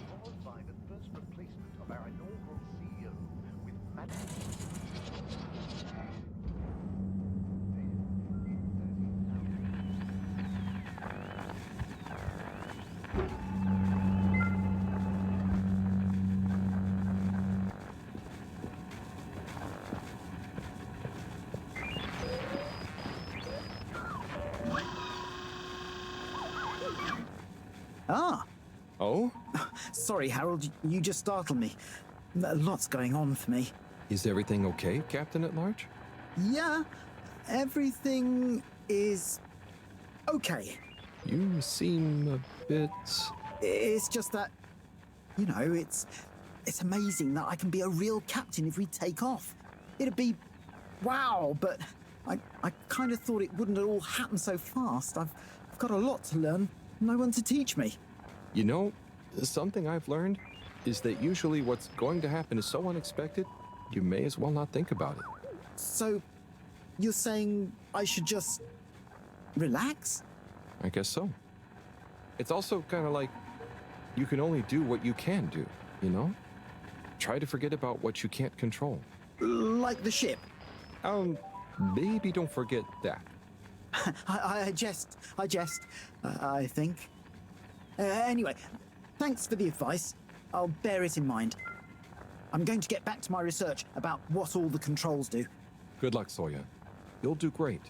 followed by the first replacement of our inaugural CEO with Madam. Ah! Oh? Sorry, Harold, you just startled me. Lots going on for me. Is everything okay, Captain at Large? Yeah, everything is okay. You seem a bit... It's just that, you know, it's amazing that I can be a real captain if we take off. It'd be wow, but I kind of thought it wouldn't all happen so fast. I've got a lot to learn. No one to teach me. You know, something I've learned is that usually what's going to happen is so unexpected, you may as well not think about it. So, you're saying I should just relax? I guess so. It's also kind of like you can only do what you can do, you know? Try to forget about what you can't control. Like the ship? Maybe don't forget that. I jest, I think. Anyway, thanks for the advice. I'll bear it in mind. I'm going to get back to my research about what all the controls do. Good luck, Sawyer. You'll do great.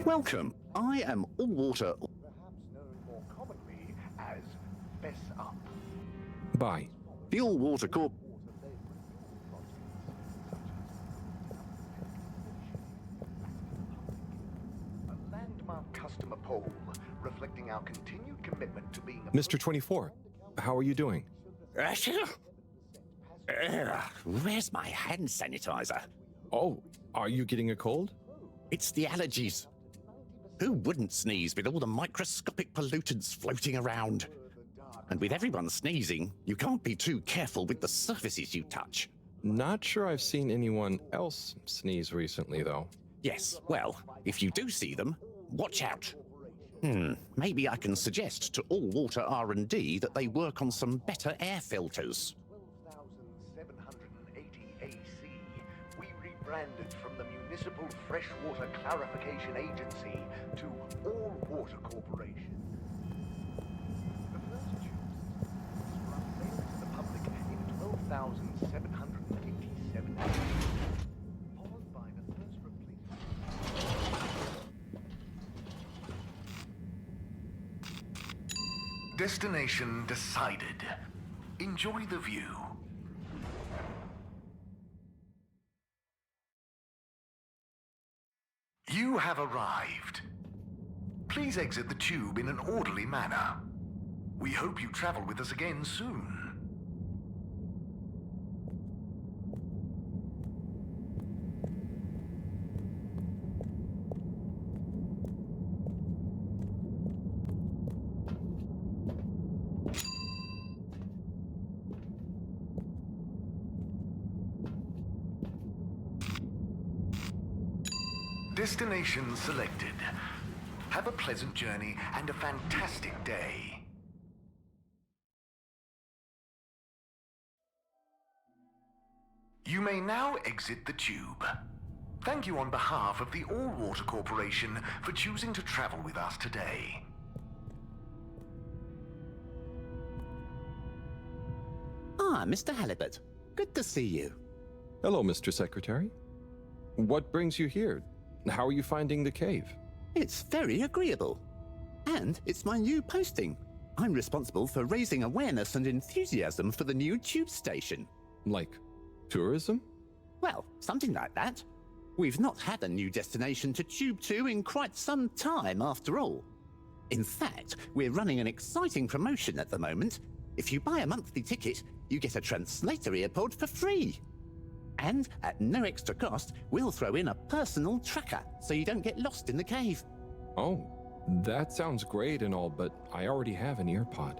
Welcome. I am All-Water. Perhaps known more commonly as Fess Up. Bye. The All-Water Corp. A landmark customer poll reflecting our continued commitment to being a Mr. 24, how are you doing? Where's my hand sanitizer? Oh, are you getting a cold? It's the allergies. Who wouldn't sneeze with all the microscopic pollutants floating around? And with everyone sneezing, you can't be too careful with the surfaces you touch. Not sure I've seen anyone else sneeze recently, though. Yes, well, if you do see them, watch out. Maybe I can suggest to All-Water R&D that they work on some better air filters. 12,780 AC, we rebranded from the municipal Municipal Freshwater Clarification Agency to All Water Corporation. The first tube was unveiled to the public in 12,787 years, followed by the first replacement. Destination decided. Enjoy the view. You have arrived. Please exit the tube in an orderly manner. We hope you travel with us again soon. Destination selected. Have a pleasant journey and a fantastic day. You may now exit the tube. Thank you on behalf of the All Water Corporation for choosing to travel with us today. Ah, Mr. Halibut. Good to see you. Hello, Mr. Secretary. What brings you here? How are you finding the cave? It's very agreeable. And it's my new posting. I'm responsible for raising awareness and enthusiasm for the new tube station. Like tourism? Well, something like that. We've not had a new destination to tube to in quite some time, after all. In fact, we're running an exciting promotion at the moment. If you buy a monthly ticket, you get a translator earpod for free. And at no extra cost, we'll throw in a personal tracker so you don't get lost in the cave. Oh, that sounds great and all, but I already have an earpod.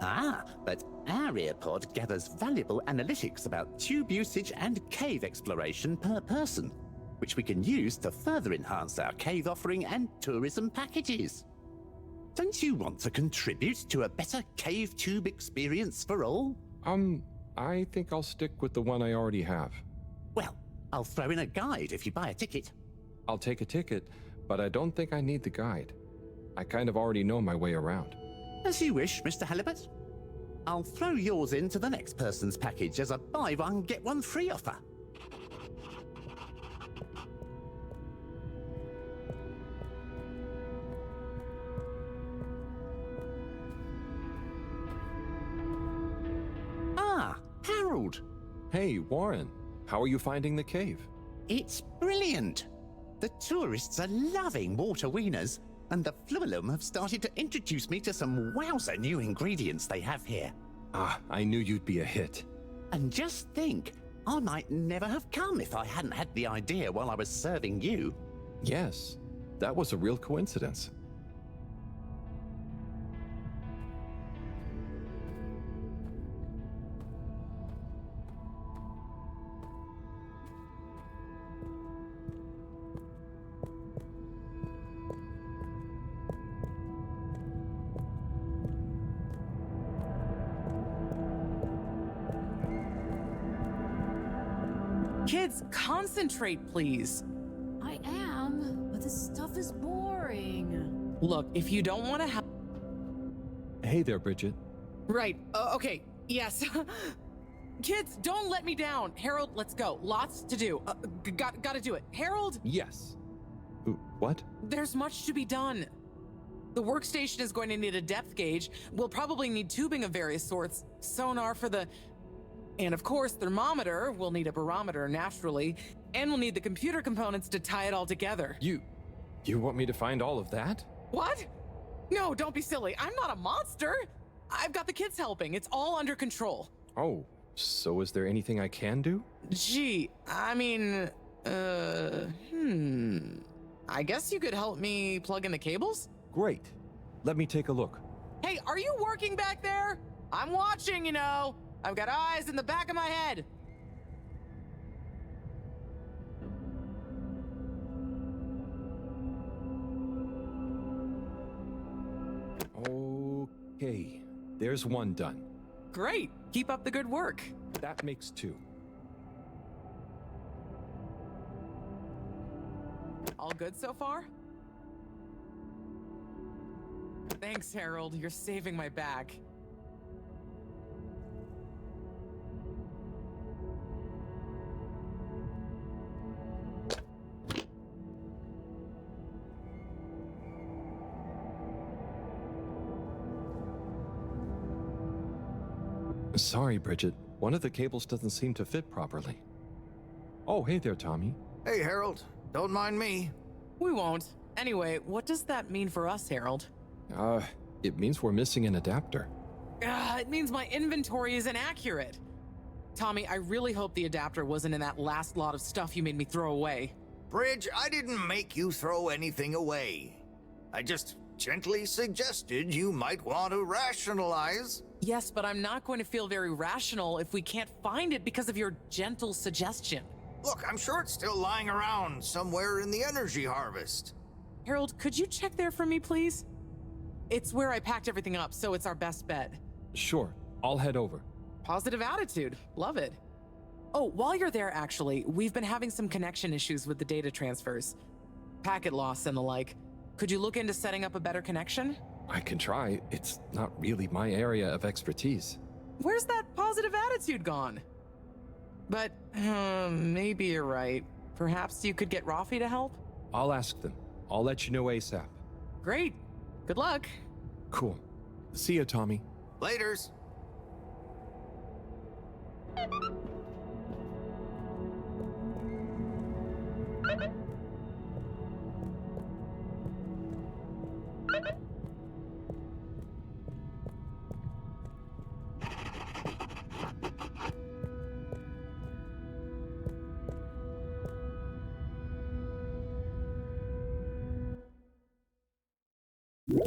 Ah, but our earpod gathers valuable analytics about tube usage and cave exploration per person, which we can use to further enhance our cave offering and tourism packages. Don't you want to contribute to a better cave tube experience for all? I think I'll stick with the one I already have. Well, I'll throw in a guide if you buy a ticket. I'll take a ticket, but I don't think I need the guide. I kind of already know my way around. As you wish, Mr. Halibut. I'll throw yours into the next person's package as a buy one, get one free offer. Ah, Harold. Hey, Warren. How are you finding the cave? It's brilliant. The tourists are loving water wieners, and the Flumelum have started to introduce me to some wowzer new ingredients they have here. Ah, I knew you'd be a hit. And just think, I might never have come if I hadn't had the idea while I was serving you. Yes, that was a real coincidence. Kids, concentrate, please. I am, but this stuff is boring. Look, if you don't want to have... Hey there, Bridget. Right, okay, yes. Kids, don't let me down. Harold, let's go. Lots to do. Gotta do it. Harold? Yes. What? There's much to be done. The workstation is going to need a depth gauge. We'll probably need tubing of various sorts. Sonar for the... And of course, thermometer. We'll need a barometer, naturally. And we'll need the computer components to tie it all together. You want me to find all of that? What? No, don't be silly. I'm not a monster. I've got the kids helping. It's all under control. Oh, so is there anything I can do? Gee, I mean, I guess you could help me plug in the cables? Great. Let me take a look. Hey, are you working back there? I'm watching, you know. I've got eyes in the back of my head. Okay, there's one done. Great. Keep up the good work. That makes two. All good so far? Thanks, Harold. You're saving my back. Sorry, Bridget. One of the cables doesn't seem to fit properly. Oh, hey there, Tommy. Hey, Harold. Don't mind me. We won't. Anyway, what does that mean for us, Harold? It means we're missing an adapter. It means my inventory is inaccurate. Tommy, I really hope the adapter wasn't in that last lot of stuff you made me throw away. Bridge, I didn't make you throw anything away. I just gently suggested you might want to rationalize. Yes, but I'm not going to feel very rational if we can't find it because of your gentle suggestion. Look, I'm sure it's still lying around somewhere in the energy harvest. Harold, could you check there for me, please? It's where I packed everything up, so it's our best bet. Sure, I'll head over. Positive attitude. Love it. Oh, while you're there, actually, we've been having some connection issues with the data transfers. Packet loss and the like. Could you look into setting up a better connection? I can try. It's not really my area of expertise. Where's that positive attitude gone? But, maybe you're right. Perhaps you could get Rafi to help? I'll ask them. I'll let you know ASAP. Great. Good luck. Cool. See ya, Tommy. Laters. You